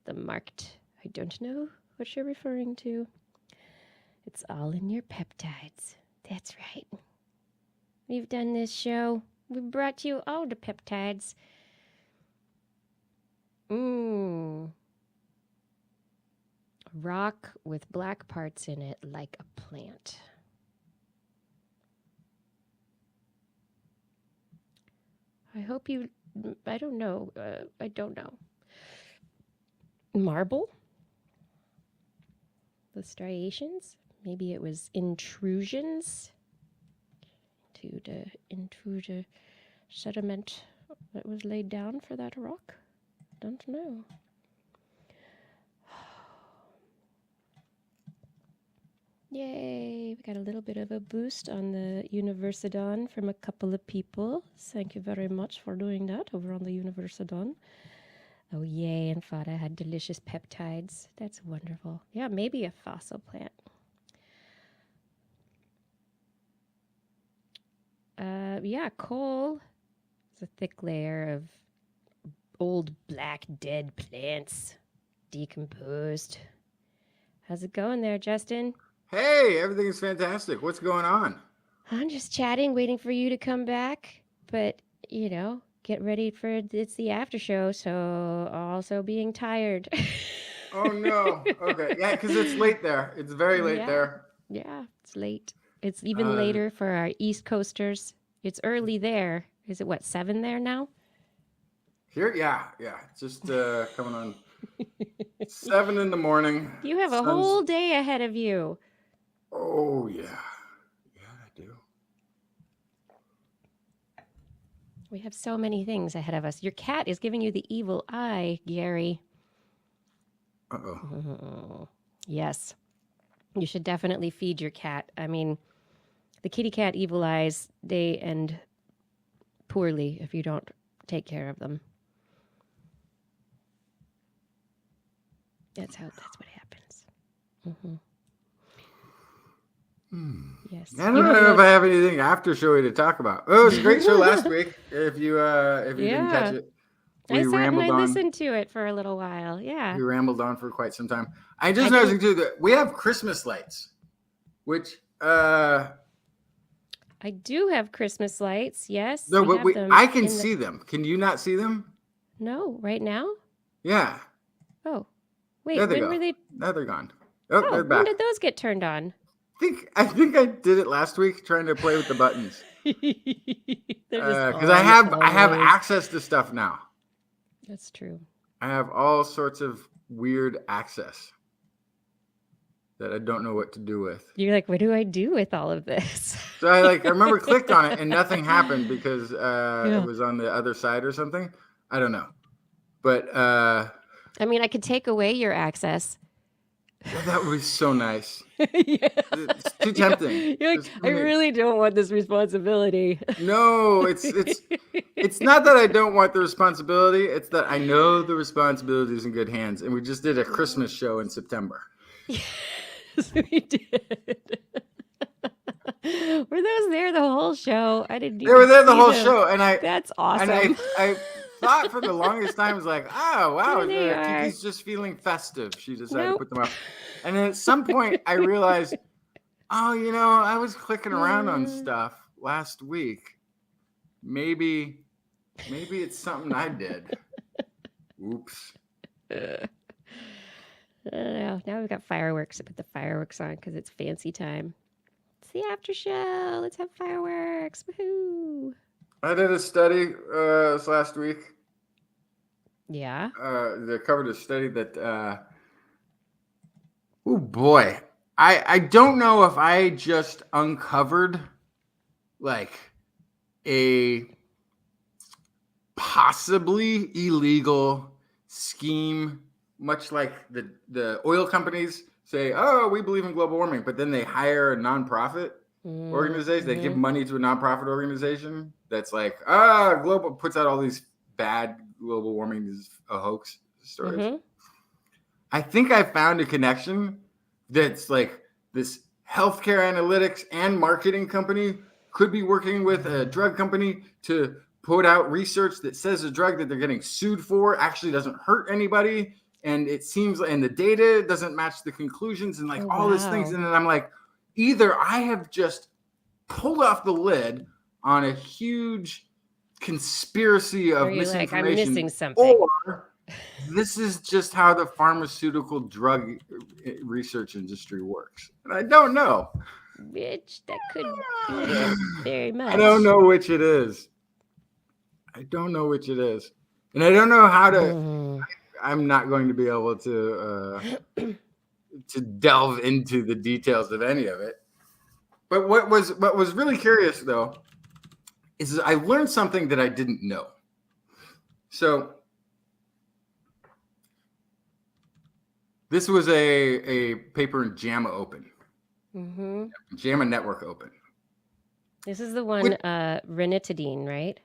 The marked. I don't know what you're referring to. It's all in your peptides. That's right. We've done this show. We brought you all the peptides. A rock with black parts in it like a plant. I hope you... I don't know. I don't know. Marble? The striations? Maybe it was intrusions to the sediment that was laid down for that rock. Don't know. Yay, we got a little bit of a boost on the Universidon from a couple of people. Thank you very much for doing that over on the Universidon. Oh, yay, and Fada had delicious peptides. That's wonderful. Yeah, maybe a fossil plant. Yeah, coal is a thick layer of old black dead plants, decomposed. How's it going there, Justin? Hey, everything is fantastic. What's going on? I'm just chatting, waiting for you to come back. But, you know, get ready for it's the after show, so also being tired. Oh, no. Okay. Yeah, because it's late there. It's very late there. Yeah, it's late. It's even later for our East Coasters. It's early there. Is it, 7 there now? Here? Yeah. Just coming on 7 in the morning. You have a whole day ahead of you. Oh, yeah. Yeah, I do. We have so many things ahead of us. Your cat is giving you the evil eye, Gary. Uh-oh. Yes. You should definitely feed your cat. I mean, the kitty cat evil eyes, they end poorly if you don't take care of them. That's what happens. Yes. I don't know if I have anything after showy to talk about. Oh, it was a great show last week. If you didn't catch it, I listened to it for a little while. Yeah. We rambled on for quite some time. I just noticed too that we have Christmas lights, which I do have Christmas lights. Yes. No, but I can see them. Can you not see them? No, right now? Yeah. Oh. Wait, when were they? Now they're gone. Oh, they're back. When did those get turned on? I think I did it last week trying to play with the buttons. Because I have access to stuff now. That's true. I have all sorts of weird access that I don't know what to do with. You're like, what do I do with all of this? So I remember clicked on it and nothing happened because it was on the other side or something. I don't know. But I mean, I could take away your access. That would be so nice. It's too tempting. You're like, I really don't want this responsibility. No, it's not that I don't want the responsibility. It's that I know the responsibility is in good hands. And we just did a Christmas show in September. Yes, we did. Were those there the whole show? I didn't. They were there the whole show, and That's awesome. And I thought for the longest time, I was like, oh wow, Kiki's just feeling festive. She decided to put them up, and then at some point, I realized, oh, I was clicking around on stuff last week. Maybe it's something I did. Oops. Now we've got fireworks. I put the fireworks on because it's fancy time. It's the after show. Let's have fireworks. Woohoo! I did a study this last week. Yeah. They covered a study that. Oh boy, I don't know if I just uncovered a possibly illegal scheme. Much like the oil companies say, oh, we believe in global warming, but then they hire a nonprofit organization. They give money to a nonprofit organization that's like, global, puts out all these bad global warming is a hoax stories. I think I found a connection that's like this healthcare analytics and marketing company could be working with a drug company to put out research that says a drug that they're getting sued for actually doesn't hurt anybody. And it seems, and the data doesn't match the conclusions and like all these things. And then I'm like, either I have just pulled off the lid on a huge conspiracy of misinformation, I'm missing something, or this is just how the pharmaceutical drug research industry works. And I don't know. Which that could be it very much. I don't know which it is. I don't know which it is. And I don't know how to, I'm not going to be able to delve into the details of any of it. But what was really curious though, is I learned something that I didn't know. So this was a paper in JAMA Open. JAMA Network Open. This is the one, ranitidine, right?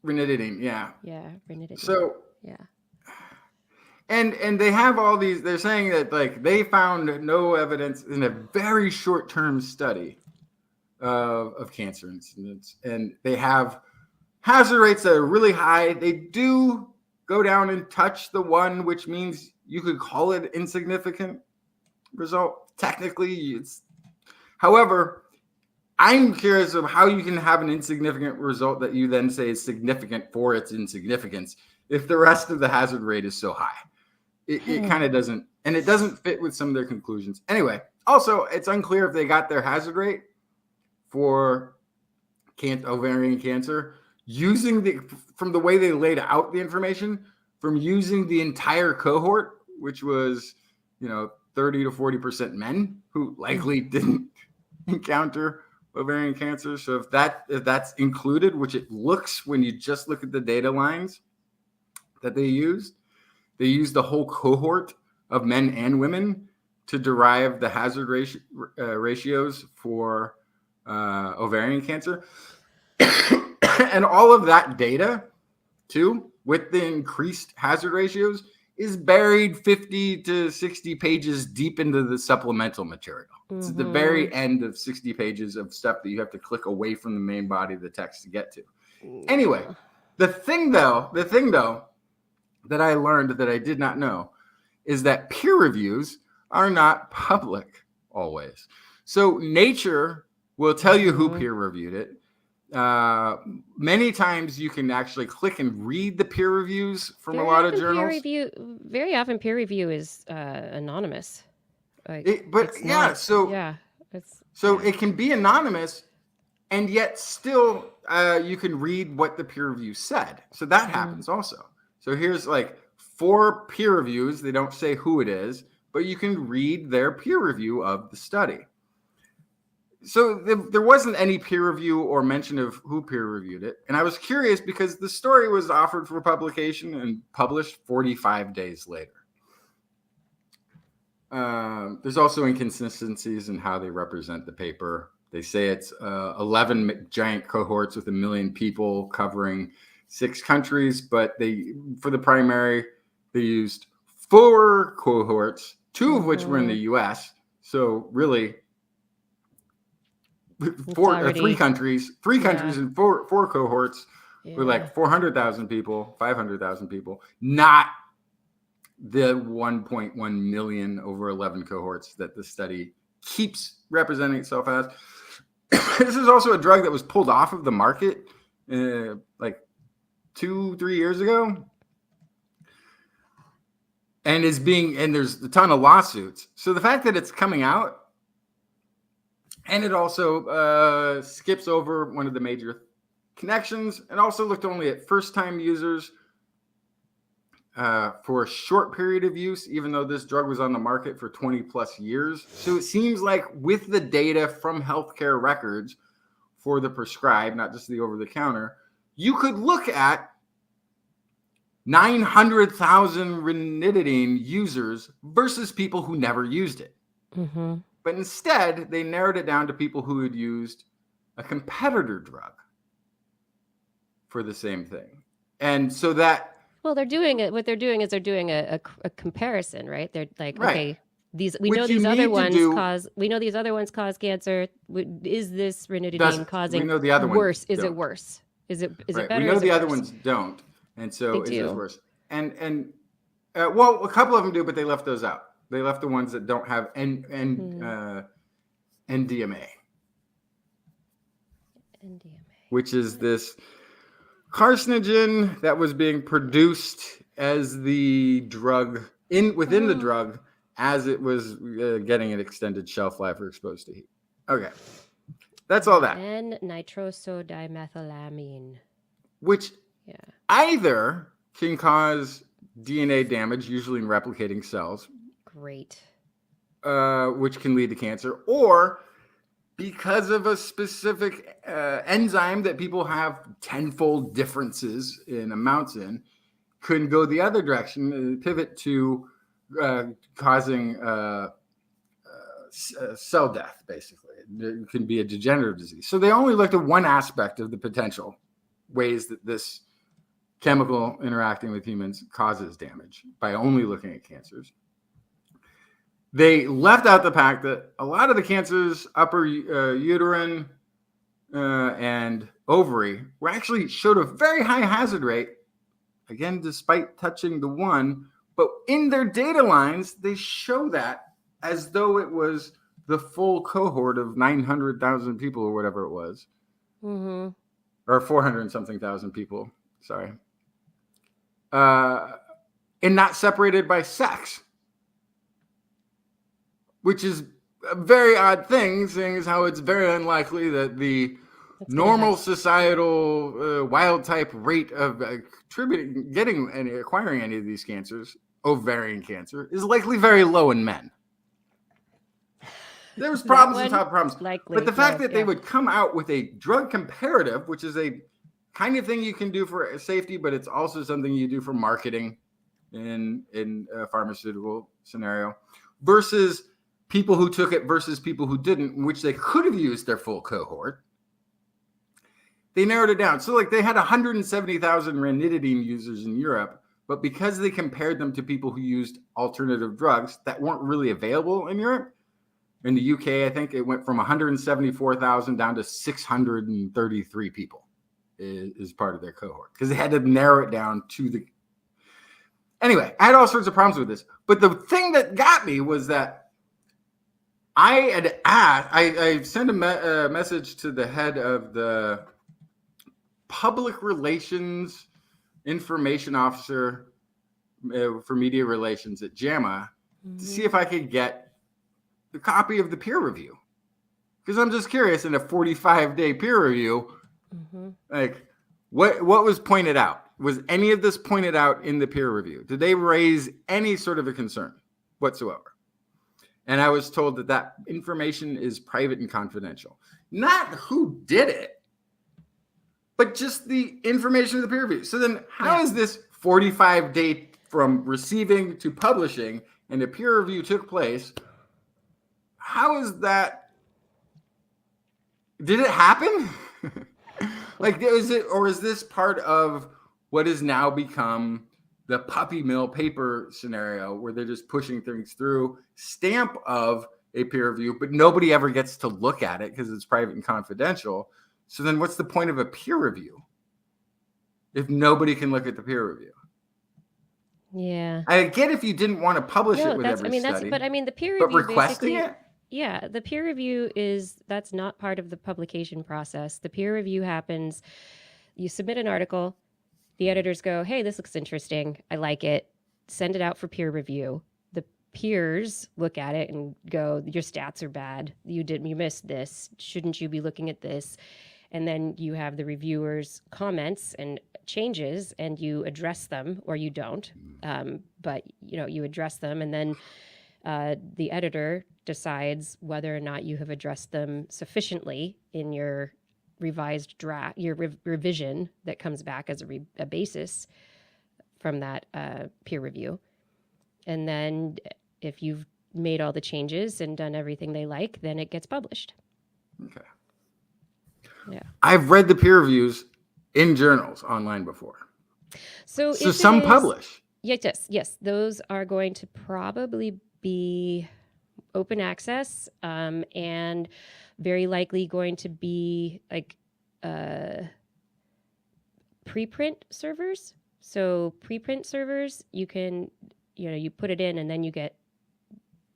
Ranitidine, yeah. Yeah, ranitidine. So, yeah. And they have all these, they're saying that like they found no evidence in a very short-term study of cancer incidents. And they have hazard rates that are really high. They do go down and touch the one, which means you could call it insignificant result. Technically, it's, however, I'm curious of how you can have an insignificant result that you then say is significant for its insignificance if the rest of the hazard rate is so high. It kind of doesn't, and it doesn't fit with some of their conclusions. Anyway, also, it's unclear if they got their hazard rate for ovarian cancer using from the way they laid out the information, from using the entire cohort, which was, 30 to 40% men who likely didn't encounter ovarian cancer. So if that's included, which it looks when you just look at the data lines that they used the whole cohort of men and women to derive the hazard ratios for ovarian cancer. And all of that data, too, with the increased hazard ratios, is buried 50 to 60 pages deep into the supplemental material. It's at the very end of 60 pages of stuff that you have to click away from the main body of the text to get to. Anyway, the thing though that I learned that I did not know is that peer reviews are not public always. So Nature will tell you who peer reviewed it. Many times you can actually click and read the peer reviews from a lot of journals. Very often peer review is anonymous. It can be anonymous, and yet still you can read what the peer review said. So that happens also. So here's like 4 peer reviews. They don't say who it is, but you can read their peer review of the study. So there wasn't any peer review or mention of who peer reviewed it. And I was curious because the story was offered for publication and published 45 days later. There's also inconsistencies in how they represent the paper. They say it's 11 giant cohorts with 1 million people covering 6 countries, but for the primary, they used 4 cohorts, 2 of which were in the US. So really, 3 countries and four cohorts with like 400,000 people, 500,000 people, not the 1.1 million over 11 cohorts that the study keeps representing itself as. This is also a drug that was pulled off of the market like 2-3 years ago, and there's a ton of lawsuits. So the fact that it's coming out, and it also skips over one of the major connections, and also looked only at first-time users for a short period of use, even though this drug was on the market for 20 plus years. So it seems like with the data from healthcare records for the prescribed, not just the over-the-counter, you could look at 900,000 ranitidine users versus people who never used it. But instead, they narrowed it down to people who had used a competitor drug for the same thing. And so that... Well, they're doing it. What they're doing is they're doing a comparison, right? They're like, okay, we Which know you these other need to ones do- cause cancer. Is this ranitidine we causing know the other ones worse? Is it don't. worse? Is it Right. better? We know Is it the other worse? ones don't, and so They is this do. worse? And well, a couple of them do, but they left those out. They left the ones that don't have NDMA, NDMA. which is this carcinogen that was being produced as the drug within the drug as it was getting an extended shelf life or exposed to heat. Okay, that's all that. And nitrosodimethylamine. Which Yeah. either can cause DNA damage, usually in replicating cells, Great. which can lead to cancer, or because of a specific enzyme that people have tenfold differences in amounts in, could go the other direction, pivot to causing cell death, basically. It can be a degenerative disease. So they only looked at one aspect of the potential ways that this chemical interacting with humans causes damage by only looking at cancers. They left out the fact that a lot of the cancers, upper uterine and ovary, were actually showed a very high hazard rate, again, despite touching the one. But in their data lines, they show that as though it was the full cohort of 900,000 people or whatever it was. Mm-hmm. Or 400 and something thousand people, sorry. And not separated by sex. Which is a very odd thing, seeing as how it's very unlikely that the normal societal wild type rate of acquiring any of these cancers, ovarian cancer, is likely very low in men. There was problems on top of problems. Likely, but the fact that they would come out with a drug comparative, which is a kind of thing you can do for safety, but it's also something you do for marketing in a pharmaceutical scenario, versus people who took it versus people who didn't, in which they could have used their full cohort. They narrowed it down. So like they had 170,000 ranitidine users in Europe, but because they compared them to people who used alternative drugs that weren't really available in Europe, in the UK, I think it went from 174,000 down to 633 people is part of their cohort because they had to narrow it down to the. Anyway, I had all sorts of problems with this, but the thing that got me was that I had asked. I sent a message to the head of the public relations information officer for media relations at JAMA to see if I could get the copy of the peer review, because I'm just curious. In a 45-day peer review, like what was pointed out? Was any of this pointed out in the peer review? Did they raise any sort of a concern whatsoever? And I was told that information is private and confidential. Not who did it, but just the information of the peer review. So then how is this 45-day from receiving to publishing and a peer review took place? How is that? Did it happen? Like, is it, or is this part of what has now become the puppy mill paper scenario where they're just pushing things through, stamp of a peer review, but nobody ever gets to look at it because it's private and confidential? So then what's the point of a peer review if nobody can look at the peer review? Yeah. I get if you didn't want to publish it with every study. But I mean, the peer review, but requesting it? Yeah, the peer review that's not part of the publication process. The peer review happens, you submit an article, the editors go, hey, this looks interesting, I like it, send it out for peer review. The peers look at it and go, your stats are bad, you missed this, shouldn't you be looking at this? And then you have the reviewers' comments and changes, and you address them, or you don't. But you address them, and then the editor decides whether or not you have addressed them sufficiently in your revised draft, your revision that comes back as a basis from that peer review. And then if you've made all the changes and done everything they like, then it gets published. Okay. Yeah. I've read the peer reviews in journals online before. So some publish. Yes. Those are going to probably be open access, and very likely going to be like preprint servers. So preprint servers, you can, you put it in and then you get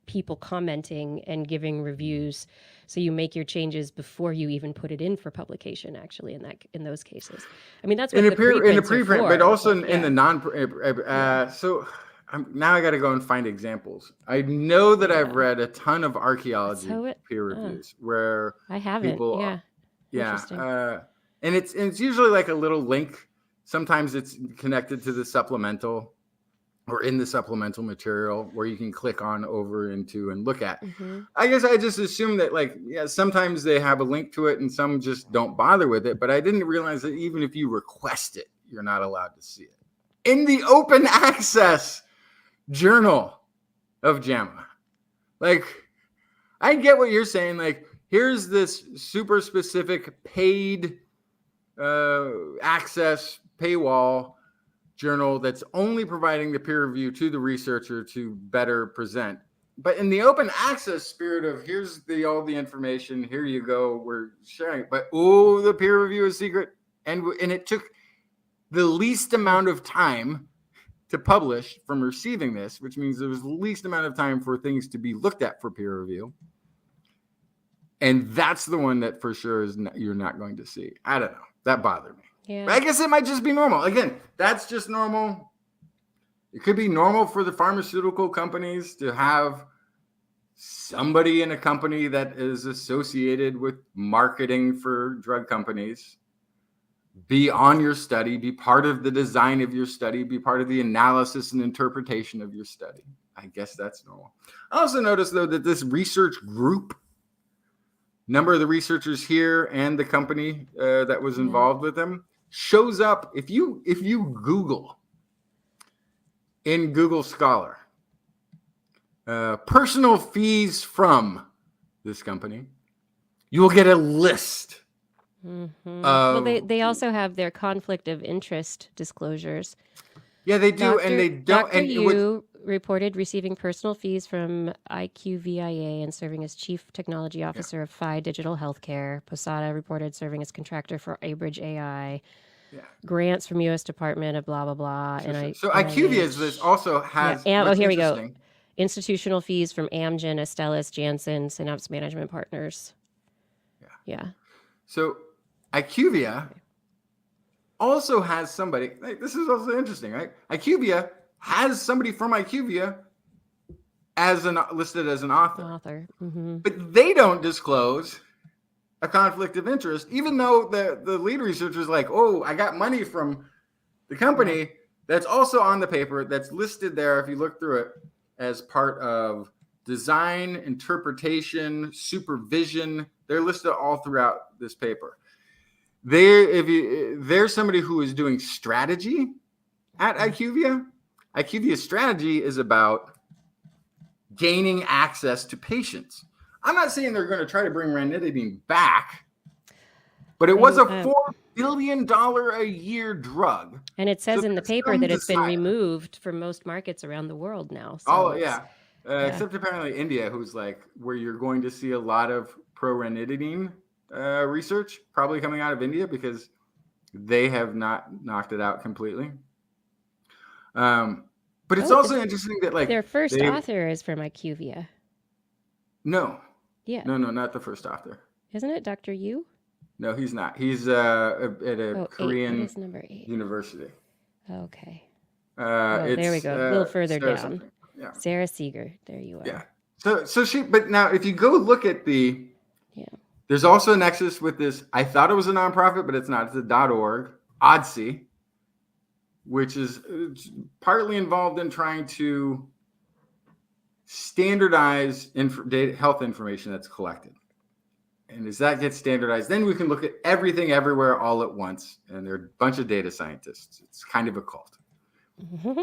people commenting and giving reviews. So you make your changes before you even put it in for publication, actually, in those cases. I mean, that's what the preprints are for, but also in yeah. the non. So now I got to go and find examples. I know that I've read a ton of archaeology peer reviews where I haven't. people, Interesting. And it's usually like a little link. Sometimes it's connected to the supplemental or in the supplemental material where you can click on over into and look at. I guess I just assumed that, like, sometimes they have a link to it and some just don't bother with it. But I didn't realize that even if you request it, you're not allowed to see it. In the open access journal of JAMA. Like, I get what you're saying. Like, here's this super specific paid access paywall journal that's only providing the peer review to the researcher to better present. But in the open access spirit of here's all the information, here you go, we're sharing it. But the peer review is secret. And it took the least amount of time to publish from receiving this, which means there was the least amount of time for things to be looked at for peer review. And that's the one that for sure you're not going to see. I don't know. That bothered me. Yeah. But I guess it might just be normal. Again, that's just normal. It could be normal for the pharmaceutical companies to have somebody in a company that is associated with marketing for drug companies be on your study, be part of the design of your study, be part of the analysis and interpretation of your study. I guess that's normal. I also noticed, though, that this research group, number of the researchers here and the company that was involved with them, shows up if you Google in Google Scholar personal fees from this company, you will get a list. Well, they also have their conflict of interest disclosures. Yeah, they do, and they don't. Dr. Yu reported receiving personal fees from IQVIA and serving as Chief Technology Officer of Phi Digital Healthcare. Posada reported serving as contractor for Abridge AI. Grants from U.S. Department of blah, blah, blah. So IQVIA also has... here we go. Institutional fees from Amgen, Astellas, Janssen, Synapse Management Partners. Yeah. So IQVIA also has somebody... This is also interesting, right? IQVIA has somebody from IQVIA listed as an author. But they don't disclose a conflict of interest, even though the lead researcher is like, I got money from the company that's also on the paper that's listed there, if you look through it, as part of design, interpretation, supervision. They're listed all throughout this paper. There's somebody who is doing strategy at IQVIA. IQVIA's strategy is about gaining access to patients. I'm not saying they're going to try to bring ranitidine back, but it was a $4 billion a year drug. And it says in the paper that it's been removed from most markets around the world now. So except apparently India, who's like where you're going to see a lot of pro-ranitidine research probably coming out of India because they have not knocked it out completely. But it's also interesting that their first author is from IQVIA. No. Yeah. No, not the first author. Isn't it Dr. Yu? No, he's not. He's at a Korean university. Okay. There we go. A little further Sarah down. Something. Yeah. Sarah Seeger. There you are. Yeah. So but now if you go look at there's also a nexus with this. I thought it was a nonprofit, but it's not. It's a .org, ODSI, which is partly involved in trying to standardize health information that's collected. And as that gets standardized, then we can look at everything everywhere all at once. And there are a bunch of data scientists. It's kind of a cult.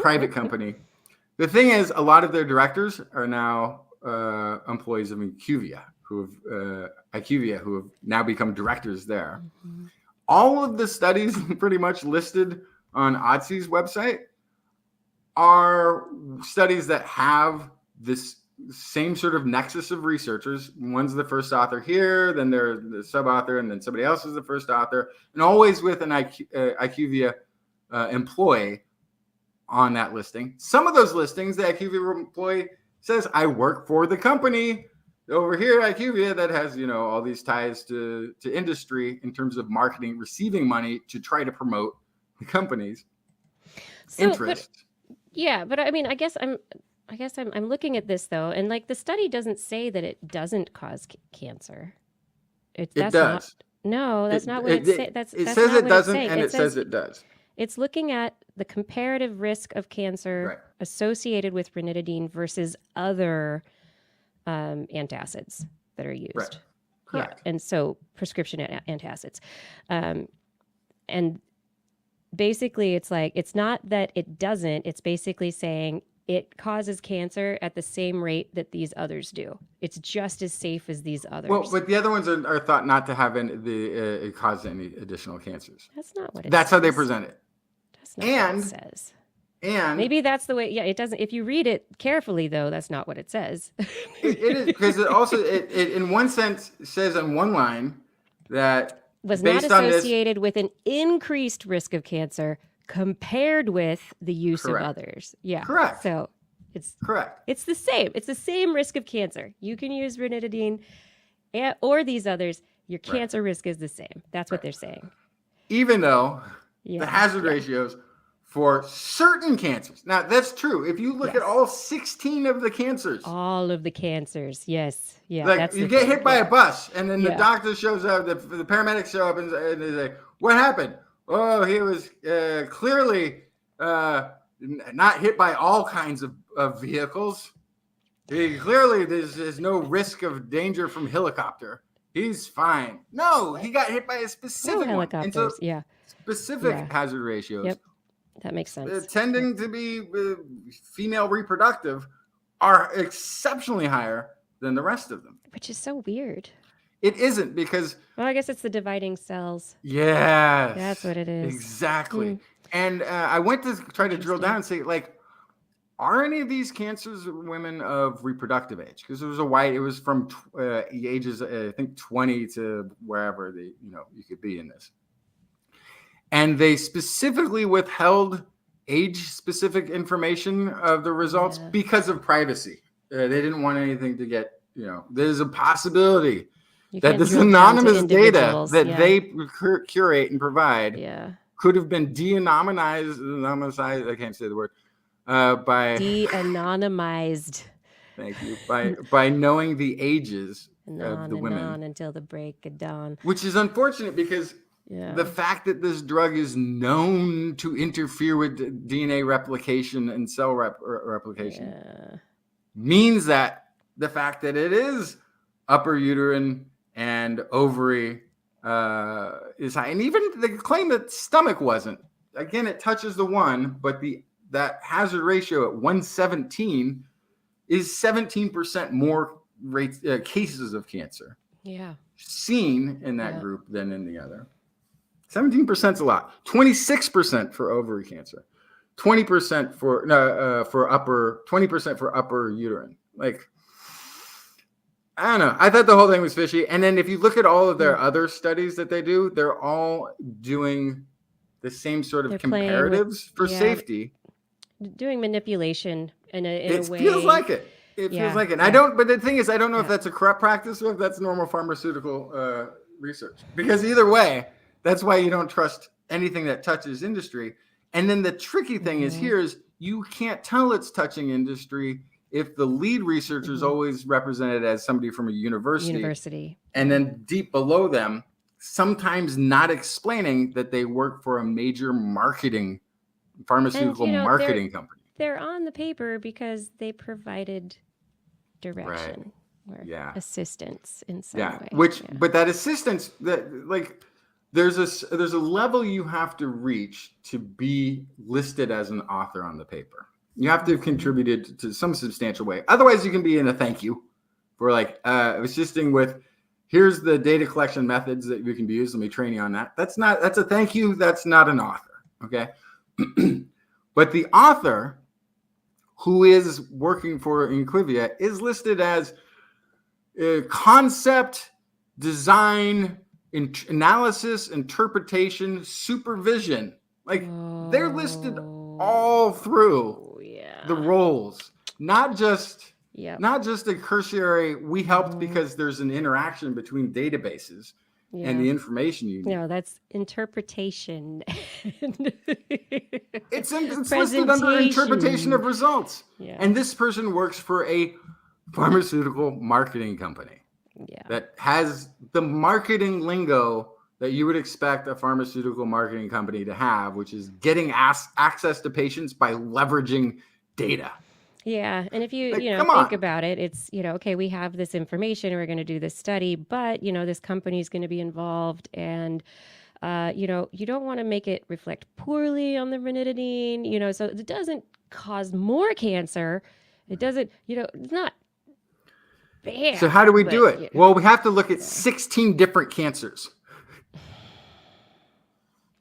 Private company. The thing is, a lot of their directors are now employees of IQVIA, who have now become directors there. All of the studies pretty much listed on ODSI's website are studies that have this same sort of nexus of researchers. One's the first author here, then they're the sub-author, and then somebody else is the first author, and always with an IQVIA employee on that listing. Some of those listings, the IQVIA employee says, I work for the company over here, IQVIA, that has, all these ties to industry in terms of marketing, receiving money to try to promote the company's interest. But I mean, I guess I'm looking at this though, and like the study doesn't say that it doesn't cause cancer. It does. That's not what it says. It says it doesn't, and it says it does. It's looking at the comparative risk of cancer associated with ranitidine versus other antacids that are used. Right. Correct. Yeah, and so prescription antacids, and basically it's like it's not that it doesn't. It's basically saying it causes cancer at the same rate that these others do. It's just as safe as these others. Well, but the other ones are thought not to have cause any additional cancers. That's not what it That's says. how they present it. That's not what it says. And maybe that's the way. Yeah, it doesn't. If you read it carefully, though, that's not what it says. it is, because it also it in one sense says on one line that was not associated with an increased risk of cancer compared with the use of others. Yeah. Correct. So it's correct. It's the same. It's the same risk of cancer. You can use ranitidine or these others. Your cancer risk is the same. That's what they're saying. Even though the hazard ratios for certain cancers. Now, that's true. If you look at all 16 of the cancers. All of the cancers. Yes. Yeah. Like you get hit by a bus and then the doctor shows up, the paramedics show up and they say, what happened? Oh, he was clearly not hit by all kinds of vehicles. Clearly, there's no risk of danger from helicopter. He's fine. No, he got hit by a specific helicopters. One. And so specific hazard ratios. Yep. That makes sense. Tending to be female reproductive are exceptionally higher than the rest of them. Which is so weird. It isn't because... Well, I guess it's the dividing cells. Yes. That's what it is. Exactly. And I went to try to drill down and say, like, are any of these cancers women of reproductive age? Because it was from ages, I think, 20 to wherever you could be in this. And they specifically withheld age-specific information of the results because of privacy. They didn't want anything to get, there's a possibility that this anonymous data that they curate and provide could have been de-anonymized, I can't say the word, by... De-anonymized. Thank you. By knowing the ages of the women. On until the break of dawn. Which is unfortunate because... The fact that this drug is known to interfere with DNA replication and cell replication means that the fact that it is upper uterine and ovary is high. And even the claim that stomach wasn't. Again, it touches the one, but that hazard ratio at 117 is 17% more cases of cancer seen in that group than in the other. 17% is a lot. 26% for ovary cancer. 20% for upper uterine. Like, I don't know. I thought the whole thing was fishy. And then if you look at all of their other studies that they do, they're all doing the same sort of comparatives for safety. Doing manipulation in a way. It feels like it. It feels like it. But the thing is, I don't know if that's a corrupt practice or if that's normal pharmaceutical research. Because either way, that's why you don't trust anything that touches industry. And then the tricky thing is you can't tell it's touching industry if the lead researcher is always represented as somebody from a university. And then deep below them, sometimes not explaining that they work for a major pharmaceutical marketing company. They're on the paper because they provided direction or assistance in some way. But that assistance, there's a level you have to reach to be listed as an author on the paper. You have to have contributed to some substantial way. Otherwise, you can be in a thank you for assisting with, here's the data collection methods that you can be used. Let me train you on that. That's a thank you. That's not an author. Okay. But the author who is working for Inquivia, is listed as concept, design, analysis, interpretation, supervision. Like they're listed all through the roles, not just a cursory. We helped because there's an interaction between databases and the information you need. No, that's interpretation. It's listed under interpretation of results. Yeah. And this person works for a pharmaceutical marketing company that has the marketing lingo that you would expect a pharmaceutical marketing company to have, which is getting access to patients by leveraging data. Yeah. And if you, Like, think about it, it's, okay, we have this information, we're going to do this study, but, this company is going to be involved and, you don't want to make it reflect poorly on the ranitidine, so it doesn't cause more cancer. It doesn't, it's not bad. So how do we do it? Well, we have to look at 16 different cancers.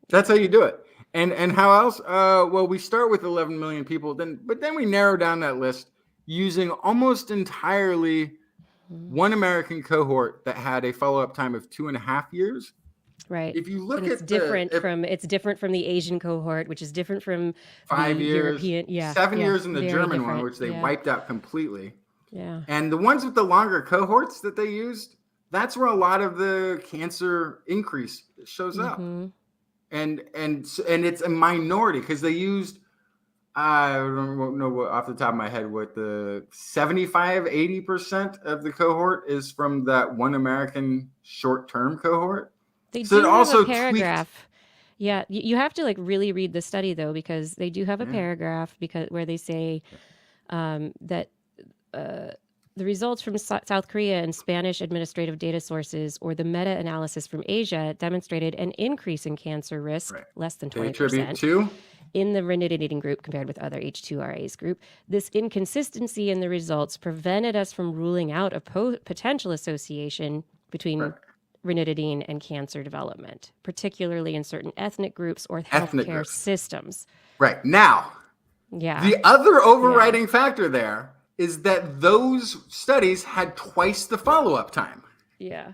That's how you do it. And how else? Well, we start with 11 million people, but then we narrow down that list using almost entirely one American cohort that had a follow-up time of 2.5 years. Right. If you look and at it's different from the Asian cohort, which is different from 5 the years, European, 7 years in the very German different. one, which they wiped out completely. Yeah. And the ones with the longer cohorts that they used, that's where a lot of the cancer increase shows up. And it's a minority because they used, I don't know what, off the top of my head, what the 75-80% of the cohort is from that one American short-term cohort. They So do it have also a paragraph. Yeah, you have to really read the study though, because they do have a paragraph where they say that the results from South Korea and Spanish administrative data sources or the meta-analysis from Asia demonstrated an increase in cancer risk, less than 20%, They attribute to in the ranitidine group compared with other H2RAs group. This inconsistency in the results prevented us from ruling out a potential association between ranitidine and cancer development, particularly in certain ethnic groups or healthcare systems. Right. Now, the other overriding factor there is that those studies had twice the follow-up time. Yeah.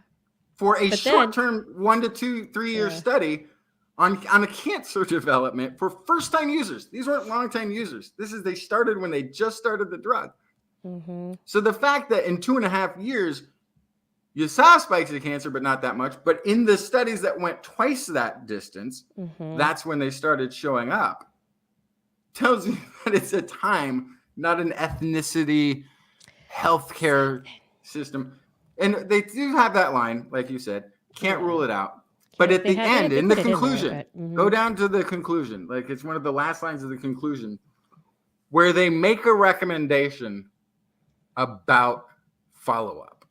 For a short-term 1 to 3 year study on a cancer development for first-time users. These weren't long-time users. They started when they just started the drug. So the fact that in 2.5 years, you saw spikes of cancer, but not that much. But in the studies that went twice that distance, that's when they started showing up. Tells you that it's a time, not an ethnicity, healthcare system. And they do have that line, like you said, can't rule it out. But at the end, in the conclusion, go down to the conclusion. Like it's one of the last lines of the conclusion where they make a recommendation about follow-up.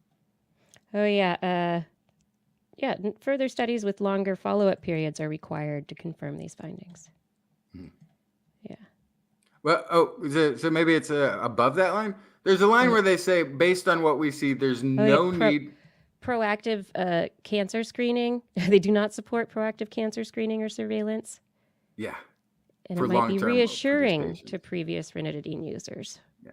Oh, yeah. Further studies with longer follow-up periods are required to confirm these findings. Yeah. Well, so maybe it's above that line. There's a line where they say, based on what we see, there's no need. Proactive cancer screening. They do not support proactive cancer screening or surveillance. Yeah. And it might be reassuring to previous ranitidine users. Yeah.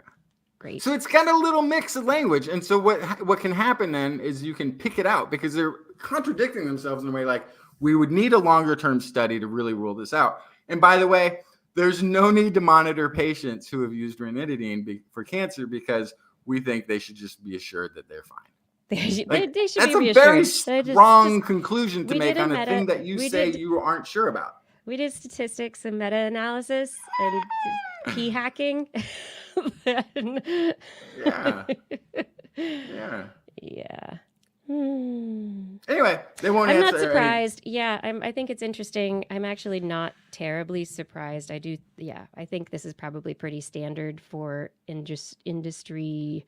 Great. So it's got a little mix of language. And so what can happen then is you can pick it out because they're contradicting themselves in a way like we would need a longer term study to really rule this out. And by the way, there's no need to monitor patients who have used ranitidine for cancer because we think they should just be assured that they're fine. They should that's be a reassured. very strong conclusion to make on a thing that you you aren't sure about. We did statistics and meta-analysis and p-hacking. Yeah. Anyway, they won't answer. I'm not surprised. I think it's interesting. I'm actually not terribly surprised. I think this is probably pretty standard for industry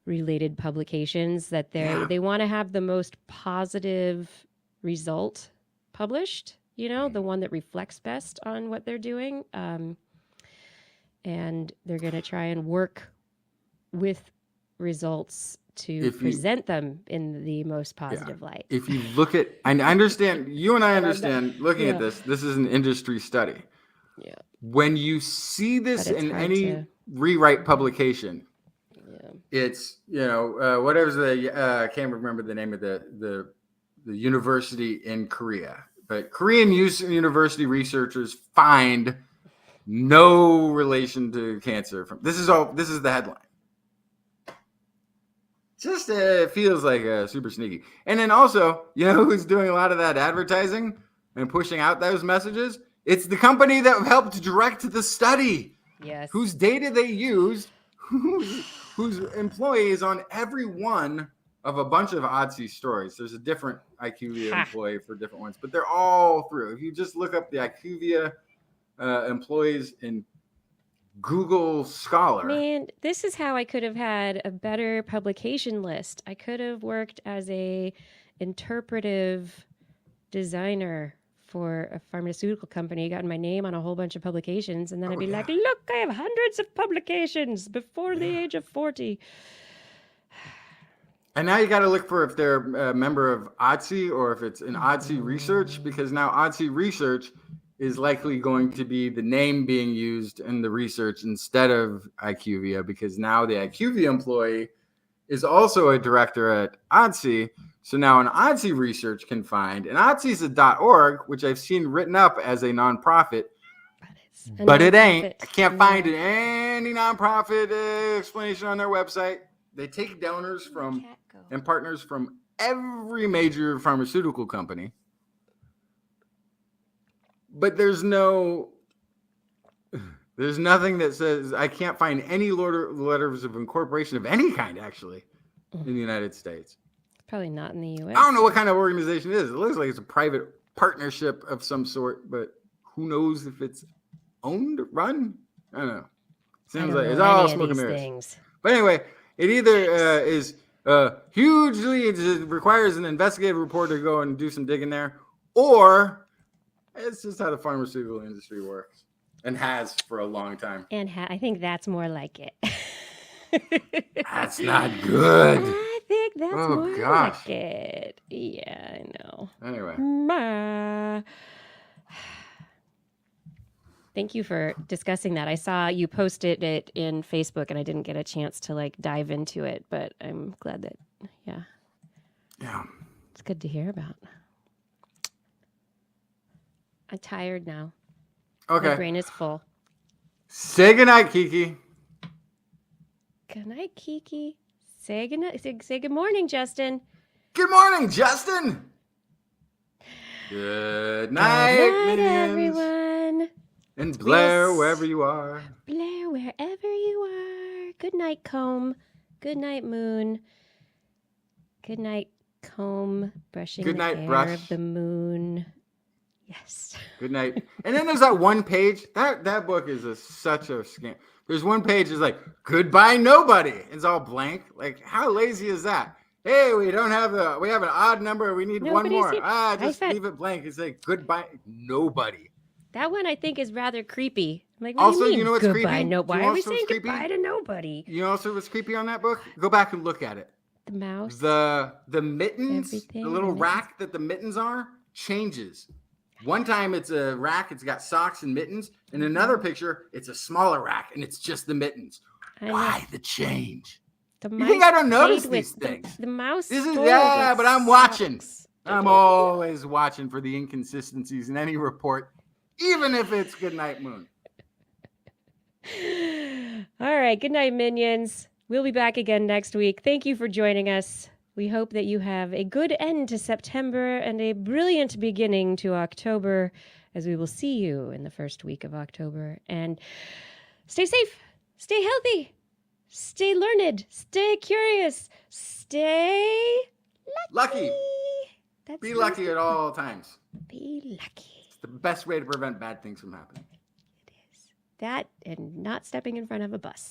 related publications that they want to have the most positive result published, the one that reflects best on what they're doing. And they're going to try and work with results to present them in the most positive light. If you look at, I understand, you and I understand looking at this is an industry study. Yeah. When you see this in any rewrite publication. Yeah. It's, whatever's I can't remember the name of the university in Korea, but Korean university researchers find no relation to cancer this is the headline. Just feels like super sneaky. And then also, who's doing a lot of that advertising and pushing out those messages? It's the company that helped direct the study. Yes. Whose data they used, whose employees on every one of a bunch of ODSI stories. There's a different IQVIA employee for different ones, but they're all through. If you just look up the IQVIA employees in Google Scholar. Man, this is how I could have had a better publication list. I could have worked as a interpretive designer for a pharmaceutical company, gotten my name on a whole bunch of publications, and then I'd be like, look, I have hundreds of publications before the age of 40. And now you got to look for if they're a member of ODSI or if it's an ODSI research, because now ODSI research is likely going to be the name being used in the research instead of IQVIA, because now the IQVIA employee is also a director at ODSI. So now an ODSI research can find, and ODSI is a .org, which I've seen written up as a nonprofit, but it ain't. I can't find any nonprofit explanation on their website. They take donors from and partners from every major pharmaceutical company. But there's nothing that says, I can't find any letters of incorporation of any kind, actually, in the United States. Probably not in the U.S. I don't know what kind of organization it is. It looks like it's a private partnership of some sort, but who knows if it's owned, run? I don't know. Seems like it's all smoke and mirrors. But anyway, it either is hugely, it requires an investigative reporter to go and do some digging there, or it's just how the pharmaceutical industry works and has for a long time. And I think that's more like it. That's not good. I think that's more like it. Yeah, I know. Anyway. Thank you for discussing that. I saw you posted it in Facebook and I didn't get a chance to dive into it, but I'm glad that, yeah. It's good to hear about. I'm tired now. Okay. My brain is full. Say goodnight, Kiki. Good night, Kiki. Say good night. Say good morning, Justin. Good morning, Justin. Good night, minions. Everyone. And Blair, wherever you are. Blair, wherever you are. Good night, comb. Good night, moon. Good night, comb. Brushing the hair of the moon. Yes. Good night. And then there's that one page. That book is such a scam. There's one page that's like, goodbye, nobody. It's all blank. Like, how lazy is that? Hey, we have an odd number. We need one more. Just leave it blank. It's like, goodbye, nobody. That one I think is rather creepy. I'm like, also, you know what's goodbye, creepy? No, why are we saying goodbye to nobody? You know also what's creepy on that book? Go back and look at it. The mouse. The mittens, the little rack that the mittens are, changes. One time it's a rack, it's got socks and mittens. In another picture, it's a smaller rack and it's just the mittens. Why the change? You think I don't notice these things? The mouse. But I'm watching. I'm always watching for the inconsistencies in any report, even if it's Goodnight Moon. All right. Good night, minions. We'll be back again next week. Thank you for joining us. We hope that you have a good end to September and a brilliant beginning to October, as we will see you in the first week of October. And stay safe, stay healthy, stay learned, stay curious, stay lucky. Be lucky at all times. Be lucky. It's the best way to prevent bad things from happening. It is. That and not stepping in front of a bus.